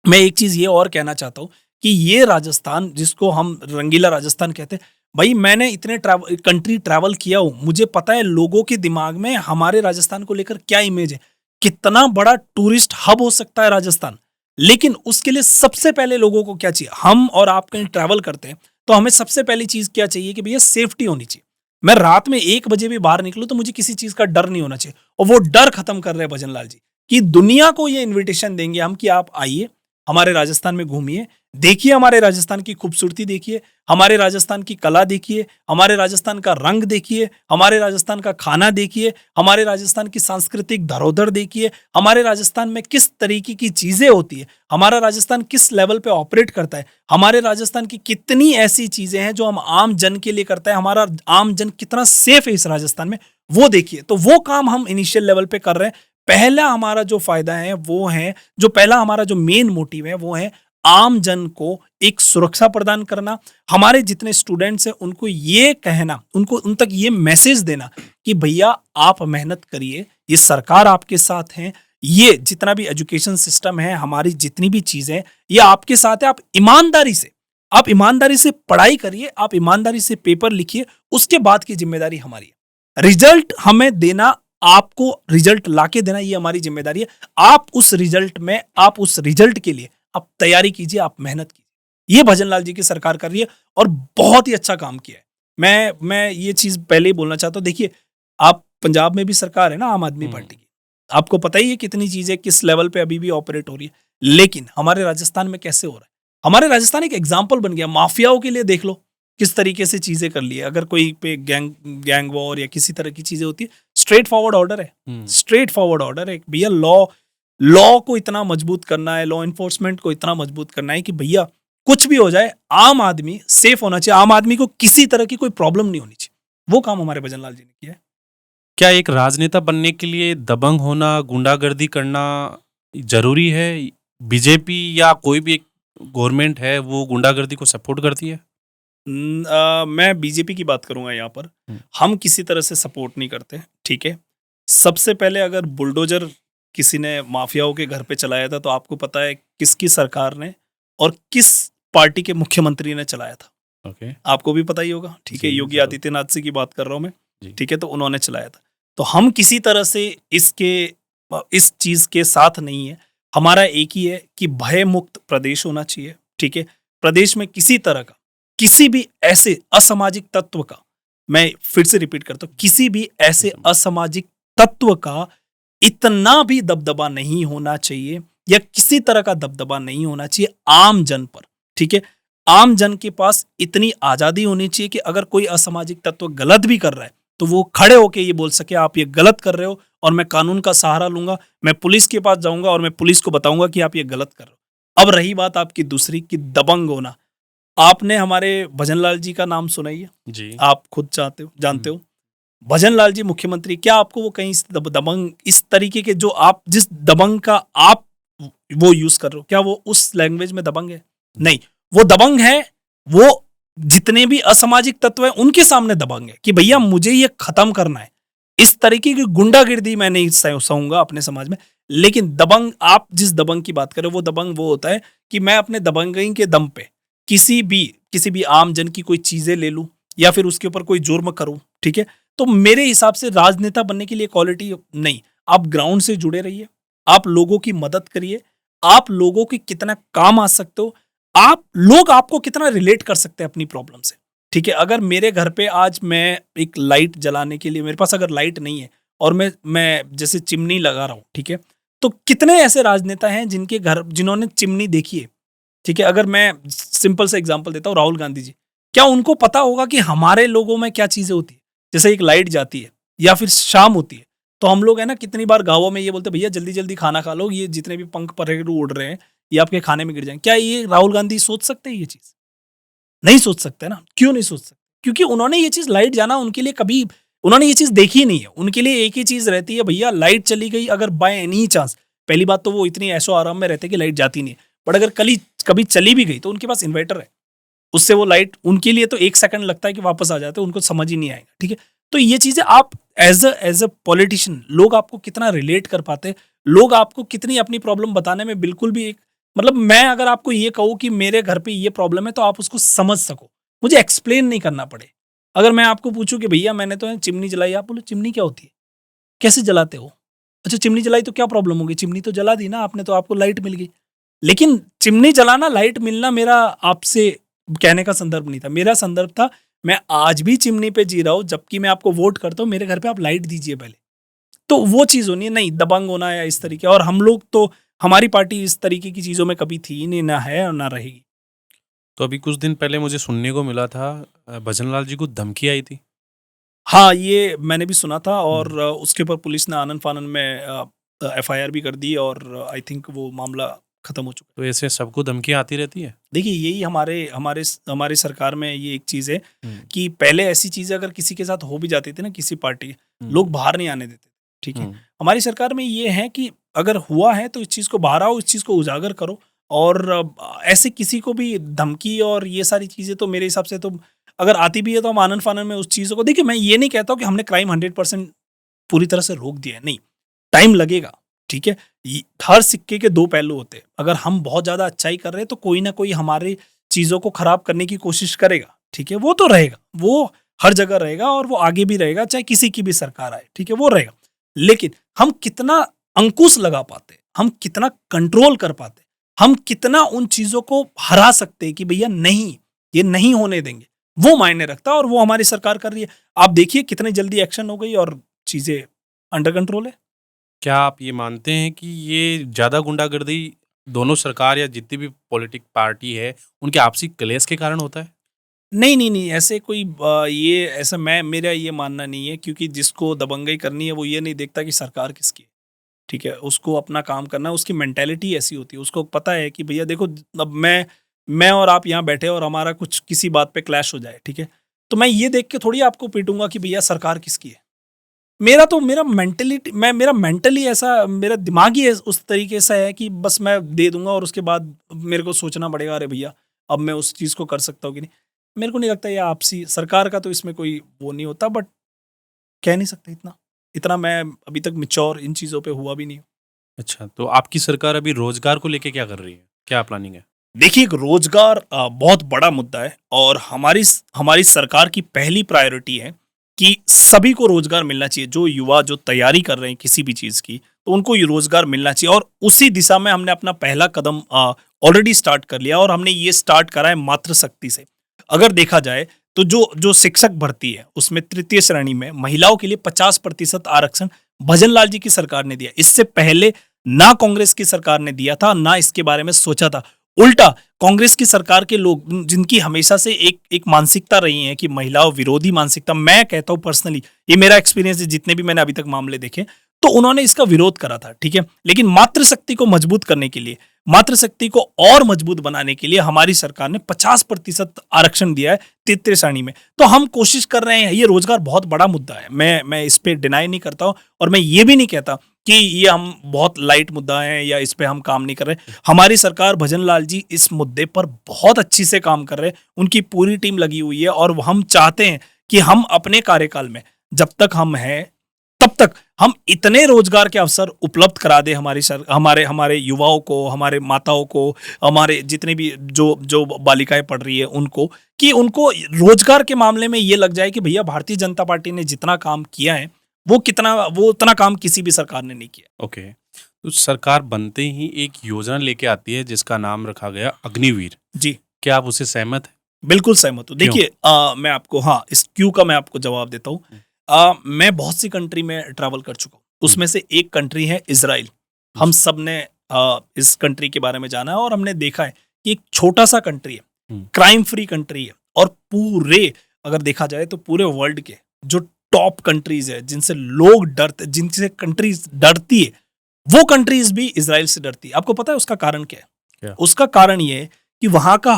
Speaker 1: मैं एक चीज ये और कहना चाहता हूँ कि ये राजस्थान जिसको हम रंगीला राजस्थान कहते हैं, भाई मैंने इतने कंट्री ट्रैवल किया हूँ, मुझे पता है लोगों के दिमाग में हमारे राजस्थान को लेकर क्या इमेज है, कितना बड़ा टूरिस्ट हब हो सकता है राजस्थान। लेकिन उसके लिए सबसे पहले लोगों को क्या चाहिए, हम और आप कहीं ट्रैवल करते हैं तो हमें सबसे पहली चीज क्या चाहिए कि भैया सेफ्टी होनी चाहिए। मैं रात में 1 बजे भी बाहर निकलूं तो मुझे किसी चीज का डर नहीं होना चाहिए। और वो डर खत्म कर रहे हैं भजनलाल जी, कि दुनिया को ये इन्विटेशन देंगे हम कि आप आइए, हमारे राजस्थान में घूमिए, देखिए हमारे राजस्थान की खूबसूरती देखिए, हमारे राजस्थान की कला देखिए, हमारे राजस्थान का रंग देखिए, हमारे राजस्थान का खाना देखिए, हमारे राजस्थान की सांस्कृतिक धरोहर देखिए, हमारे राजस्थान में किस तरीके की चीजें होती है, हमारा राजस्थान किस लेवल पे ऑपरेट करता है, हमारे राजस्थान की कितनी ऐसी चीजें हैं जो हम आम जन के लिए करता है, हमारा आम जन कितना सेफ है इस राजस्थान में, वो देखिए। तो वो काम हम इनिशियल लेवल पे कर रहे हैं। पहला हमारा जो फायदा है वो है, जो पहला हमारा जो मेन मोटिव है वो है आम जन को एक सुरक्षा प्रदान करना। हमारे जितने स्टूडेंट्स हैं उनको ये कहना, उनको उन तक ये मैसेज देना कि भैया आप मेहनत करिए, ये सरकार आपके साथ है, ये जितना भी एजुकेशन सिस्टम है, हमारी जितनी भी चीजें, ये आपके साथ है। आप ईमानदारी से पढ़ाई करिए, आप ईमानदारी से पेपर लिखिए, उसके बाद की जिम्मेदारी हमारी है। रिजल्ट हमें देना, आपको रिजल्ट लाके देना, ये हमारी जिम्मेदारी है। आप उस रिजल्ट के लिए आप तैयारी कीजिए, आप मेहनत कीजिए। ये भजनलाल जी की सरकार कर रही है और बहुत ही अच्छा काम किया है। मैं ये चीज पहले ही बोलना चाहता हूं। देखिए, आप पंजाब में भी सरकार है ना आम आदमी पार्टी की, आपको पता ही है कितनी चीजें किस लेवल पे अभी भी ऑपरेट हो रही है। लेकिन हमारे राजस्थान में कैसे हो रहा है, हमारे राजस्थान एक एग्जाम्पल बन गया। माफियाओं के लिए देख लो किस तरीके से चीजें कर ली है। अगर कोई पे गैंग वॉर या किसी तरह की चीजें होती है, स्ट्रेट फॉरवर्ड ऑर्डर है, स्ट्रेट फॉरवर्ड ऑर्डर है भैया। लॉ को इतना मजबूत करना है, लॉ इन्फोर्समेंट को इतना मजबूत करना है कि भैया कुछ भी हो जाए आम आदमी सेफ होना चाहिए, आम आदमी को किसी तरह की कोई प्रॉब्लम नहीं होनी चाहिए। वो काम हमारे भजन लाल जी ने किया है।
Speaker 2: क्या एक राजनेता बनने के लिए दबंग होना, गुंडागर्दी करना जरूरी है? बीजेपी या कोई भी एक गवर्नमेंट है वो गुंडागर्दी को सपोर्ट करती है?
Speaker 1: मैं बीजेपी की बात करूंगा यहाँ पर।
Speaker 2: हम्म।
Speaker 1: हम किसी तरह से सपोर्ट नहीं करते, ठीक है। सबसे पहले अगर बुलडोजर किसी ने माफियाओं के घर पे चलाया था तो आपको पता है किसकी सरकार ने और किस पार्टी के मुख्यमंत्री ने चलाया था,
Speaker 2: ओके।
Speaker 1: आपको भी पता ही होगा, ठीक है।
Speaker 2: जी,
Speaker 1: योगी
Speaker 2: जरूर।
Speaker 1: आदित्यनाथ से की बात कर रहा हूं मैं,
Speaker 2: जी।
Speaker 1: ठीक है। तो उन्होंने चलाया था। तो हम किसी तरह से इस चीज के साथ नहीं है। हमारा एक ही है कि भय मुक्त प्रदेश होना चाहिए, ठीक है। प्रदेश में किसी तरह का किसी भी ऐसे असामाजिक तत्व का, मैं फिर से रिपीट करता हूं, किसी भी ऐसे असामाजिक तत्व का इतना भी दबदबा नहीं होना चाहिए या किसी तरह का दबदबा नहीं होना चाहिए आम जन पर, ठीक है। आम जन के पास इतनी आजादी होनी चाहिए कि अगर कोई असामाजिक तत्व गलत भी कर रहा है तो वो खड़े होके ये बोल सके आप ये गलत कर रहे हो और मैं कानून का सहारा लूंगा, मैं पुलिस के पास जाऊंगा और मैं पुलिस को बताऊंगा कि आप ये गलत कर रहे हो। अब रही बात आपकी दूसरी कि दबंग होना, आपने हमारे भजनलाल जी का नाम सुना ही है,
Speaker 2: जी।
Speaker 1: आप खुद जानते हो भजनलाल जी मुख्यमंत्री, क्या आपको वो कहीं दबंग इस तरीके के जो आप जिस दबंग का आप वो यूज कर रहे हो, क्या वो उस लैंग्वेज में दबंग है? नहीं, वो दबंग है, वो जितने भी असामाजिक तत्व हैं उनके सामने दबंग है कि भैया मुझे ये खत्म करना है। इस तरीके की गुंडागिर्दी मैं नहीं सहूंगा अपने समाज में। लेकिन दबंग, आप जिस दबंग की बात करें वो दबंग वो होता है कि मैं अपने दबंगई के दम पे किसी भी आम जन की कोई चीजें ले लूं या फिर उसके ऊपर कोई जुर्म करूं, ठीक है। तो मेरे हिसाब से राजनेता बनने के लिए क्वालिटी नहीं, आप ग्राउंड से जुड़े रहिए, आप लोगों की मदद करिए, आप लोगों के कितना काम आ सकते हो, आप लोग आपको कितना रिलेट कर सकते हैं अपनी प्रॉब्लम से, ठीक है। अगर मेरे घर पे आज मैं एक लाइट जलाने के लिए, मेरे पास अगर लाइट नहीं है और मैं जैसे चिमनी लगा रहा हूं, ठीक है। तो कितने ऐसे राजनेता हैं जिनके घर जिन्होंने चिमनी देखी है, ठीक है। अगर मैं सिंपल सा एग्जांपल देता हूँ, राहुल गांधी जी, क्या उनको पता होगा कि हमारे लोगों में क्या चीजें होती है? जैसे एक लाइट जाती है या फिर शाम होती है तो हम लोग है ना कितनी बार गाँवों में ये बोलते भैया जल्दी जल्दी खाना खा लो, ये जितने भी पंख परेरू उड़ रहे हैं ये आपके खाने में गिर जाएंगे। क्या ये राहुल गांधी सोच सकते हैं ये चीज? नहीं सोच सकते ना। क्यों नहीं सोच सकते? क्योंकि उन्होंने ये चीज, लाइट जाना उनके लिए कभी उन्होंने ये चीज देखी ही नहीं है। उनके लिए एक ही चीज रहती है, भैया लाइट चली गई अगर बाय एनी चांस, पहली बात तो वो इतनी ऐशो आराम में रहते कि लाइट जाती नहीं है, बट अगर कभी चली भी गई तो उनके पास इन्वर्टर है, उससे वो लाइट उनके लिए तो 1 सेकंड लगता है कि वापस आ जाते हैं, उनको समझ ही नहीं आएगा, ठीक है। तो ये चीजें आप एज अ पॉलिटिशियन लोग आपको कितना रिलेट कर पाते हैं, लोग आपको कितनी अपनी प्रॉब्लम बताने में बिल्कुल भी एक, मतलब मैं अगर आपको ये कहूँ कि मेरे घर पे ये प्रॉब्लम है तो आप उसको समझ सको, मुझे एक्सप्लेन नहीं करना पड़े। अगर मैं आपको पूछूं कि भैया मैंने तो चिमनी जलाई, आप बोलो चिमनी क्या होती है, कैसे जलाते हो? अच्छा चिमनी जलाई तो क्या प्रॉब्लम होगी, चिमनी तो जला दी ना आपने, तो आपको लाइट मिल गई। लेकिन चिमनी जलाना, लाइट मिलना मेरा आपसे कहने का संदर्भ नहीं था, मेरा संदर्भ था मैं आज भी चिमनी पे जी रहा हूं, जबकि मैं आपको वोट करता हूं मेरे घर पे आप लाइट दीजिए पहले। तो वो चीज होनी है, नहीं दबंग होना या इस तरीके। और हम लोग तो, हमारी पार्टी इस तरीके की चीजों में कभी थी नहीं, ना है और ना रहेगी।
Speaker 2: तो अभी कुछ दिन पहले मुझे सुनने को मिला था भजनलाल जी को धमकी आई थी।
Speaker 1: हाँ, ये मैंने भी सुना था और
Speaker 2: हम्म।
Speaker 1: उसके ऊपर पुलिस ने आनन फानन में एफआईआर भी कर दी और आई थिंक वो मामला खत्म हो चुका है।
Speaker 2: तो ऐसे सबको धमकियां आती रहती है।
Speaker 1: देखिए यही हमारे हमारे हमारी सरकार में ये एक चीज है
Speaker 2: हम्म।
Speaker 1: कि पहले ऐसी चीजें अगर किसी के साथ हो भी जाती थी ना, किसी पार्टी के, लोग बाहर नहीं आने देते थे, ठीक है।
Speaker 2: हम्म।
Speaker 1: हमारी सरकार में ये है कि अगर हुआ है तो इस चीज को बाहर आओ, इस चीज को उजागर करो। और ऐसे किसी को भी धमकी और ये सारी चीजें तो मेरे हिसाब से तो अगर आती भी है तो हम आनन फानन में उस चीजों को, देखिए मैं ये नहीं कहता हूँ कि हमने क्राइम 100% पूरी तरह से रोक दिया है, नहीं, टाइम लगेगा, ठीक है। हर सिक्के के दो पहलू होते हैं। अगर हम बहुत ज्यादा अच्छाई कर रहे हैं तो कोई ना कोई हमारी चीजों को खराब करने की कोशिश करेगा, ठीक है। वो तो रहेगा, वो हर जगह रहेगा और वो आगे भी रहेगा, चाहे किसी की भी सरकार आए, ठीक है, वो रहेगा। लेकिन हम कितना अंकुश लगा पाते, हम कितना कंट्रोल कर पाते, हम कितना उन चीजों को हरा सकते हैं कि भैया नहीं, ये नहीं होने देंगे, वो मायने रखता है और वो हमारी सरकार कर रही है। आप देखिए कितनी जल्दी एक्शन हो गई और चीजें अंडर कंट्रोल है।
Speaker 2: क्या आप ये मानते हैं कि ये ज्यादा गुंडागर्दी दोनों सरकार या जितनी भी पॉलिटिक पार्टी है उनके आपसी क्लेश के कारण होता है?
Speaker 1: नहीं नहीं नहीं, ऐसे कोई ये ऐसा मैं मेरा ये मानना नहीं है, क्योंकि जिसको दबंगई करनी है वो ये नहीं देखता कि सरकार किसकी है, ठीक है। उसको अपना काम करना है, उसकी मेंटेलिटी ऐसी होती है, उसको पता है कि भैया देखो अब मैं मैं और आप यहाँ बैठे और हमारा कुछ किसी बात पे क्लैश हो जाए, ठीक है, तो मैं ये देख के थोड़ी आपको पीटूंगा कि भैया सरकार किसकी है। मेरा मेंटलिटी, मैं मेरा मेंटली ऐसा, मेरा दिमाग ही उस तरीके से है कि बस मैं दे दूंगा और उसके बाद मेरे को सोचना पड़ेगा, अरे भैया अब मैं उस चीज़ को कर सकता हूँ कि नहीं। मेरे को नहीं लगता ये आपसी सरकार का तो इसमें कोई वो नहीं होता, बट कह नहीं सकते इतना, इतना मैं अभी तक मिच्योर इन चीज़ों पे हुआ भी नहीं हूँ।
Speaker 2: अच्छा, तो आपकी सरकार अभी रोजगार को लेके क्या कर रही है? क्या प्लानिंग है?
Speaker 1: देखिए, एक रोजगार बहुत बड़ा मुद्दा है और हमारी सरकार की पहली प्रायोरिटी है कि सभी को रोजगार मिलना चाहिए। जो युवा जो तैयारी कर रहे हैं किसी भी चीज़ की, तो उनको ये रोजगार मिलना चाहिए और उसी दिशा में हमने अपना पहला कदम ऑलरेडी स्टार्ट कर लिया और हमने ये स्टार्ट करा है मातृशक्ति से। अगर देखा जाए तो जो जो शिक्षक भर्ती है उसमें तृतीय श्रेणी में महिलाओं के लिए 50% आरक्षण भजनलाल जी की सरकार ने दिया। इससे पहले ना कांग्रेस की सरकार ने दिया था, ना इसके बारे में सोचा था। उल्टा कांग्रेस की सरकार के लोग, जिनकी हमेशा से एक मानसिकता रही है कि महिलाओं विरोधी मानसिकता, मैं कहता हूं पर्सनली, ये मेरा एक्सपीरियंस है, जितने भी मैंने अभी तक मामले देखे, तो उन्होंने इसका विरोध करा था, ठीक है। लेकिन मातृशक्ति को मजबूत करने के लिए, मातृशक्ति को और मजबूत बनाने के लिए हमारी सरकार ने 50% आरक्षण दिया है तृतीय श्रेणी में। तो हम कोशिश कर रहे हैं, ये रोजगार बहुत बड़ा मुद्दा है, मैं इस पे डिनाई नहीं करता हूं और मैं ये भी नहीं कहता कि ये हम बहुत लाइट मुद्दा है या इस पे हम काम नहीं कर रहे। हमारी सरकार, भजनलाल जी इस मुद्दे पर बहुत अच्छी से काम कर रहे हैं, उनकी पूरी टीम लगी हुई है और हम चाहते हैं कि हम अपने कार्यकाल में जब तक हम हैं तब तक हम इतने रोजगार के अवसर उपलब्ध करा दे हमारे युवाओं को, हमारे माताओं को, हमारे जितने भी जो बालिकाएं पढ़ रही है उनको, कि उनको रोजगार के मामले में ये लग जाए कि भैया भारतीय जनता पार्टी ने जितना काम किया है वो उतना काम किसी भी सरकार ने नहीं किया।
Speaker 2: ओके, तो सरकार बनते ही एक योजना लेके आती है जिसका नाम रखा गया अग्निवीर।
Speaker 1: जी,
Speaker 2: क्या आप उससे सहमत हैं?
Speaker 1: बिल्कुल सहमत हूँ। देखिए, मैं आपको, हाँ, इस क्यू का मैं आपको जवाब देता हूँ। मैं बहुत सी कंट्री में ट्रैवल कर चुका हूँ, उसमें से एक कंट्री है इजराइल। हम सब ने इस कंट्री के बारे में जाना है और हमने देखा है कि एक छोटा सा कंट्री है, क्राइम फ्री कंट्री है और पूरे, अगर देखा जाए तो पूरे वर्ल्ड के जो टॉप कंट्रीज है, जिनसे कंट्रीज डरती है, वो कंट्रीज भी इजराइल से डरती है। आपको पता है उसका कारण क्या है?
Speaker 2: क्या?
Speaker 1: उसका कारण ये है कि वहां के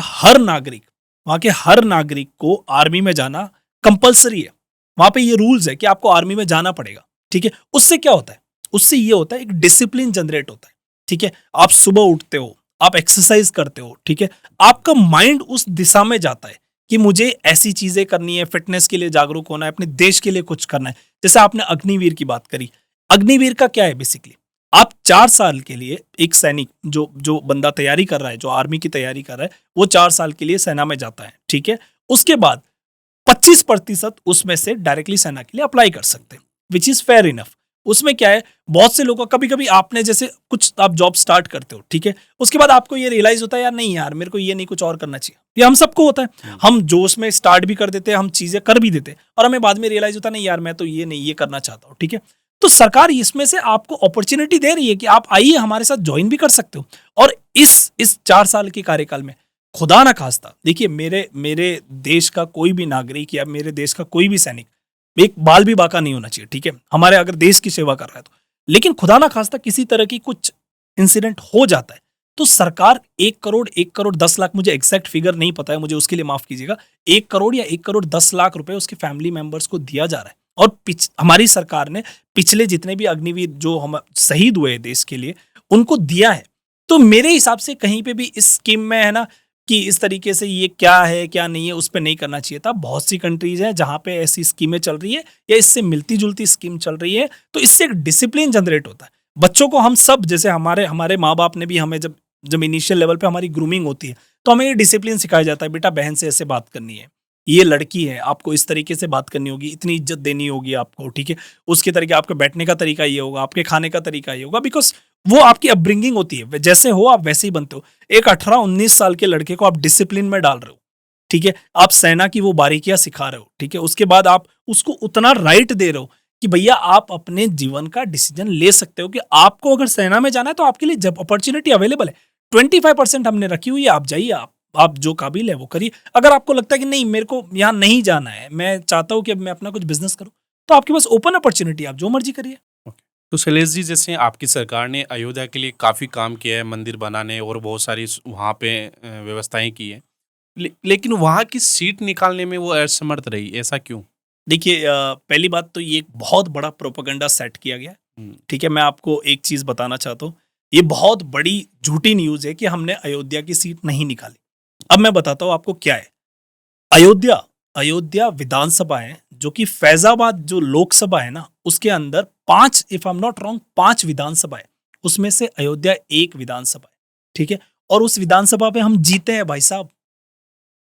Speaker 1: हर नागरिक को आर्मी में जाना कंपलसरी है। वहां पे ये रूल्स है कि आपको आर्मी में जाना पड़ेगा, ठीक है। उससे क्या होता है? उससे ये होता है, एक डिसिप्लिन जनरेट होता है, ठीक है। आप सुबह उठते हो, आप एक्सरसाइज करते हो, ठीक है। आपका माइंड उस दिशा में जाता है कि मुझे ऐसी चीजें करनी है, फिटनेस के लिए जागरूक होना है, अपने देश के लिए कुछ करना है। जैसे आपने अग्निवीर की बात करी, अग्निवीर का क्या है? बेसिकली आप 4 साल के लिए, एक सैनिक जो बंदा तैयारी कर रहा है, जो आर्मी की तैयारी कर रहा है, वो 4 साल के लिए सेना में जाता है, ठीक है। उसके बाद 25% उसमें से डायरेक्टली सेना के लिए अप्लाई कर सकते हैं, विच इज फेयर इनफ। उसमें क्या है, बहुत से लोगों, कभी कभी आपने जैसे कुछ आप जॉब स्टार्ट करते हो, ठीक है, उसके बाद आपको ये रियलाइज होता है, यार नहीं यार, मेरे को ये नहीं, कुछ और करना चाहिए। ये हम सबको होता है, हम जोश में स्टार्ट भी कर देते हैं, हम चीजें कर भी देते हैं और हमें बाद में रियलाइज होता है, नहीं यार मैं तो ये नहीं, ये करना चाहता हूँ, ठीक है। तो सरकार इसमें से आपको अपॉर्चुनिटी दे रही है कि आप आइए, हमारे साथ ज्वाइन भी कर सकते हो। और इस 4 साल के कार्यकाल में, खुदा ना खास्ता, देखिए, मेरे देश का कोई भी नागरिक या मेरे देश का कोई भी सैनिक एक बाल भी बाका नहीं होना चाहिए, ठीक है, हमारे अगर देश की सेवा कर रहा है तो। लेकिन खुदा ना खास्ता किसी तरह की कुछ इंसिडेंट हो जाता है तो सरकार 1 करोड़ 10 लाख, मुझे एग्जैक्ट फिगर नहीं पता है, मुझे उसके लिए माफ कीजिएगा, 1 करोड़ या 1 करोड़ 10 लाख रुपए उसके फैमिली मेंबर्स को दिया जा रहा है। और हमारी सरकार ने पिछले जितने भी अग्निवीर जो हम शहीद हुए देश के लिए, उनको दिया है। तो मेरे हिसाब से कहीं पे भी इस स्कीम में है ना, कि इस तरीके से ये क्या है क्या नहीं है, उस पर नहीं करना चाहिए था। बहुत सी कंट्रीज हैं जहां पे ऐसी स्कीमें चल रही है या इससे मिलती जुलती स्कीम चल रही है, तो इससे एक डिसिप्लिन जनरेट होता है। बच्चों को हम सब, जैसे हमारे माँ बाप ने भी हमें, जब इनिशियल लेवल पे हमारी ग्रूमिंग होती है तो हमें ये डिसिप्लिन सिखाया जाता है, बेटा बहन से ऐसे बात करनी है, ये लड़की है, आपको इस तरीके से बात करनी होगी, इतनी इज्जत देनी होगी आपको, ठीक है। उसके तरीके, आपके बैठने का तरीका ये होगा, आपके खाने का तरीका ये होगा, बिकॉज वो आपकी अपब्रिंगिंग होती है, जैसे हो आप वैसे ही बनते हो। एक 18-19 साल के लड़के को आप डिसिप्लिन में डाल रहे हो, ठीक है, आप सेना की वो बारीकियां सिखा रहे हो, ठीक है। उसके बाद आप उसको उतना राइट दे रहे हो कि भैया आप अपने जीवन का डिसीजन ले सकते हो कि आपको अगर सेना में जाना है तो आपके लिए जब अपॉर्चुनिटी अवेलेबल है, 25% हमने रखी हुई है, आप जाइए, आप जो काबिल है वो करिए। अगर आपको लगता है कि नहीं, मेरे को यहाँ नहीं जाना है, मैं चाहता हूँ कि अब मैं अपना कुछ बिजनेस करूँ, तो आपके पास ओपन अपॉर्चुनिटी, आप जो मर्जी करिए।
Speaker 2: तो शैलेश जी, जैसे आपकी सरकार ने अयोध्या के लिए काफ़ी काम किया है, मंदिर बनाने और बहुत सारी वहाँ पे व्यवस्थाएं की है, लेकिन वहाँ की सीट निकालने में वो असमर्थ रही, ऐसा क्यों?
Speaker 1: देखिए पहली बात तो ये एक बहुत बड़ा प्रोपेगेंडा सेट किया गया है।
Speaker 2: हम्म,
Speaker 1: ठीक है, मैं आपको एक चीज़ बताना चाहता हूँ। ये बहुत बड़ी झूठी न्यूज़ है कि हमने अयोध्या की सीट नहीं निकाली। अब मैं बताता हूँ आपको क्या है। अयोध्या अयोध्या विधानसभा है, जो कि फैज़ाबाद जो लोकसभा है ना, उसके अंदर 5 if I am not wrong 5 विधानसभा है। उसमें से अयोध्या एक विधानसभा है। ठीक है? और उस विधानसभा पे हम जीते हैं भाई साहब।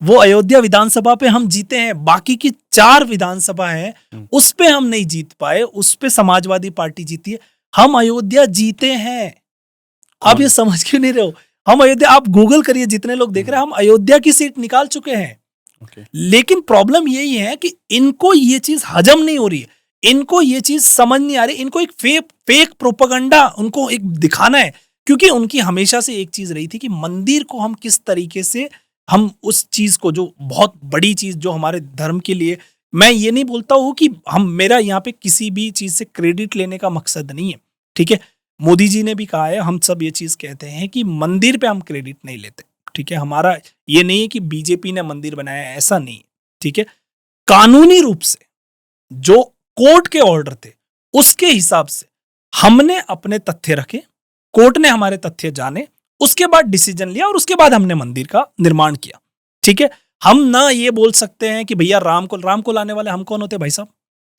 Speaker 1: वो अयोध्या विधानसभा पे हम जीते हैं, बाकी की 4 विधानसभा है,
Speaker 2: हम्म,
Speaker 1: उस पे हम नहीं जीत पाए, उस पे समाजवादी पार्टी जीती है। हम अयोध्या जीते हैं। आप
Speaker 2: कौन?
Speaker 1: ये समझ क्यों नहीं रहे हो? हम अयोध्या, आप गूगल करिए, जितने लोग देख रहे हैं, हम अयोध्या की सीट निकाल चुके हैं।
Speaker 2: ओके।
Speaker 1: लेकिन प्रॉब्लम यही है कि इनको ये चीज हजम नहीं हो रही है। इनको ये चीज समझ नहीं आ रही। इनको एक फेक प्रोपेगेंडा उनको एक दिखाना है, क्योंकि उनकी हमेशा से एक चीज रही थी कि मंदिर को हम किस तरीके से, हम उस चीज को, जो बहुत बड़ी चीज जो हमारे धर्म के लिए, मैं ये नहीं बोलता हूं कि हम, मेरा यहाँ पे किसी भी चीज से क्रेडिट लेने का मकसद नहीं है। ठीक है, मोदी जी ने भी कहा है, हम सब ये चीज कहते हैं कि मंदिर पे हम क्रेडिट नहीं लेते। ठीक है, हमारा ये नहीं है कि बीजेपी ने मंदिर बनाया है, ऐसा नहीं है। ठीक है, कानूनी रूप से जो कोर्ट के ऑर्डर थे, उसके हिसाब से हमने अपने तथ्य रखे, कोर्ट ने हमारे तथ्य जाने, उसके बाद डिसीजन लिया और उसके बाद हमने मंदिर का निर्माण किया। ठीक है, हम ना ये बोल सकते हैं कि भैया राम को लाने वाले हम कौन होते भाई साहब?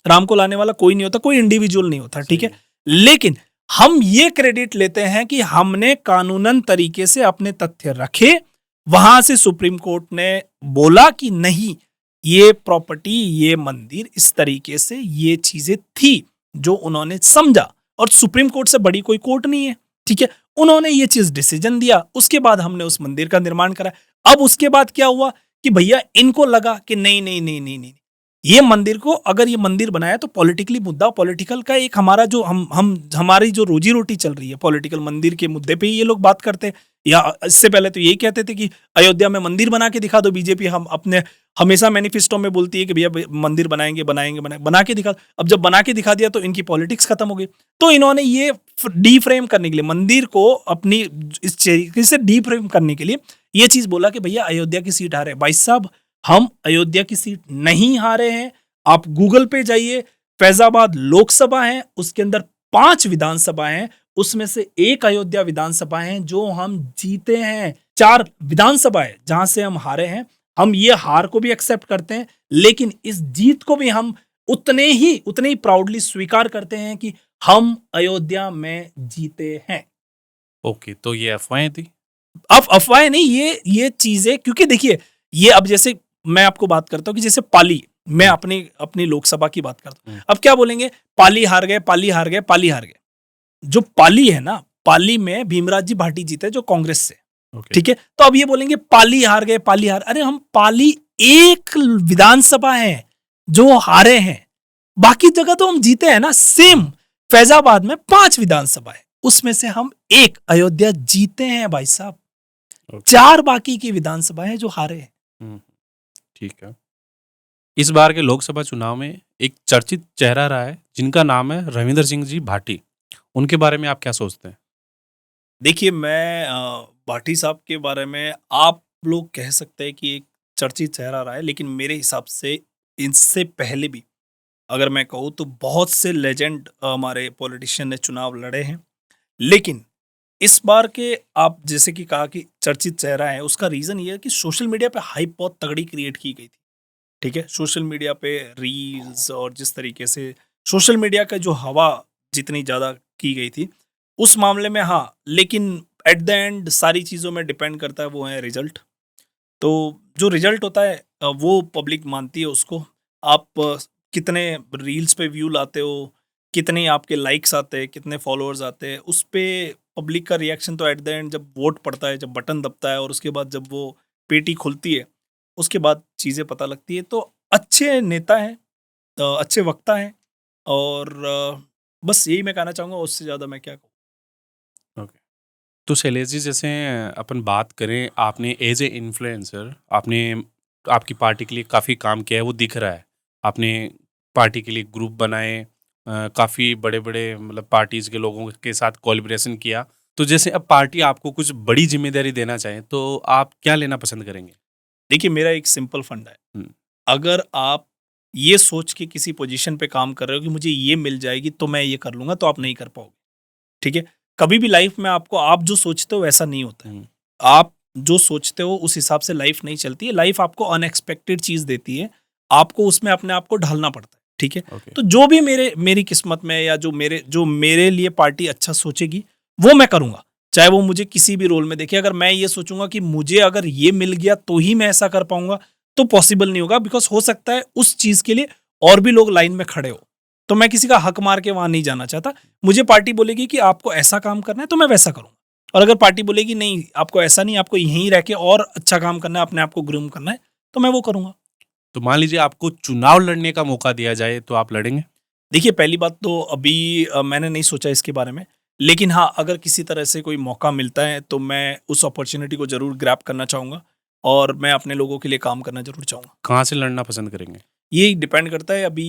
Speaker 1: राम को लाने वाला कोई नहीं होता, कोई इंडिविजुअल नहीं होता। ठीक
Speaker 2: सही
Speaker 1: है,
Speaker 2: है।
Speaker 1: लेकिन हम ये क्रेडिट लेते हैं कि हमने कानूनन तरीके से अपने तथ्य रखे। वहां से सुप्रीम कोर्ट ने बोला कि नहीं, ये प्रॉपर्टी, ये मंदिर, इस तरीके से ये चीजें थी जो उन्होंने समझा, और सुप्रीम कोर्ट से बड़ी कोई कोर्ट नहीं है। ठीक है, उन्होंने ये चीज डिसीजन दिया, उसके बाद हमने उस मंदिर का निर्माण करा। अब उसके बाद क्या हुआ कि भैया इनको लगा कि नहीं नहीं नहीं नहीं नहीं, ये मंदिर को, अगर ये मंदिर बनाया तो पॉलिटिकली मुद्दा, पॉलिटिकल का एक हमारा जो हम हमारी जो रोजी रोटी चल रही है, पॉलिटिकल मंदिर के मुद्दे पे ही ये लोग बात करते हैं। या इससे पहले तो यही कहते थे कि अयोध्या में मंदिर बना के दिखा दो। बीजेपी हम अपने हमेशा मैनिफेस्टो में बोलती है कि भैया मंदिर बनाएंगे बनाएंगे बनाएंगे, बना के दिखा। अब जब बना के दिखा दिया तो इनकी पॉलिटिक्स खत्म हो गई। तो इन्होंने ये डीफ्रेम करने के लिए, मंदिर को अपनी इस तरीके से डीफ्रेम करने के लिए ये चीज बोला कि भैया अयोध्या की सीट हारे। भाई साहब, हम अयोध्या की सीट नहीं हारे हैं। आप गूगल पे जाइए, फैजाबाद लोकसभा है, उसके अंदर 5 विधानसभा हैं, उसमें से एक अयोध्या विधानसभा है जो हम जीते हैं। 4 विधानसभा है जहां से हम हारे हैं। हम ये हार को भी एक्सेप्ट करते हैं, लेकिन इस जीत को भी हम उतने ही प्राउडली स्वीकार करते हैं कि हम अयोध्या में जीते हैं।
Speaker 2: ओके, तो ये अफवाहें थी।
Speaker 1: अब अफवाहें नहीं, ये चीजें, क्योंकि देखिए, ये अब जैसे मैं आपको बात करता हूँ कि जैसे पाली, मैं
Speaker 2: हम्म,
Speaker 1: अपनी अपनी लोकसभा की बात करता हूँ।
Speaker 2: हम्म,
Speaker 1: अब क्या बोलेंगे? पाली हार गए, पाली हार गए, पाली हार गए। जो पाली है ना, पाली में भीमराव जी भाटी जीते जो कांग्रेस से।
Speaker 2: ओके।
Speaker 1: ठीक है, तो अब ये बोलेंगे पाली हार गए, पाली हार, अरे हम पाली एक विधानसभा है जो हारे हैं, बाकी जगह तो हम जीते हैं ना। सेम फैजाबाद में 5 विधानसभा है, उसमें से हम एक अयोध्या जीते हैं भाई साहब।
Speaker 2: ओके।
Speaker 1: 4 बाकी की विधानसभा है जो हारे हैं।
Speaker 2: हम्म, ठीक है। इस बार के लोकसभा चुनाव में एक चर्चित चेहरा रहा है जिनका नाम है रविंदर सिंह जी भाटी। उनके बारे में आप क्या सोचते हैं?
Speaker 1: देखिए, मैं भाटी साहब के बारे में, आप लोग कह सकते हैं कि एक चर्चित चेहरा रहा है, लेकिन मेरे हिसाब से इससे पहले भी, अगर मैं कहूँ तो बहुत से लेजेंड हमारे पॉलिटिशियन ने चुनाव लड़े हैं। लेकिन इस बार के, आप जैसे कि कहा कि चर्चित चेहरा है, उसका रीज़न ये है कि सोशल मीडिया पे हाइप बहुत तगड़ी क्रिएट की गई थी। ठीक है, सोशल मीडिया पे रील्स, और जिस तरीके से सोशल मीडिया का जो हवा जितनी ज़्यादा की गई थी, उस मामले में हाँ, लेकिन एट द एंड सारी चीज़ों में डिपेंड करता है, वो है रिजल्ट। तो जो रिजल्ट होता है वो पब्लिक मानती है उसको। आप कितने रील्स पे व्यू लाते हो, कितने आपके लाइक्स आते हैं, कितने फॉलोअर्स आते हैं, उस पे पब्लिक का रिएक्शन तो एट द एंड जब वोट पड़ता है, जब बटन दबता है, और उसके बाद जब वो पेटी खुलती है, उसके बाद चीज़ें पता लगती है। तो अच्छे नेता हैं, अच्छे वक्ता हैं, और बस यही मैं कहना चाहूँगा, उससे ज़्यादा मैं क्या कहूँ।
Speaker 2: ओके। तो शैलेश जी, जैसे अपन बात करें, आपने एज ए इन्फ्लुएंसर आपने आपकी पार्टी के लिए काफ़ी काम किया है, वो दिख रहा है। आपने पार्टी के लिए ग्रुप बनाए काफ़ी बड़े-बड़े मतलब पार्टीज़ के लोगों के साथ कोलैबोरेशन किया। तो जैसे अब पार्टी आपको कुछ बड़ी ज़िम्मेदारी देना चाहे, तो आप क्या लेना पसंद करेंगे?
Speaker 1: देखिए, मेरा एक सिंपल फंडा है।
Speaker 2: हुँ,
Speaker 1: अगर आप ये सोच के किसी पोजीशन पे काम कर रहे हो कि मुझे ये मिल जाएगी तो मैं ये कर लूँगा, तो आप नहीं कर पाओगे, ठीक है? कभी भी लाइफ़ में आपको आप जो सोचते हो वैसा नहीं होता है।
Speaker 2: हुँ,
Speaker 1: आप जो सोचते हो उस हिसाब से लाइफ़ नहीं चलती है। लाइफ़ आपको अनएक्सपेक्टेड चीज़ देती है। आपको उसमें अपने आप को ढालना पड़ता है, ठीक है?
Speaker 2: ओके।
Speaker 1: तो जो भी मेरी किस्मत में या जो मेरे लिए पार्टी अच्छा सोचेगी, वो मैं करूँगा। चाहे वो मुझे किसी भी रोल में देखे। अगर मैं ये सोचूँगा कि मुझे अगर ये मिल गया तो ही मैं ऐसा कर पाऊँगा, तो पॉसिबल नहीं होगा, बिकॉज़ हो सकता है उस चीज़ के लिए और भी लोग लाइन में खड़े हों। तो मैं किसी का हक मार के वहाँ नहीं जाना चाहता। मुझे पार्टी बोलेगी कि आपको ऐसा काम करना है तो मैं वैसा करूँगा। और अगर पार्टी बोलेगी नहीं, आपको ऐसा नहीं, आपको यहीं रह के और अच्छा काम करना है, अपने आप को ग्रूम करना है, तो मैं वो करूँगा।
Speaker 2: तो मान लीजिए आपको चुनाव लड़ने का मौका दिया जाए, तो आप लड़ेंगे?
Speaker 1: देखिए, पहली बात तो अभी मैंने नहीं सोचा इसके बारे में। लेकिन हाँ, अगर किसी तरह से कोई मौका मिलता है तो मैं उस अपॉर्च्युनिटी को ज़रूर ग्रैब करना चाहूँगा और मैं अपने लोगों के लिए काम करना ज़रूर चाहूँगा।
Speaker 2: कहाँ से लड़ना पसंद करेंगे?
Speaker 1: ये डिपेंड करता है अभी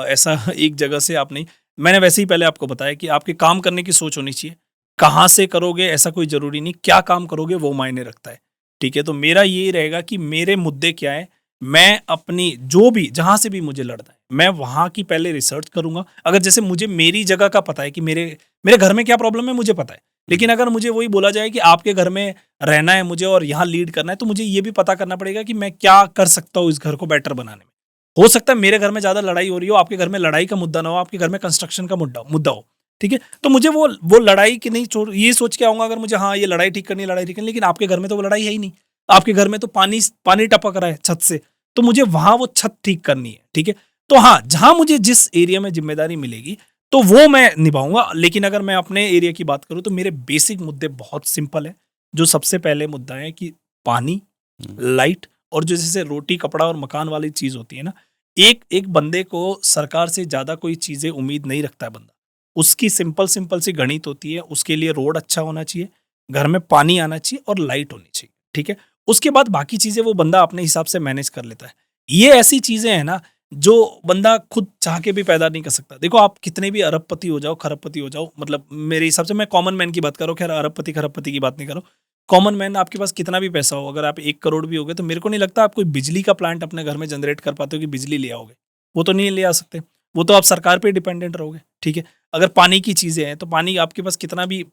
Speaker 1: ऐसा एक जगह से आप नहीं। मैंने वैसे ही पहले आपको बताया कि आपके काम करने की सोच होनी चाहिए। कहाँ से करोगे ऐसा कोई ज़रूरी नहीं, क्या काम करोगे वो मायने रखता है। ठीक है? तो मेरा ये रहेगा कि मेरे मुद्दे क्या हैं, मैं अपनी जो भी जहाँ से भी मुझे लड़ना है, मैं वहाँ की पहले रिसर्च करूँगा। अगर जैसे मुझे मेरी जगह का पता है कि मेरे मेरे घर में क्या प्रॉब्लम है मुझे पता है।
Speaker 2: हुँ,
Speaker 1: लेकिन अगर मुझे वही बोला जाए कि आपके घर में रहना है मुझे और यहाँ लीड करना है, तो मुझे ये भी पता करना पड़ेगा कि मैं क्या कर सकता हूँ इस घर को बेटर बनाने में। हो सकता है मेरे घर में ज़्यादा लड़ाई हो रही हो, आपके घर में लड़ाई का मुद्दा ना हो, आपके घर में कंस्ट्रक्शन का मुद्दा मुद्दा हो, ठीक है? तो मुझे वो लड़ाई की नहीं छोड़ ये सोच के आऊँगा, अगर मुझे हाँ, ये लड़ाई ठीक करनी है, लड़ाई ठीक करनी है, लेकिन आपके घर में तो वो लड़ाई है ही नहीं। आपके घर में तो पानी पानी टपक रहा है छत से, तो मुझे वहाँ वो छत ठीक करनी है, ठीक है? तो हाँ, जहाँ मुझे जिस एरिया में ज़िम्मेदारी मिलेगी, तो वो मैं निभाऊँगा। लेकिन अगर मैं अपने एरिया की बात करूँ, तो मेरे बेसिक मुद्दे बहुत सिंपल हैं। जो सबसे पहले मुद्दा है कि पानी,
Speaker 2: हुँ,
Speaker 1: लाइट और जो जैसे रोटी, कपड़ा और मकान वाली चीज़ होती है ना, एक एक बंदे को सरकार से ज़्यादा कोई चीज़ें उम्मीद नहीं रखता है बंदा। उसकी सिंपल-सिंपल सी गणित होती है, उसके लिए रोड अच्छा होना चाहिए, घर में पानी आना चाहिए और लाइट होनी चाहिए, ठीक है? उसके बाद बाकी चीज़ें वो बंदा अपने हिसाब से मैनेज कर लेता है। ये ऐसी चीज़ें हैं ना, जो बंदा खुद चाह के भी पैदा नहीं कर सकता। देखो, आप कितने भी अरबपति हो जाओ, खरबपति हो जाओ, मतलब मेरे हिसाब से मैं कॉमन मैन की बात कर रहा हूँ, खैर अरबपति, खरबपति की बात नहीं कर रहा हूँ। कॉमन मैन, आपके पास कितना भी पैसा हो, अगर आप 1 करोड़ भी हो गए, तो मेरे को नहीं लगता आप कोई बिजली का प्लांट अपने घर में जनरेट कर पाते हो कि बिजली ले आओगे। वो तो नहीं ले आ सकते। वो तो आप सरकार पे डिपेंडेंट रहोगे, ठीक है? अगर पानी की चीज़ें हैं, तो पानी आपके पास कितना भी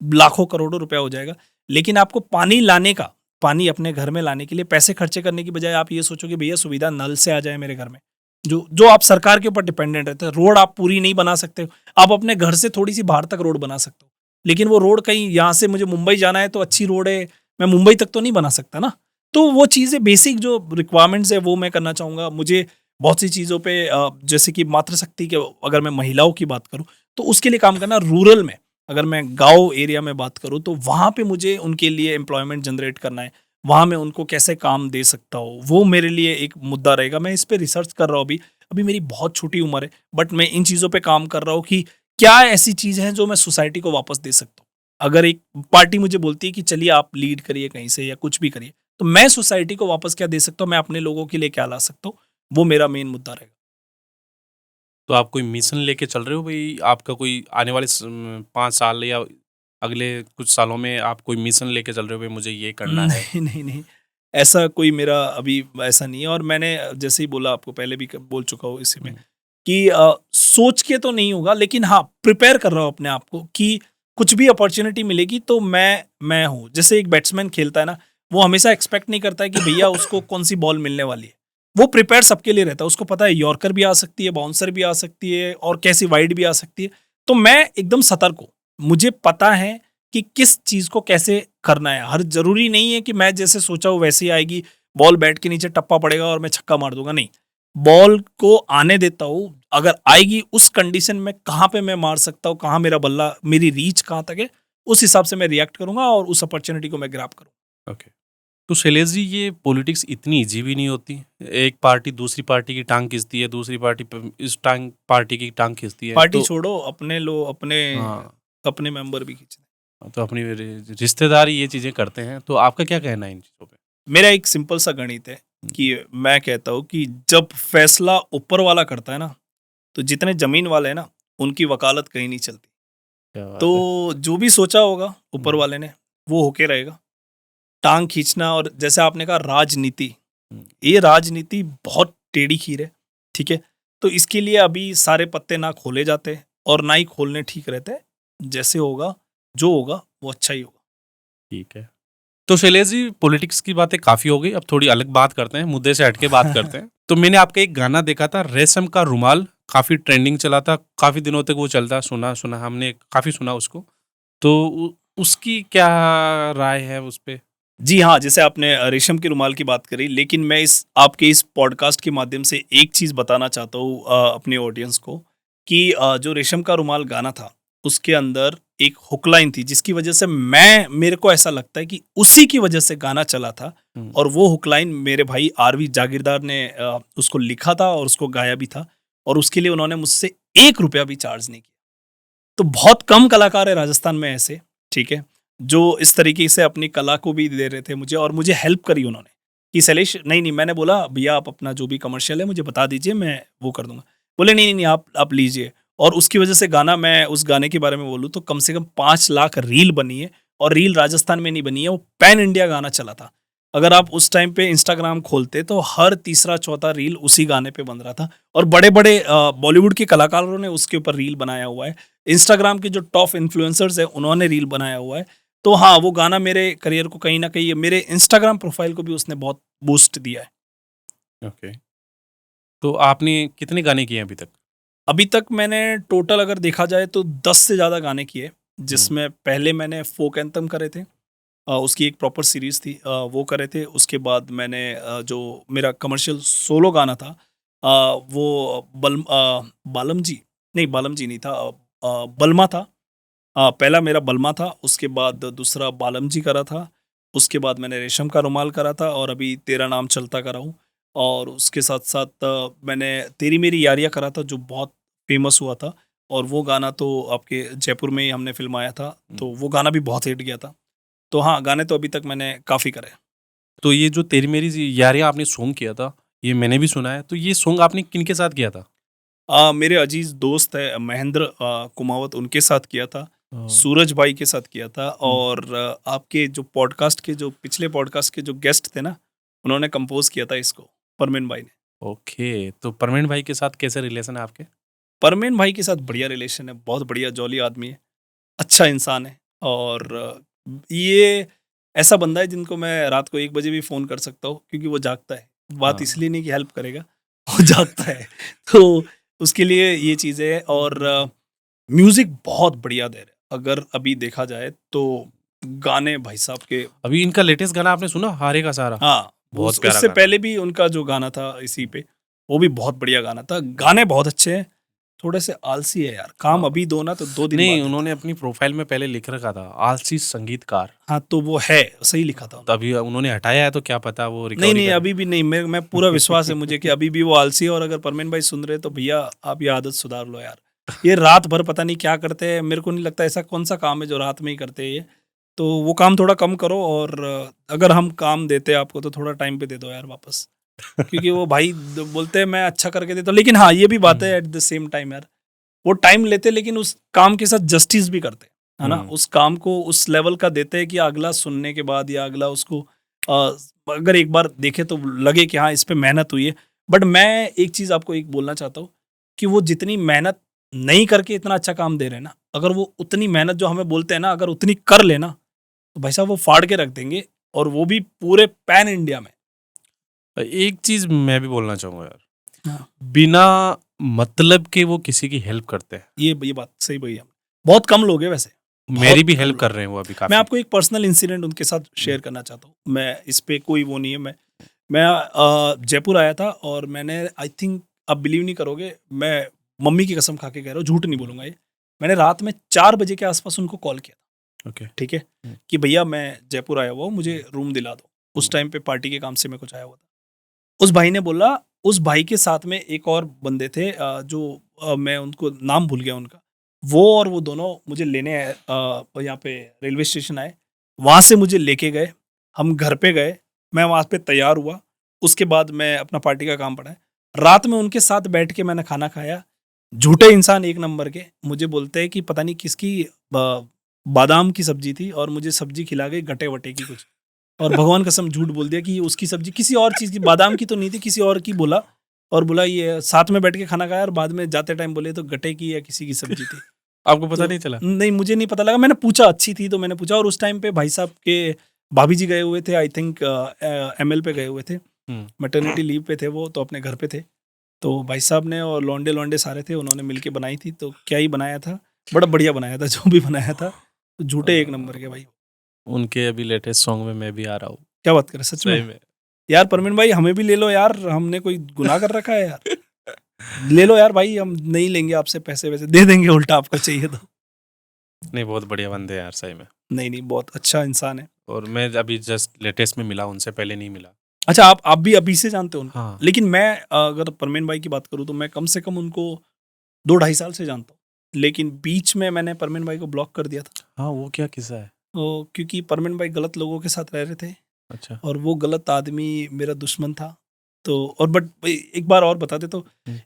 Speaker 1: लाखों करोड़ों रुपया हो जाएगा, लेकिन आपको पानी लाने का, पानी अपने घर में लाने के लिए पैसे खर्चे करने की बजाय आप ये सोचो कि भैया सुविधा नल से आ जाए मेरे घर में। जो जो आप सरकार के ऊपर डिपेंडेंट रहते हैं। रोड आप पूरी नहीं बना सकते हो। आप अपने घर से थोड़ी-सी बाहर तक रोड बना सकते हो। लेकिन वो रोड कहीं यहाँ से मुझे मुंबई जाना है तो अच्छी रोड है, मैं मुंबई तक तो नहीं बना सकता ना। तो वो चीज़ें बेसिक जो रिक्वायरमेंट्स है वो मैं करना चाहूँगा। मुझे बहुत सी चीज़ों पे जैसे कि मातृशक्ति के, अगर मैं महिलाओं की बात करूँ, तो उसके लिए काम करना रूरल में। अगर मैं गाँव एरिया में बात करूँ तो वहाँ पे मुझे उनके लिए एम्प्लॉयमेंट जनरेट करना है। वहाँ मैं उनको कैसे काम दे सकता हूँ, वो मेरे लिए एक मुद्दा रहेगा। मैं इस पे रिसर्च कर रहा हूँ अभी। अभी मेरी बहुत छोटी उम्र है, बट मैं इन चीज़ों पे काम कर रहा हूँ कि क्या ऐसी चीज़ है जो मैं सोसाइटी को वापस दे सकता हूँ। अगर एक पार्टी मुझे बोलती है कि चलिए आप लीड करिए कहीं से या कुछ भी करिए, तो मैं सोसाइटी को वापस क्या दे सकता हूँ, मैं अपने लोगों के लिए क्या ला सकता हूँ, वो मेरा मेन मुद्दा रहेगा।
Speaker 2: तो आप कोई मिशन लेके चल रहे हो भई, आपका कोई आने वाले 5 साल या अगले कुछ सालों में आप कोई मिशन लेके चल रहे हो भई मुझे ये करना है?
Speaker 1: नहीं, नहीं, नहीं। ऐसा कोई मेरा अभी ऐसा नहीं है, और मैंने जैसे ही बोला आपको, पहले भी क बोल चुका हूँ इसी में
Speaker 2: हुँ,
Speaker 1: कि सोच के तो नहीं होगा, लेकिन हाँ, प्रिपेयर कर रहा हूँ अपने आप को कि कुछ भी अपॉर्च्युनिटी मिलेगी तो मैं हूँ। जैसे एक बैट्समैन खेलता है ना, वो हमेशा एक्सपेक्ट नहीं करता है कि भैया उसको कौन-सी बॉल मिलने वाली है। वो प्रिपेयर सबके लिए रहता है। उसको पता है यॉर्कर भी आ सकती है, बाउंसर भी आ सकती है और कैसी वाइड भी आ सकती है। तो मैं एकदम सतर्क हूँ। मुझे पता है कि किस चीज़ को कैसे करना है। हर ज़रूरी नहीं है कि मैं जैसे सोचा हूँ वैसे ही आएगी, बॉल बैट के नीचे टप्पा पड़ेगा और मैं छक्का मार दूँगा, नहीं। बॉल को आने देता हूँ, अगर आएगी उस कंडीशन में कहाँ पे मैं मार सकता हूँ, कहाँ मेरा बल्ला, मेरी रीच कहाँ तक है, उस हिसाब से मैं रिएक्ट करूँगा और उस अपॉर्च्युनिटी को मैं ग्रैब करूँगा।
Speaker 2: ओके। तो शैलेश जी, ये पॉलिटिक्स इतनी ईज़ी भी नहीं होती। एक पार्टी दूसरी पार्टी की टाँग खींचती है, दूसरी पार्टी प इस टाँग पार्टी की टाँग खींचती है।
Speaker 1: पार्टी
Speaker 2: तो
Speaker 1: छोड़ो, अपने लो अपने
Speaker 2: हाँ,
Speaker 1: अपने मेंबर भी खींचते हैं।
Speaker 2: तो अपनी रिश्तेदार ये चीज़ें करते हैं, तो आपका क्या कहना है इन चीज़ों पे?
Speaker 1: मेरा एक सिंपल सा गणित है
Speaker 2: हुँ,
Speaker 1: कि मैं कहता हूँ कि जब फैसला ऊपर वाला करता है ना, तो जितने ज़मीन वाले हैं ना, उनकी वकालत कहीं नहीं चलती।
Speaker 2: क्या बात है।
Speaker 1: तो जो भी सोचा होगा ऊपर वाले ने वो होके रहेगा। टांग खींचना और जैसे आपने कहा राजनीति, ये राजनीति बहुत टेढ़ी खीर है, ठीक है? तो इसके लिए अभी सारे पत्ते ना खोले जाते और ना ही खोलने ठीक रहते। जैसे होगा, जो होगा वो अच्छा ही होगा।
Speaker 2: ठीक है। तो शैलेश जी, पॉलिटिक्स की बातें काफी हो गई, अब थोड़ी अलग बात करते हैं, मुद्दे से हटके बात करते हैं। तो मैंने आपका एक गाना देखा था, रेशम का रुमाल, काफी ट्रेंडिंग चला था, काफी दिनों तक वो चलता, सुना हमने, काफी सुना उसको। तो उसकी क्या राय है उस पे?
Speaker 1: जी हाँ, जैसे आपने रेशम के रुमाल की बात करी, लेकिन मैं इस आपके इस पॉडकास्ट के माध्यम से एक चीज़ बताना चाहता हूँ अपने ऑडियंस को कि जो रेशम का रुमाल गाना था, उसके अंदर एक हुक लाइन थी जिसकी वजह से मेरे को ऐसा लगता है कि उसी की वजह से गाना चला था। और वो हुक लाइन मेरे भाई आरवी जागीरदार ने उसको लिखा था और उसको गाया भी था और उसके लिए उन्होंने मुझसे 1 रुपया भी चार्ज नहीं किया। तो बहुत कम कलाकार है राजस्थान में ऐसे, ठीक है, जो इस तरीके से अपनी कला को भी दे रहे थे मुझे और मुझे हेल्प करी उन्होंने कि शैलेश नहीं, मैंने बोला भैया आप अपना जो भी कमर्शियल है मुझे बता दीजिए, मैं वो कर दूंगा। बोले नहीं, आप लीजिए। और उसकी वजह से गाना, मैं उस गाने के बारे में बोलूँ तो कम से कम 5 लाख रील बनी है और रील राजस्थान में नहीं बनी है, वो पैन इंडिया गाना चला था। अगर आप उस टाइम पे इंस्टाग्राम खोलते तो हर तीसरा चौथा रील उसी गाने पे बन रहा था और बड़े बड़े बॉलीवुड के कलाकारों ने उसके ऊपर रील बनाया हुआ है। इंस्टाग्राम के जो टॉप इन्फ्लुएंसर्स हैं उन्होंने रील बनाया हुआ है। तो हाँ, वो गाना मेरे करियर को कहीं न कहीं, मेरे इंस्टाग्राम प्रोफाइल को भी उसने बहुत बूस्ट दिया है।
Speaker 2: ओके। तो आपने कितने गाने किए हैं अभी तक?
Speaker 1: अभी तक मैंने टोटल अगर देखा जाए तो 10 से ज़्यादा गाने किए, जिसमें पहले मैंने फ़ोक एंथम करे थे। उसकी एक प्रॉपर सीरीज़ थी, वो करे थे। उसके बाद मैंने जो मेरा कमर्शियल सोलो गाना था, वो बालम जी नहीं, बालम जी नहीं था, बलमा था। पहला मेरा बलमा था, उसके बाद दूसरा बालम जी करा था, उसके बाद मैंने रेशम का रुमाल करा था और अभी तेरा नाम चलता करा हूँ। और उसके साथ-साथ मैंने तेरी मेरी यारियाँ करा था जो बहुत फ़ेमस हुआ था और वो गाना तो आपके जयपुर में ही हमने फ़िल्माया था, तो वो गाना भी बहुत हिट गया था। तो हाँ, गाने तो अभी तक मैंने काफ़ी करे।
Speaker 2: तो ये जो तेरी मेरी यारियां आपने सॉन्ग किया था, ये मैंने भी सुना है, तो ये सॉन्ग आपने किनके साथ किया था?
Speaker 1: मेरे अजीज़ दोस्त हैं महेंद्र कुमावत, उनके साथ किया था, सूरज भाई के साथ किया था और आपके जो पॉडकास्ट के जो पिछले पॉडकास्ट के जो गेस्ट थे ना, उन्होंने कंपोज़ किया था इसको, परमीन भाई ने।
Speaker 2: ओके, तो परवीन भाई के साथ कैसे रिलेशन है आपके?
Speaker 1: परमीन भाई के साथ बढ़िया रिलेशन है, बहुत बढ़िया जॉली आदमी है, अच्छा इंसान है और ये ऐसा बंदा है जिनको मैं रात को 1 बजे भी फ़ोन कर सकता हूँ क्योंकि वो जागता है। बात
Speaker 2: हाँ।
Speaker 1: इसलिए नहीं कि हेल्प करेगा, वो जागता है। तो उसके लिए ये चीज़ें हैं और म्यूज़िक बहुत बढ़िया दे रहे हैं। अगर अभी देखा जाए तो गाने भाई साहब के,
Speaker 2: अभी इनका लेटेस्ट गाना आपने सुना, हारे का सहारा?
Speaker 1: हाँ,
Speaker 2: बहुत प्यारा
Speaker 1: उससे
Speaker 2: गाना।
Speaker 1: पहले भी उनका जो गाना था इसी पे, वो भी बहुत बढ़िया गाना था। गाने बहुत अच्छे हैं, थोड़े से आलसी है यार, काम
Speaker 2: हाँ।
Speaker 1: अभी दो ना तो 2 दिन बाद
Speaker 2: नहीं,
Speaker 1: देते
Speaker 2: उन्होंने
Speaker 1: हैं।
Speaker 2: अपनी प्रोफाइल में पहले लिख रखा था, आलसी संगीतकार।
Speaker 1: हाँ, तो वो है, सही लिखा था उन्होंने।
Speaker 2: तभी उन्होंने हटाया है, तो क्या पता वो
Speaker 1: नहीं,
Speaker 2: रिकवरी
Speaker 1: नहीं,
Speaker 2: करे।
Speaker 1: अभी भी नहीं, मैं पूरा विश्वास है मुझे कि अभी भी वो आलसी है और अगर परमीन भाई सुन रहे हैं तो भैया आप ये आदत सुधार लो यार। ये रात भर पता नहीं क्या करते हैं, मेरे को नहीं लगता ऐसा कौन-सा काम है जो रात में ही करते हैं ये। तो वो काम थोड़ा कम करो और अगर हम काम देते हैं आपको तो थोड़ा टाइम पे दे दो यार वापस। क्योंकि वो भाई बोलते हैं मैं अच्छा करके देता हूँ, लेकिन हाँ, ये भी बात है एट द सेम टाइम यार, वो टाइम लेते लेकिन उस काम के साथ जस्टिस भी करते, है ना? उस काम को उस लेवल का देते हैं कि अगला सुनने के बाद या अगला उसको अगर एक बार देखे तो लगे कि हाँ, इस पे मेहनत हुई है। बट मैं एक चीज़ आपको एक बोलना चाहता हूँ कि वो जितनी मेहनत नहीं करके इतना अच्छा काम दे रहे हैं ना, अगर वो उतनी मेहनत जो हमें बोलते हैं ना, अगर उतनी कर ले ना, तो भाई साहब वो फाड़ के रख देंगे और वो भी पूरे पैन इंडिया में।
Speaker 2: एक चीज मैं भी बोलना चाहूंगा यार,
Speaker 1: हाँ,
Speaker 2: बिना मतलब के वो किसी की हेल्प करते हैं।
Speaker 1: ये बात सही बोली आपने। बहुत कम लोग हैं वैसे,
Speaker 2: मेरी
Speaker 1: बहुत
Speaker 2: भी
Speaker 1: कम
Speaker 2: हेल्प
Speaker 1: लोग।
Speaker 2: कर रहे हैं वो अभी
Speaker 1: मैं
Speaker 2: काफी।
Speaker 1: आपको एक पर्सनल इंसिडेंट उनके साथ शेयर करना चाहता हूँ। मैं इस पे कोई वो नहीं है, मैं जयपुर आया था और मैंने आई थिंक, आप बिलीव नहीं करोगे, मैं मम्मी की कसम खा के कह रहा हूँ, झूठ नहीं बोलूँगा ये। मैंने रात में 4 बजे के आस-पास उनको कॉल किया था,
Speaker 2: ओके।
Speaker 1: ठीक है?
Speaker 2: हुँ।
Speaker 1: कि भैया मैं जयपुर आया हुआ हूँ, मुझे रूम दिला दो। उस टाइम पे पार्टी के काम से मैं कुछ आया हुआ था। उस भाई ने बोला, उस भाई के साथ में एक और बंदे थे जो मैं उनको नाम भूल गया उनका। वो और वो दोनों मुझे लेने आए, यहाँ पे रेलवे स्टेशन आए। वहाँ से मुझे लेके गए, हम घर पे गए, मैं वहाँ पे तैयार हुआ। उसके बाद मैं अपना पार्टी का काम पड़ा है। रात में उनके साथ बैठ के मैंने खाना खाया। झूठे इंसान एक नंबर के मुझे बोलते हैं कि पता नहीं किसकी बादाम की सब्जी थी और मुझे सब्जी खिला गई गटे वटे की कुछ, और भगवान कसम झूठ बोल दिया कि उसकी सब्जी किसी और चीज़ की, बादाम की तो नहीं थी, किसी और की बोला, और बोला ये साथ में बैठ के खाना खाया, और बाद में जाते टाइम बोले तो गटे की या किसी की सब्जी थी।
Speaker 2: आपको पता
Speaker 1: तो
Speaker 2: नहीं चला?
Speaker 1: नहीं, मुझे नहीं पता लगा, मैंने पूछा, अच्छी थी तो मैंने पूछा, और उस टाइम पे भाई साहब के भाभी जी गए हुए थे, आई थिंक ML पे गए हुए थे, मैटरनिटी लीव पे थे वो, तो अपने घर पे थे, तो भाई साहब ने और लौंडे लौंडे सारे थे, उन्होंने मिलके बनाई थी, तो क्या ही बनाया था, बड़ा बढ़िया बनाया था जो भी बनाया था, तो झूठे एक नंबर के भाई।
Speaker 2: उनके अभी लेटेस्ट सॉन्ग में मैं भी आ रहा हूँ।
Speaker 1: क्या बात कर रहे, सच
Speaker 2: सही
Speaker 1: में?
Speaker 2: में।
Speaker 1: यार परमीन भाई हमें भी ले लो यार, हमने कोई गुनाह कर रखा है यार? ले लो यार भाई, हम नहीं लेंगे आपसे पैसे, वैसे दे देंगे उल्टा, आपको चाहिए तो।
Speaker 2: नहीं, बहुत बढ़िया बंदे हैं यार, सही में।
Speaker 1: नहीं नहीं, बहुत अच्छा इंसान है।
Speaker 2: और मैं अभी जस्ट लेटेस्ट में मिला, उनसे पहले नहीं मिला।
Speaker 1: अच्छा, आप भी अभी से जानते हो उनको?
Speaker 2: हाँ।
Speaker 1: लेकिन मैं अगर परमीन भाई की बात करूँ तो मैं कम से कम उनको 2-2.5 साल से जानता हूँ, लेकिन बीच में मैंने परमीन भाई को ब्लॉक कर दिया था।
Speaker 2: हाँ, वो क्या किस्सा है?
Speaker 1: क्योंकि परमीन भाई गलत लोगों के साथ रह रहे थे,
Speaker 2: अच्छा।
Speaker 1: और वो गलत आदमी मेरा दुश्मन था। तो और बट एक बार और बता दे तो,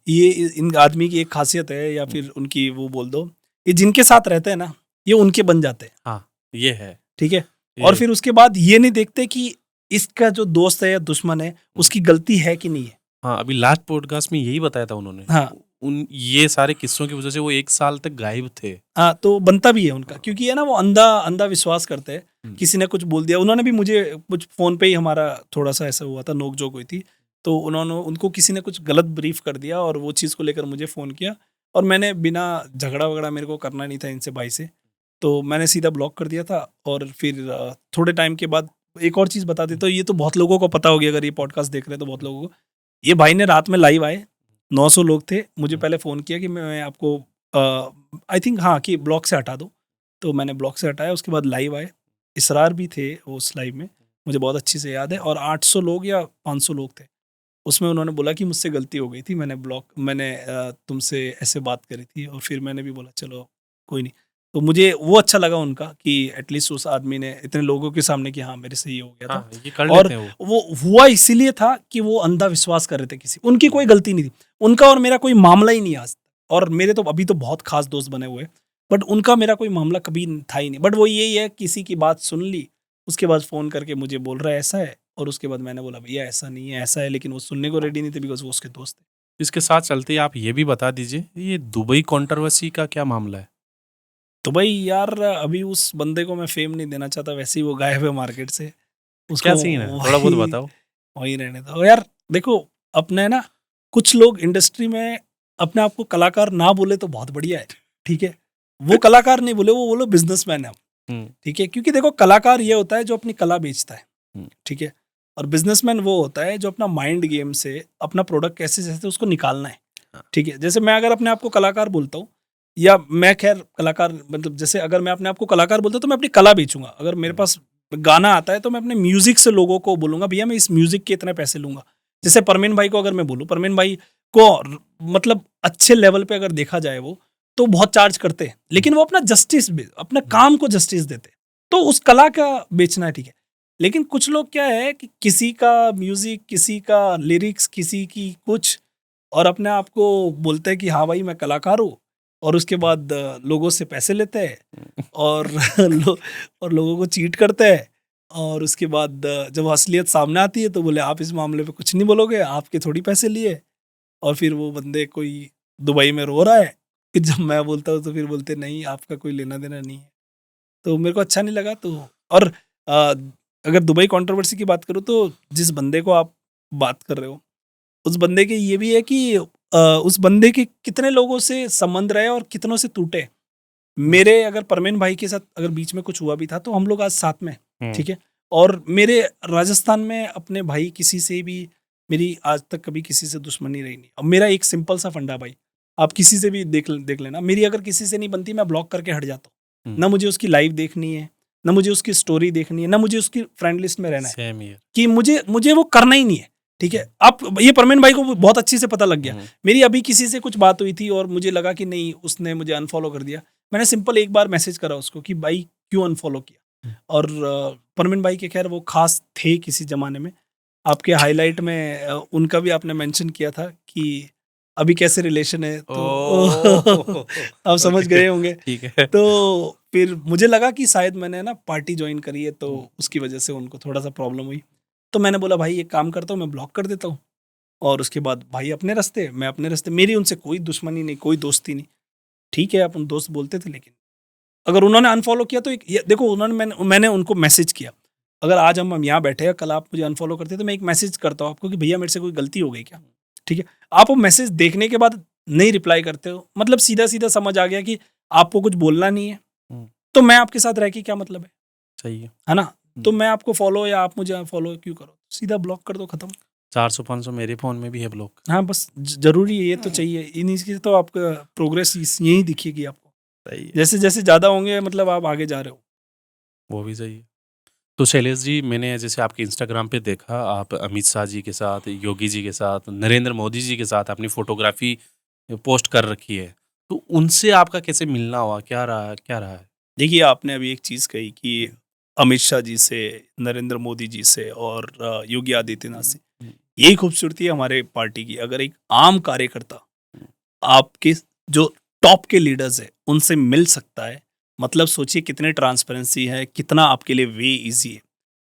Speaker 1: ये इन आदमी की एक खासियत है, या फिर उनकी वो बोल दो, ये जिनके साथ रहते हैं ना, ये उनके बन जाते हैं।
Speaker 2: हाँ, ये है।
Speaker 1: ठीक है, और फिर उसके बाद ये नहीं देखते कि इसका जो दोस्त है या दुश्मन है उसकी गलती है कि नहीं है।
Speaker 2: हाँ, अभी लास्ट पॉडकास्ट में यही बताया था उन्होंने।
Speaker 1: हाँ।
Speaker 2: ये सारे किस्सों की वजह से वो 1 साल तक गायब थे।
Speaker 1: हाँ, तो बनता भी है उनका, क्योंकि है ना, वो अंधा विश्वास करते हैं। किसी ने कुछ बोल दिया, उन्होंने भी मुझे कुछ फोन पे ही हमारा थोड़ा सा ऐसा हुआ था, नोक जोक हुई थी, तो उनको किसी ने कुछ गलत ब्रीफ कर दिया, और वो चीज़ को लेकर मुझे फ़ोन किया, और मैंने बिना झगड़ा वगड़ा मेरे को करना नहीं था इनसे भाई से, तो मैंने सीधा ब्लॉक कर दिया था। और फिर थोड़े टाइम के बाद एक और चीज़ बता देता हूँ, ये तो बहुत लोगों को पता होगी, अगर ये पॉडकास्ट देख रहे हैं तो बहुत लोगों को, ये भाई ने रात में लाइव आए, 900 लोग थे, मुझे पहले फ़ोन किया कि मैं आपको आई थिंक, हाँ, कि ब्लॉक से हटा दो, तो मैंने ब्लॉक से हटाया, उसके बाद लाइव आए, इसरार भी थे उस लाइव में, मुझे बहुत अच्छी से याद है, और 800 लोग या 500 लोग थे उसमें। उन्होंने बोला कि मुझसे गलती हो गई थी, मैंने तुमसे ऐसे बात करी थी, और फिर मैंने भी बोला चलो कोई नहीं। तो मुझे वो अच्छा लगा उनका कि एटलीस्ट उस आदमी ने इतने लोगों के सामने कि हाँ मेरे से ये हो गया था।
Speaker 2: हाँ, ये कर
Speaker 1: और
Speaker 2: लेते हैं
Speaker 1: वो हुआ इसीलिए था कि वो अंधा विश्वास कर रहे थे, किसी उनकी कोई गलती नहीं थी, उनका और मेरा कोई मामला ही नहीं आज तक, और मेरे तो अभी तो बहुत खास दोस्त बने हुए, बट उनका मेरा कोई मामला कभी था ही नहीं। बट वो यही है, किसी की बात सुन ली, उसके बाद फ़ोन करके मुझे बोल रहा है ऐसा है, और उसके बाद मैंने बोला भैया ऐसा नहीं है, ऐसा है, लेकिन वो सुनने को रेडी नहीं थे, बिकॉज वो उसके दोस्त थे।
Speaker 2: इसके साथ चलते ही आप ये भी बता दीजिए, ये दुबई कंट्रोवर्सी का क्या मामला है?
Speaker 1: तो भाई यार, अभी उस बंदे को मैं फेम नहीं देना चाहता, वैसे ही वो गायब है मार्केट से, उसको
Speaker 2: क्या सीन है? थोड़ा बहुत बताओ।
Speaker 1: वही रहने दो यार। देखो, अपने ना, कुछ लोग इंडस्ट्री में अपने आप को कलाकार ना बोले तो बहुत बढ़िया है, ठीक है, वो कलाकार नहीं बोले, वो बोलो बिजनेसमैन है हम, ठीक है, क्योंकि देखो कलाकार ये होता है जो अपनी कला बेचता है, ठीक है, और बिजनेसमैन वो होता है जो अपना माइंड गेम से अपना प्रोडक्ट कैसे जैसे उसको निकालना है, ठीक है। जैसे मैं अगर अपने आप को कलाकार बोलता हूँ, या मैं खैर कलाकार, मतलब जैसे अगर मैं अपने आप को कलाकार बोलता हूँ तो मैं अपनी कला बेचूंगा। अगर मेरे पास गाना आता है तो मैं अपने म्यूजिक से लोगों को बोलूंगा भैया मैं इस म्यूजिक के इतने पैसे लूंगा। जैसे परमीन भाई को अगर मैं बोलूँ, परमीन भाई को मतलब अच्छे लेवल पे अगर देखा जाए वो तो बहुत चार्ज करते हैं, लेकिन वो अपना जस्टिस, अपने काम को जस्टिस देते, तो उस कला का बेचना है, ठीक है। लेकिन कुछ लोग क्या है कि किसी का म्यूजिक, किसी का लिरिक्स, किसी की कुछ, और अपने आप को बोलते हैं कि हाँ भाई मैं कलाकार हूँ, और उसके बाद लोगों से पैसे लेते हैं, और और लोगों को चीट करते हैं, और उसके बाद जब असलियत सामने आती है तो बोले आप इस मामले पे कुछ नहीं बोलोगे, आपके थोड़ी पैसे लिए। और फिर वो बंदे कोई दुबई में रो रहा है कि जब मैं बोलता हूँ तो फिर बोलते नहीं आपका कोई लेना देना नहीं है। तो मेरे को अच्छा नहीं लगा। तो और अगर दुबई कंट्रोवर्सी की बात करूँ तो जिस बंदे को आप बात कर रहे हो उस बंदे के ये भी है कि उस बंदे के कितने लोगों से संबंध रहे और कितनों से टूटे। मेरे अगर परमीन भाई के साथ अगर बीच में कुछ हुआ भी था तो हम लोग आज साथ में, ठीक है। और मेरे राजस्थान में अपने भाई किसी से भी मेरी आज तक कभी किसी से दुश्मनी रही नहीं। अब मेरा एक सिंपल सा फंडा भाई, आप किसी से भी देख लेना, मेरी अगर किसी से नहीं बनती मैं ब्लॉक करके हट जाता हूँ। ना मुझे उसकी लाइव देखनी है, ना मुझे उसकी स्टोरी देखनी है, ना मुझे उसकी फ्रेंड लिस्ट में रहना है, कि मुझे वो करना ही नहीं है, ठीक है। अब ये परमीन भाई को बहुत अच्छी से पता लग गया। मेरी अभी किसी से कुछ बात हुई थी और मुझे लगा कि नहीं उसने मुझे अनफॉलो कर दिया, मैंने सिंपल एक बार मैसेज करा उसको कि भाई क्यों अनफॉलो किया। और परमीन भाई के खैर वो खास थे किसी जमाने में, आपके हाईलाइट में उनका भी आपने मेंशन किया था कि अभी कैसे रिलेशन है, तो
Speaker 2: ओह!
Speaker 1: आप समझ
Speaker 2: ओके,
Speaker 1: गए होंगे।
Speaker 2: ठीक है।
Speaker 1: तो फिर मुझे लगा कि शायद मैंने ना पार्टी ज्वाइन करी है, तो
Speaker 2: हुँ।
Speaker 1: उसकी वजह से उनको थोड़ा सा प्रॉब्लम हुई। तो मैंने बोला भाई एक काम करता हूँ, मैं ब्लॉक कर देता हूँ, और उसके बाद भाई अपने रास्ते, मैं अपने रास्ते, मेरी उनसे कोई दुश्मनी नहीं, कोई दोस्ती नहीं। ठीक है, अपन दोस्त बोलते थे, लेकिन अगर उन्होंने अनफॉलो किया तो देखो, उन्होंने मैंने उनको मैसेज किया। अगर आज हम यहाँ बैठे हैं, कल आप मुझे अनफॉलो करते तो मैं एक मैसेज करता हूँ आपको कि भैया मेरे से कोई गलती हो गई क्या। ठीक है, आप वो मैसेज देखने के बाद नहीं रिप्लाई करते हो, मतलब सीधा सीधा समझ आ गया कि आपको कुछ बोलना नहीं है।
Speaker 2: हुँ,
Speaker 1: तो मैं आपके साथ रह के क्या मतलब
Speaker 2: सही है।
Speaker 1: है ना। तो
Speaker 2: हुँ।
Speaker 1: मैं आपको फॉलो या आप मुझे फॉलो क्यों करो, सीधा ब्लॉक कर दो, खत्म।
Speaker 2: 400-500 मेरे फ़ोन में भी है ब्लॉक।
Speaker 1: हाँ, बस जरूरी है, ये तो चाहिए, इन्हीं से तो आपका प्रोग्रेस यही दिखेगी आपको।
Speaker 2: सही है,
Speaker 1: जैसे जैसे ज्यादा होंगे, मतलब आप आगे जा रहे हो।
Speaker 2: वो भी सही है। तो शैलेश जी, मैंने जैसे आपके इंस्टाग्राम पे देखा, आप अमित शाह जी के साथ, योगी जी के साथ, नरेंद्र मोदी जी के साथ अपनी फ़ोटोग्राफ़ी पोस्ट कर रखी है। तो उनसे आपका कैसे मिलना हुआ? क्या रहा है?
Speaker 1: देखिए, आपने अभी एक चीज़ कही कि अमित शाह जी से, नरेंद्र मोदी जी से और योगी आदित्यनाथ से।
Speaker 2: हुँ,
Speaker 1: यही खूबसूरती है हमारे पार्टी की। अगर एक आम कार्यकर्ता
Speaker 2: हुँ,
Speaker 1: आपके जो टॉप के लीडर्स हैं, उनसे मिल सकता है, मतलब सोचिए कितने ट्रांसपेरेंसी है, कितना आपके लिए वे ईज़ी है।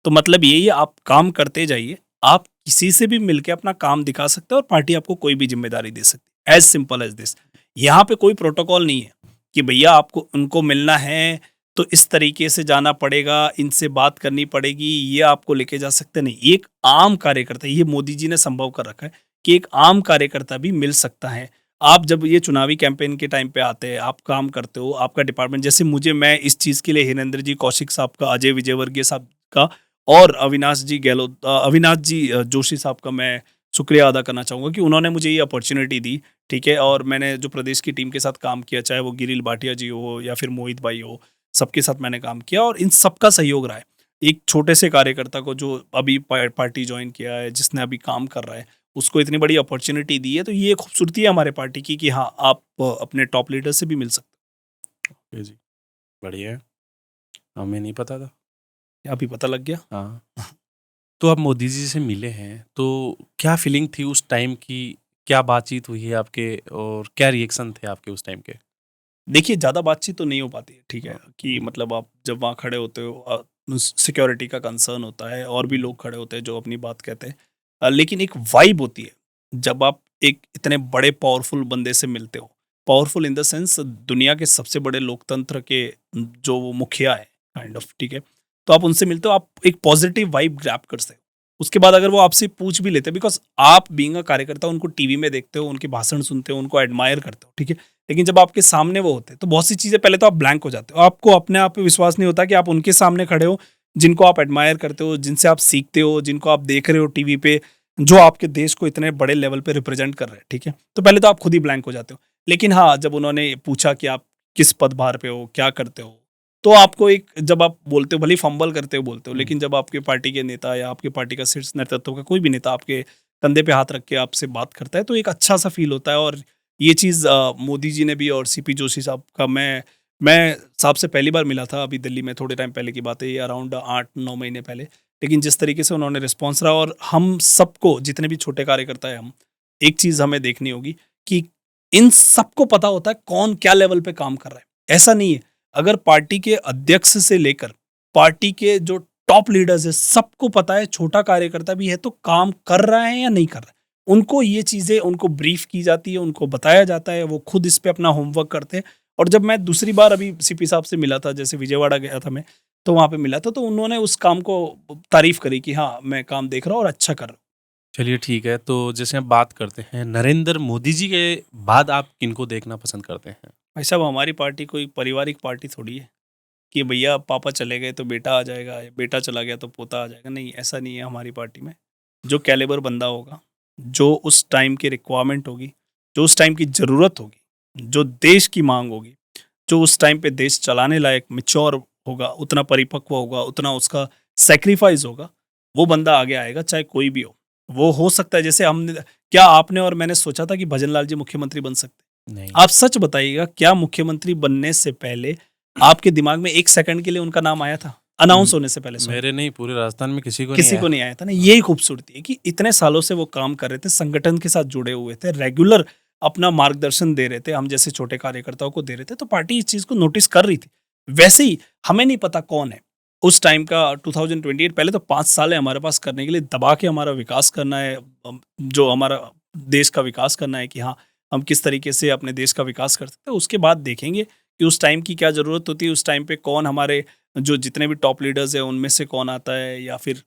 Speaker 1: तो मतलब यही है, आप काम करते जाइए, आप किसी से भी मिलके अपना काम दिखा सकते हो और पार्टी आपको कोई भी ज़िम्मेदारी दे सकती है। As simple as this. यहाँ पे कोई प्रोटोकॉल नहीं है कि भैया आपको उनको मिलना है, तो इस तरीके से जाना पड़ेगा, इनसे बात करनी पड़ेगी, ये आपको लेके जा सकते नहीं। एक आम कार्यकर्ता, ये मोदी जी ने संभव कर रखा है कि एक आम कार्यकर्ता भी मिल सकता है। आप जब ये चुनावी कैंपेन के टाइम पे आते हैं, आप काम करते हो, आपका डिपार्टमेंट, जैसे मुझे, मैं इस चीज़ के लिए हिरेंद्र जी कौशिक साहब का, अजय विजयवर्गीय साहब का और अविनाश जी जोशी साहब का मैं शुक्रिया अदा करना चाहूँगा कि उन्होंने मुझे ये अपॉर्च्युनिटी दी, ठीक है? और मैंने जो प्रदेश की टीम के साथ काम किया, चाहे वो गिरिल भाटिया जी हो या फिर मोहित भाई हो, सबके साथ मैंने काम किया और इन सबका सहयोग रहा है। एक छोटे से कार्यकर्ता को जो अभी पार्टी जॉइन किया है, जिसने अभी काम कर रहा है, उसको इतनी बड़ी अपॉर्च्युनिटी दी है, तो ये खूबसूरती है हमारे पार्टी की कि हाँ, आप अपने टॉप लीडर से भी मिल सकते
Speaker 2: ओके जी, बढ़िया है। हमें नहीं पता था।
Speaker 1: हो। अभी पता लग गया।
Speaker 2: हाँ। तो आप मोदी जी से मिले हैं, तो क्या फीलिंग थी उस टाइम की? क्या बातचीत हुई है आपके और क्या रिएक्शन थे आपके उस टाइम के?
Speaker 1: देखिए, ज़्यादा बातचीत तो नहीं हो पाती है, ठीक है?
Speaker 2: हाँ,
Speaker 1: कि
Speaker 2: हुँ,
Speaker 1: मतलब आप जब वहाँ खड़े होते हो, सिक्योरिटी का कंसर्न होता है और भी
Speaker 2: हुँ,
Speaker 1: लोग खड़े होते हैं जो अपनी बात कहते हैं। लेकिन एक वाइब होती है, जब आप एक इतने बड़े पावरफुल बंदे से मिलते हो। पावरफुल इन द सेंस, दुनिया के सबसे बड़े लोकतंत्र के जो वो मुखिया हैं, काइंड ऑफ, ठीक है? तो आप उनसे मिलते हो, आप एक पॉजिटिव वाइब ग्रैब कर सकते हो। उसके बाद अगर वो आपसे पूछ भी लेते हैं, बिकॉज़ आप बीइंग अ कार्यकर्ता उनको टीवी में देखते हो, उनके भाषण सुनते हो, उनको एडमायर करते हो, ठीक है? लेकिन जब आपके सामने वो होते हैं, तो बहुत सी चीज़ें पहले तो आप ब्लैंक हो जाते हो। आपको अपने आप पे विश्वास नहीं होता कि आप उनके सामने खड़े हो, जिनको आप एडमायर करते हो, जिनसे आप सीखते हो, जिनको आप देख रहे हो टीवी पे, जो आपके देश को इतने बड़े लेवल पे रिप्रेज़ेंट कर रहे हैं, ठीक है? तो पहले तो आप खुद ही ब्लैंक हो जाते हो। लेकिन हाँ, जब उन्होंने पूछा कि आप किस पदभार पे हो, क्या करते हो? तो आपको एक, जब आप बोलते हो, भले ही फंबल करते हो बोलते हो,
Speaker 2: हुँ।
Speaker 1: लेकिन जब आपके पार्टी के नेता या आपके पार्टी का शीर्ष नेतृत्व का कोई भी नेता आपके कंधे पे हाथ रख के आपसे बात करता है, तो एक अच्छा-सा फ़ील होता है। और ये चीज़ मोदी जी ने भी, और सीपी जोशी साहब का, मैं साहब से पहली बार मिला था अभी दिल्ली में, थोड़े टाइम पहले की बात है, ये अराउंड 8-9 महीने पहले। लेकिन जिस तरीके से उन्होंने रिस्पॉन्स रहा, और हम सबको, जितने भी छोटे कार्यकर्ता हैं हम, एक चीज़ हमें देखनी होगी कि इन सबको पता होता है कौन क्या लेवल पे काम कर रहा है। ऐसा नहीं है, अगर पार्टी के अध्यक्ष से लेकर पार्टी के जो टॉप लीडर्स हैं, सबको पता है छोटा कार्यकर्ता भी है तो काम कर रहा है या नहीं कर रहा है। उनको ये चीज़ें, उनको ब्रीफ की जाती है, उनको बताया जाता है, वो खुद इस पे अपना होमवर्क करते हैं। और जब मैं दूसरी बार अभी सीपी साहब से मिला था, जैसे विजयवाड़ा गया था मैं, तो वहाँ पे मिला था, तो उन्होंने उस काम को तारीफ़ करी कि हाँ, मैं काम देख रहा हूँ और अच्छा कर रहा हूँ।
Speaker 2: चलिए ठीक है, तो जैसे हम बात करते हैं, नरेंद्र मोदी जी के बाद आप किनको देखना पसंद करते हैं?
Speaker 1: भाई साहब, हमारी पार्टी कोई पारिवारिक पार्टी थोड़ी है कि भैया पापा चले गए तो बेटा आ जाएगा, बेटा चला गया तो पोता आ जाएगा। नहीं, ऐसा नहीं है हमारी पार्टी में। जो कैलिबर बंदा होगा, जो उस टाइम की रिक्वायरमेंट होगी, जो उस टाइम की ज़रूरत होगी, जो देश की माँग होगी, जो उस टाइम पे देश चलाने लायक मैच्योर होगा, उतना परिपक्व होगा, उतना उसका सैक्रिफाइस होगा, वो बंदा आगे आएगा, चाहे कोई भी हो। वो हो सकता है, जैसे हमने, क्या आपने और मैंने सोचा था कि भजन लाल जी मुख्यमंत्री बन सकते हैं?
Speaker 2: नहीं।
Speaker 1: आप सच बताइएगा, क्या मुख्यमंत्री बनने से पहले आपके दिमाग में 1 सेकंड के लिए उनका नाम आया था?
Speaker 2: उम,
Speaker 1: अनाउंस होने से पहले, सॉरी।
Speaker 2: मेरे नहीं, पूरे राजस्थान में किसी को नहीं
Speaker 1: किसी
Speaker 2: आया।
Speaker 1: को नहीं आया था ना, यही खूबसूरती है कि इतने सालों से वो काम कर रहे थे, संगठन के साथ जुड़े हुए थे, रेगुलर अपना मार्गदर्शन दे रहे थे, हम जैसे छोटे कार्यकर्ताओं को दे रहे थे, तो पार्टी इस चीज़ को नोटिस कर रही थी। वैसे ही हमें नहीं पता कौन है, उस टाइम का 2028 पहले तो 5 साल है हमारे पास करने के लिए, दबा के हमारा विकास करना है, जो हमारा देश का विकास करना है कि हाँ, हम किस तरीके से अपने देश का विकास कर सकते हैं, उसके बाद देखेंगे कि उस टाइम की क्या ज़रूरत होती है, उस टाइम पे कौन हमारे जो जितने भी टॉप लीडर्स हैं उनमें से कौन आता है या फिर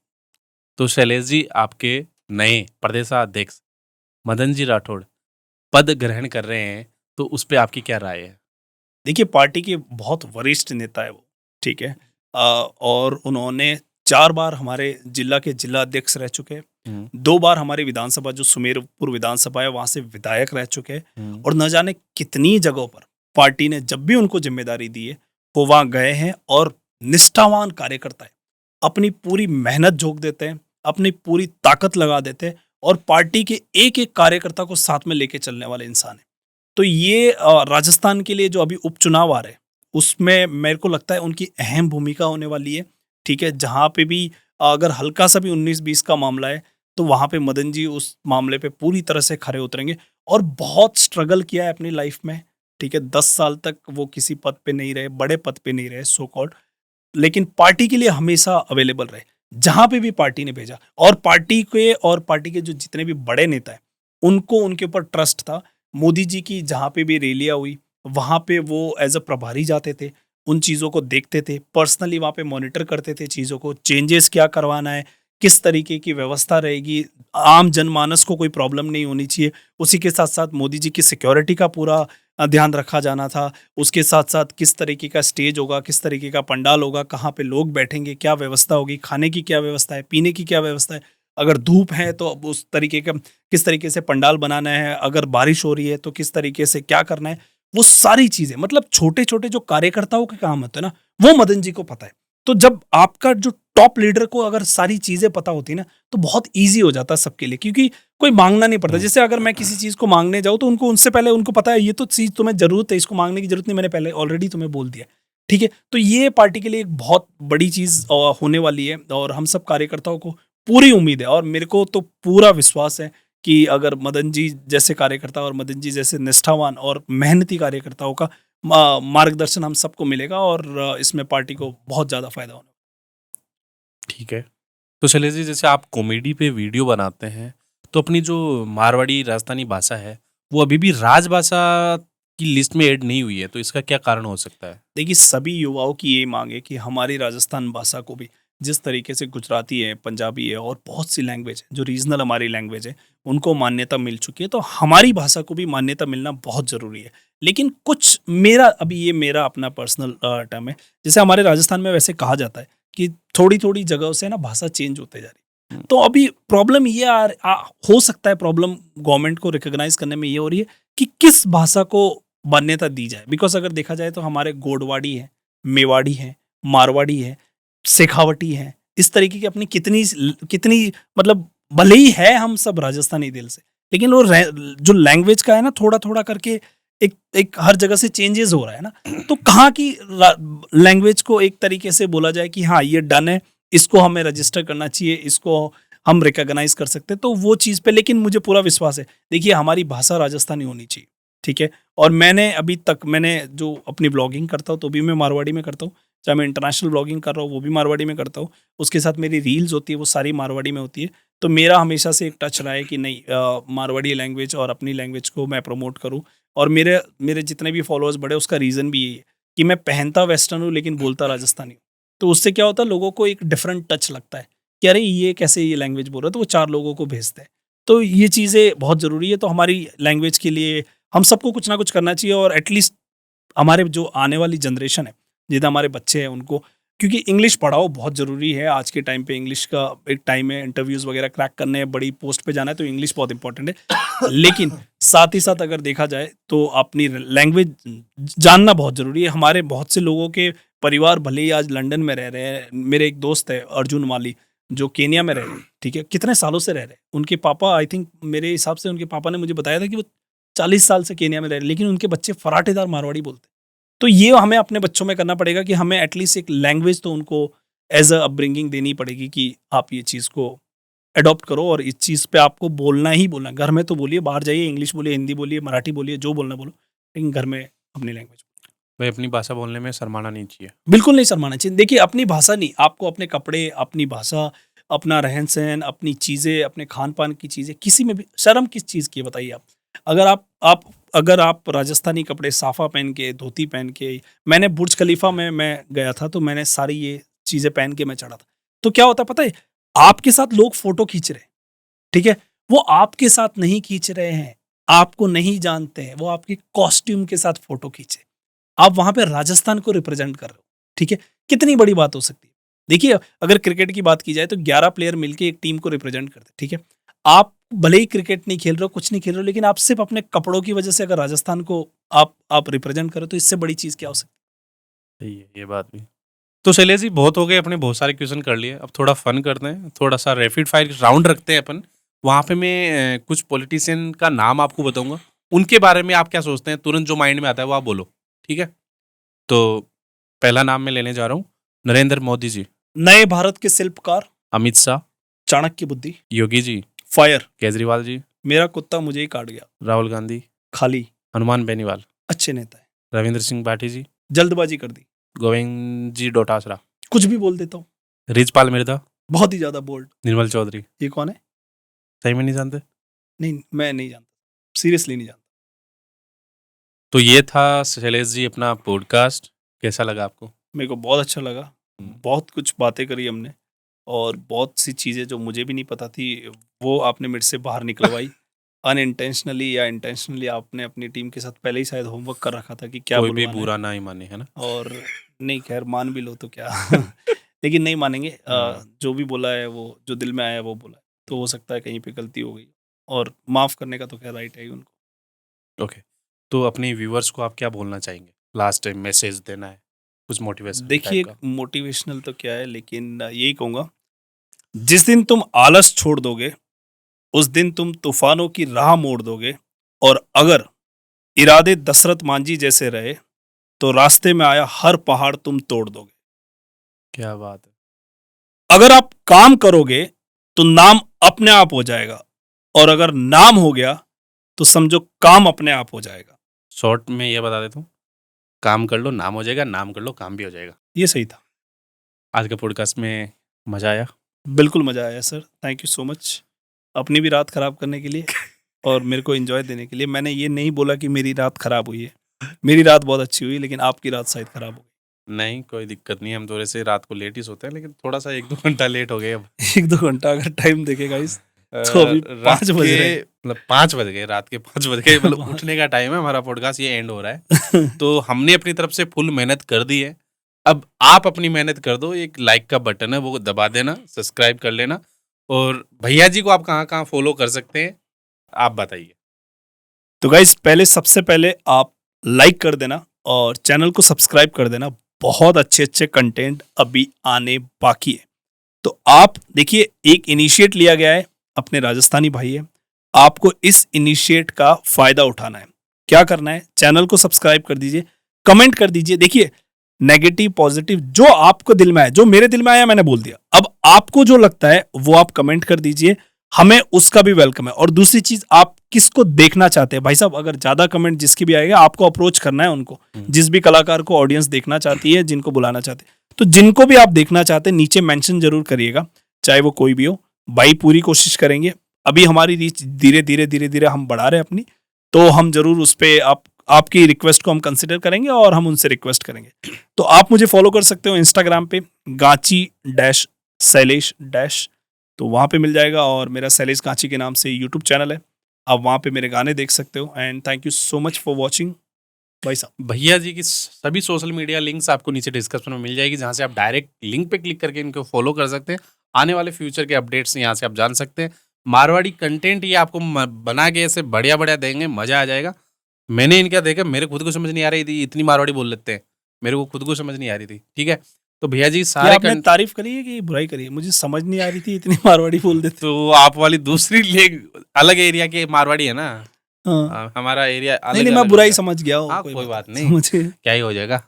Speaker 2: तो शैलेश जी, आपके नए प्रदेशाध्यक्ष मदन जी राठौड़ पद ग्रहण कर रहे हैं, तो उस पे आपकी क्या राय है?
Speaker 1: देखिए पार्टी के बहुत वरिष्ठ नेता है वो, ठीक है। और उन्होंने 4 बार हमारे जिला के जिला अध्यक्ष रह चुके हैं,
Speaker 2: हुँ,
Speaker 1: 2 बार हमारी विधानसभा जो सुमेरपुर विधानसभा है वहाँ से विधायक रह चुके हैं
Speaker 2: हुँ,
Speaker 1: और न जाने कितनी जगहों पर पार्टी ने जब भी उनको ज़िम्मेदारी दी है, वो वहाँ गए हैं और निष्ठावान कार्यकर्ता हैं। अपनी पूरी मेहनत झोंक देते हैं, अपनी पूरी ताकत लगा देते हैं और पार्टी के एक-एक कार्यकर्ता को साथ में लेके चलने वाले इंसान हैं। तो ये राजस्थान के लिए जो अभी उपचुनाव आ रहे हैं, उसमें मेरे को लगता है उनकी अहम भूमिका होने वाली है, ठीक है? जहाँ पे भी अगर हल्का-सा भी 19-20 का मामला है, तो वहाँ पे मदन जी उस मामले पे पूरी तरह से खरे उतरेंगे और बहुत स्ट्रगल किया है अपनी लाइफ में, ठीक है? 10 साल तक वो किसी पद पे नहीं रहे, बड़े पद पे नहीं रहे सो कॉल्ड, लेकिन पार्टी के लिए हमेशा अवेलेबल रहे, जहाँ पे भी पार्टी ने भेजा और पार्टी के जो जितने भी बड़े नेता हैं, उनको उनके ऊपर ट्रस्ट था। मोदी जी की जहाँ पे भी रैलियाँ हुई, वहाँ पे वो एज़ अ प्रभारी जाते थे, उन चीज़ों को देखते थे, पर्सनली वहाँ पे मॉनिटर करते थे चीज़ों को, चेंजेस क्या करवाना है, किस तरीके की व्यवस्था रहेगी, आम जनमानस को कोई प्रॉब्लम नहीं होनी चाहिए। उसी के साथ-साथ मोदी जी की सिक्योरिटी का पूरा ध्यान रखा जाना था। उसके साथ-साथ किस तरीके का स्टेज होगा, किस तरीके का पंडाल होगा, कहाँ पे लोग बैठेंगे, क्या व्यवस्था होगी, खाने की क्या व्यवस्था है, पीने की क्या व्यवस्था है। अगर धूप है तो अब उस तरीके का किस तरीके से पंडाल बनाना है, अगर बारिश हो रही है तो किस तरीके से क्या करना है, वो सारी चीज़ें मतलब छोटे-छोटे जो कार्यकर्ताओं के काम होते हैं ना, वो मदन जी को पता है। तो जब आपका जो टॉप लीडर को अगर सारी चीज़ें पता होती है ना, तो बहुत ईज़ी हो जाता है सबके लिए क्योंकि कोई माँगना नहीं पड़ता।
Speaker 2: हुँ।
Speaker 1: जैसे अगर मैं किसी चीज़ को माँगने जाऊँ तो उनको उनसे पहले उनको पता है ये तो चीज़ तुम्हें ज़रूरत है, इसको माँगने की ज़रूरत नहीं, मैंने पहले ऑलरेडी तुम्हें बोल दिया है। ठीक है? तो ये पार्टी के लिए एक बहुत बड़ी चीज़ होने वाली है और हम सब कार्यकर्ताओं को पूरी उम्मीद है और मेरे को तो पूरा विश्वास है कि अगर मदन जी जैसे कार्यकर्ता और मदन जी जैसे निष्ठावान और मेहनती कार्यकर्ताओं का मार्गदर्शन हम सबको मिलेगा और इसमें पार्टी को बहुत ज़्यादा फ़ायदा होने
Speaker 2: ठीक है। तो शैलेश जी, जैसे आप कॉमेडी पे वीडियो बनाते हैं, तो अपनी जो मारवाड़ी राजस्थानी भाषा है, वो अभी भी राजभाषा की लिस्ट में ऐड नहीं हुई है, तो इसका क्या कारण हो सकता है?
Speaker 1: देखिए सभी युवाओं की यही मांग है कि हमारी राजस्थान भाषा को भी जिस तरीके से गुजराती है, पंजाबी है और बहुत सी लैंग्वेज है जो रीजनल हमारी लैंग्वेज है उनको मान्यता मिल चुकी है, तो हमारी भाषा को भी मान्यता मिलना बहुत ज़रूरी है। लेकिन कुछ मेरा अभी ये मेरा अपना पर्सनल टर्म है, जैसे हमारे राजस्थान में वैसे कहा जाता है कि थोड़ी थोड़ी जगहों से ना भाषा चेंज होते जा रही है।
Speaker 2: हुँ,
Speaker 1: तो अभी प्रॉब्लम ये हो सकता है, प्रॉब्लम गवर्नमेंट को रिकॉग्नाइज करने में ये हो रही है कि किस भाषा को मान्यता दी जाए। बिकॉज़ अगर देखा जाए तो हमारे गोडवाड़ी है, मेवाड़ी है, मारवाड़ी है, शेखावटी है, इस तरीके की अपनी कितनी मतलब भले ही है हम सब राजस्थानी दिल से, लेकिन वो जो लैंग्वेज का है ना थोड़ा-थोड़ा करके एक एक हर जगह से चेंजेज़ हो रहा है ना, तो कहाँ की लैंग्वेज को एक तरीके से बोला जाए कि हाँ, ये डन है, इसको हमें रजिस्टर करना चाहिए, इसको हम रिकॉग्नाइज़ कर सकते हैं, तो वो चीज़ पे लेकिन मुझे पूरा विश्वास है। देखिए हमारी भाषा राजस्थानी होनी चाहिए, ठीक है? और मैंने जो अपनी ब्लॉगिंग करता हूँ तो भी मैं मारवाड़ी में करता हूँ, चाहे मैं इंटरनेशनल ब्लॉगिंग कर रहा हूँ वो भी मारवाड़ी में करता हूँ। उसके साथ मेरी रील्स होती है वो सारी मारवाड़ी में होती है। तो मेरा हमेशा से एक टच रहा है कि नहीं, मारवाड़ी लैंग्वेज और अपनी लैंग्वेज को मैं प्रमोट करूँ और मेरे मेरे जितने भी फॉलोअर्स बढ़े उसका रीज़न भी यही है कि मैं पहनता वेस्टर्न हूँ लेकिन बोलता राजस्थानी हूँ। तो उससे क्या होता है, लोगों को एक डिफरेंट टच लगता है कि अरे ये कैसे ये लैंग्वेज बोल रहा है, तो वो 4 लोगों को भेजते हैं। तो ये चीज़ें बहुत ज़रूरी है, तो हमारी लैंग्वेज के लिए हम सबको कुछ ना कुछ करना चाहिए और एटलीस्ट हमारे जो आने वाली जनरेशन है, जितने हमारे बच्चे हैं उनको, क्योंकि इंग्लिश पढ़ाओ बहुत ज़रूरी है आज के टाइम पे। इंग्लिश का एक टाइम है, इंटरव्यूज़ वगैरह क्रैक करने हैं, बड़ी पोस्ट पे जाना है तो इंग्लिश बहुत इंपॉर्टेंट है। लेकिन साथ ही साथ अगर देखा जाए तो अपनी लैंग्वेज जानना बहुत ज़रूरी है। हमारे बहुत से लोगों के परिवार भले ही आज लंदन में रह रहे हैं। मेरे एक दोस्त है अर्जुन माली जो केनिया में रह रहे हैं, ठीक है? कितने सालों से रह रहे हैं। उनके पापा आई थिंक मेरे हिसाब से उनके पापा ने मुझे बताया था कि वो 40 साल से केनिया में रह रहे हैं, लेकिन उनके बच्चे फराटेदार मारवाड़ी बोलते हैं। तो ये हमें अपने बच्चों में करना पड़ेगा कि हमें एटलीस्ट एक लैंग्वेज तो उनको एज़ अ अपब्रिंगिंग देनी पड़ेगी कि आप ये चीज़ को अडॉप्ट करो और इस चीज़ पे आपको बोलना ही बोलना है। घर में तो बोलिए, बाहर जाइए इंग्लिश बोलिए, हिंदी बोलिए, मराठी बोलिए, जो बोलना बोलो, लेकिन घर में अपनी लैंग्वेज।
Speaker 2: भाई अपनी भाषा बोलने में शर्माना नहीं चाहिए।
Speaker 1: बिल्कुल नहीं शर्माना चाहिए। देखिए अपनी भाषा नहीं, आपको अपने कपड़े, अपनी भाषा, अपना रहन-सहन, अपनी चीज़ें, अपने खान-पान की चीज़ें, किसी में भी शर्म किस चीज़ की है बताइए आप? अगर आप राजस्थानी कपड़े साफ़ा पहन के, धोती पहन के, मैंने बुर्ज खलीफा में मैं गया था तो मैंने सारी ये चीज़ें पहन के मैं चढ़ा था। तो क्या होता है पता है? आपके साथ लोग फ़ोटो खींच रहे हैं, ठीक है? वो आपके साथ नहीं खींच रहे हैं, आपको नहीं जानते हैं, वो आपके कॉस्ट्यूम के साथ फ़ोटो खींचे। आप वहाँ पे राजस्थान को रिप्रेजेंट कर रहे हो, ठीक है? कितनी बड़ी बात हो सकती है। देखिए, अगर क्रिकेट की बात की जाए तो 11 प्लेयर मिलके एक टीम को रिप्रेजेंट करते हैं, ठीक है? आप भले ही क्रिकेट नहीं खेल रहे हो, कुछ नहीं खेल रहे हो, लेकिन आप सिर्फ़ अपने कपड़ों की वजह से अगर राजस्थान को आप रिप्रेजेंट करो तो इससे बड़ी चीज़ क्या हो सकती
Speaker 2: सही है ये बात भी। तो शैलेश जी बहुत हो गए, अपने बहुत सारे क्वेश्चन कर लिए, अब थोड़ा फन करते हैं, थोड़ा सा रैपिड फायर राउंड रखते हैं अपन। वहाँ पे मैं कुछ पॉलिटिशियन का नाम आपको बताऊंगा, उनके बारे में आप क्या सोचते हैं, तुरंत जो माइंड में आता है वो आप बोलो, ठीक है? तो पहला नाम मैं लेने जा रहा हूँ, नरेंद्र मोदी जी,
Speaker 1: है? नए भारत के शिल्पकार,
Speaker 2: अमित शाह,
Speaker 1: चाणक्य बुद्धि,
Speaker 2: योगी जी,
Speaker 1: फायर,
Speaker 2: केजरीवाल जी,
Speaker 1: मेरा कुत्ता मुझे ही काट गया,
Speaker 2: राहुल गांधी,
Speaker 1: खाली,
Speaker 2: हनुमान बेनीवाल,
Speaker 1: अच्छे नेता है,
Speaker 2: रविंद्र सिंह बाठी जी,
Speaker 1: जल्दबाजी कर दी,
Speaker 2: गोविंद जी डोटासरा,
Speaker 1: कुछ भी बोल देता हूँ,
Speaker 2: रिजपाल मिर्धा,
Speaker 1: बहुत ही ज़्यादा बोल्ड।
Speaker 2: निर्मल चौधरी।
Speaker 1: ये कौन है?
Speaker 2: सही में नहीं जानते?
Speaker 1: नहीं, मैं नहीं जानता, सीरियसली नहीं जानता।
Speaker 2: तो ये था शैलेश जी अपना पॉडकास्ट, कैसा लगा आपको?
Speaker 1: मेरे को बहुत अच्छा लगा, बहुत कुछ बातें करी हमने और बहुत सी चीज़ें जो मुझे भी नहीं पता थी वो आपने मेरे से बाहर निकलवाई। अनइंटेंशनली या इंटेंशनली आपने अपनी टीम के साथ पहले ही शायद होमवर्क कर रखा था कि क्या
Speaker 2: कोई भी
Speaker 1: बुलवाना है।
Speaker 2: बुरा ना ही माने, है ना?
Speaker 1: और नहीं खैर मान भी लो तो क्या लेकिन नहीं मानेंगे। जो भी बोला है वो जो दिल में आया वो बोला है, तो हो सकता है कहीं पे गलती हो गई और माफ़ करने का तो खैर राइट है ही उनको।
Speaker 2: ओके, तो अपने व्यूअर्स को आप क्या बोलना चाहेंगे? लास्ट टाइम मैसेज देना है, कुछ मोटिवेशन
Speaker 1: देखिए
Speaker 2: टाइप का?
Speaker 1: मोटिवेशनल तो क्या है, लेकिन यही कहूँगा, जिस दिन तुम आलस छोड़ दोगे उस दिन तुम तूफानों की राह मोड़ दोगे, और अगर इरादे दशरथ मांझी जैसे रहे तो रास्ते में आया हर पहाड़ तुम तोड़ दोगे।
Speaker 2: क्या बात है!
Speaker 1: अगर आप काम करोगे तो नाम अपने आप हो जाएगा, और अगर नाम हो गया तो समझो काम अपने आप हो जाएगा।
Speaker 2: शॉर्ट में ये बता देता हूँ, काम कर लो नाम हो जाएगा, नाम कर लो काम भी हो जाएगा।
Speaker 1: ये सही था।
Speaker 2: आज के पॉडकास्ट में मजा आया।
Speaker 1: बिल्कुल मजा आया sir, thank you so much अपनी भी रात खराब करने के लिए और मेरे को एंजॉय देने के लिए। मैंने ये नहीं बोला कि मेरी रात खराब हुई है, मेरी रात बहुत अच्छी हुई, लेकिन आपकी रात शायद खराब हो गई।
Speaker 2: नहीं कोई दिक्कत नहीं, हम थोड़े से रात को लेट ही सोते हैं, लेकिन थोड़ा सा 1-2 घंटा लेट हो गए अब।
Speaker 1: 1-2 घंटा अगर टाइम देखेगा इस तो अभी 5 बज रहे हैं।
Speaker 2: मतलब 5 बज गए, रात के 5 बज गए, मतलब उठने का टाइम है, हमारा पॉडकास्ट ये एंड हो रहा है। तो हमने अपनी तरफ से फुल मेहनत कर दी है, अब आप अपनी मेहनत कर दो। एक लाइक का बटन है वो दबा देना, सब्सक्राइब कर लेना, और भैया जी को आप कहाँ कहाँ फॉलो कर सकते हैं आप बताइए।
Speaker 1: तो गाइस पहले सबसे पहले आप लाइक कर देना और चैनल को सब्सक्राइब कर देना, बहुत अच्छे अच्छे कंटेंट अभी आने बाकी है। तो आप देखिए एक इनिशिएट लिया गया है, अपने राजस्थानी भाई है, आपको इस इनिशिएट का फायदा उठाना है। क्या करना है, चैनल को सब्सक्राइब कर दीजिए, कमेंट कर दीजिए। देखिए नेगेटिव पॉजिटिव जो आपको दिल में आए, जो मेरे दिल में आया मैंने बोल दिया, अब आपको जो लगता है वो आप कमेंट कर दीजिए, हमें उसका भी वेलकम है। और दूसरी चीज, आप किसको देखना चाहते हैं भाई साहब, अगर ज्यादा कमेंट जिसकी भी आएगा आपको अप्रोच करना है उनको, जिस भी कलाकार को ऑडियंस देखना चाहती है, जिनको बुलाना चाहते हैं, तो जिनको भी आप देखना चाहते हैं नीचे मेंशन जरूर करिएगा, चाहे वो कोई भी हो। भाई पूरी कोशिश करेंगे, अभी हमारी रीच धीरे धीरे हम बढ़ा रहे हैं अपनी, तो हम जरूर उस पर आपकी रिक्वेस्ट को हम कंसिडर करेंगे और हम उनसे रिक्वेस्ट करेंगे। तो आप मुझे फॉलो कर सकते हो इंस्टाग्राम पे गाची-शैलेश, तो वहाँ पे मिल जाएगा, और मेरा शैलेश गाची के नाम से यूट्यूब चैनल है, आप वहाँ पे मेरे गाने देख सकते हो। And thank you so much for watching भाई साहब।
Speaker 2: भैया जी की सभी सोशल मीडिया लिंक्स आपको नीचे डिस्क्रिप्शन में मिल जाएगी, जहाँ से आप डायरेक्ट लिंक पे क्लिक करके इनको फॉलो कर सकते हैं। आने वाले फ्यूचर के अपडेट्स यहाँ से आप जान सकते हैं। मारवाड़ी कंटेंट ये आपको बना के ऐसे बढ़िया बढ़िया देंगे, मजा आ जाएगा। मैंने इनका देखा, मेरे खुद को समझ नहीं आ रही थी, इतनी मारवाड़ी बोल लेते हैं, मेरे को खुद को समझ नहीं आ रही थी। ठीक है, तो भैया जी सारे
Speaker 1: आपने तारीफ करी है कि बुराई करी है? मुझे समझ नहीं आ रही थी, इतनी मारवाड़ी बोल देते।
Speaker 2: तो आप वाली दूसरी लेग अलग एरिया के मारवाड़ी है ना, हमारा एरिया अलग।
Speaker 1: नहीं मैं बुराई समझ गया हूँ,
Speaker 2: कोई बात नहीं,
Speaker 1: मुझे
Speaker 2: क्या ही हो जाएगा।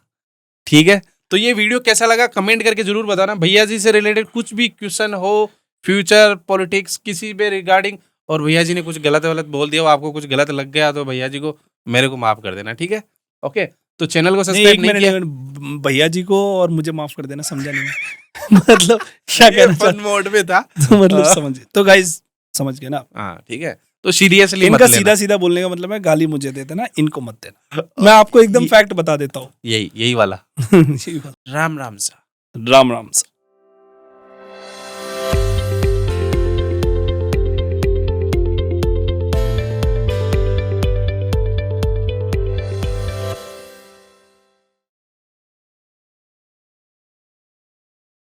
Speaker 2: ठीक है, तो ये वीडियो कैसा लगा कमेंट करके जरूर बताना। भैया जी से रिलेटेड कुछ भी क्वेश्चन हो, फ्यूचर पॉलिटिक्स किसी भी रिगार्डिंग, और भैया जी ने कुछ गलत वलत बोल दिया, वो आपको कुछ गलत लग गया तो भैया जी को मेरे को माफ कर देना, ठीक है? ओके, तो चैनल को
Speaker 1: नहीं,
Speaker 2: सब्सक्राइब
Speaker 1: एक
Speaker 2: नहीं किया।
Speaker 1: मिनट, भैया जी को और मुझे माफ कर देना, समझा नहीं मैं। मतलब क्या
Speaker 2: ये
Speaker 1: कहना
Speaker 2: फन
Speaker 1: चाहते
Speaker 2: मोड में था।
Speaker 1: तो मतलब समझिए, तो गाइस समझ गए ना आप?
Speaker 2: हाँ ठीक है, तो सीरियसली मत
Speaker 1: इनका
Speaker 2: लेना।
Speaker 1: सीधा सीधा बोलने का मतलब है गाली मुझे दे देना, इनको मत देना। मैं आपको एकदम फैक्ट बता देता हूँ।
Speaker 2: यही वाला।
Speaker 1: यही बात।
Speaker 2: राम राम सा।
Speaker 1: राम राम।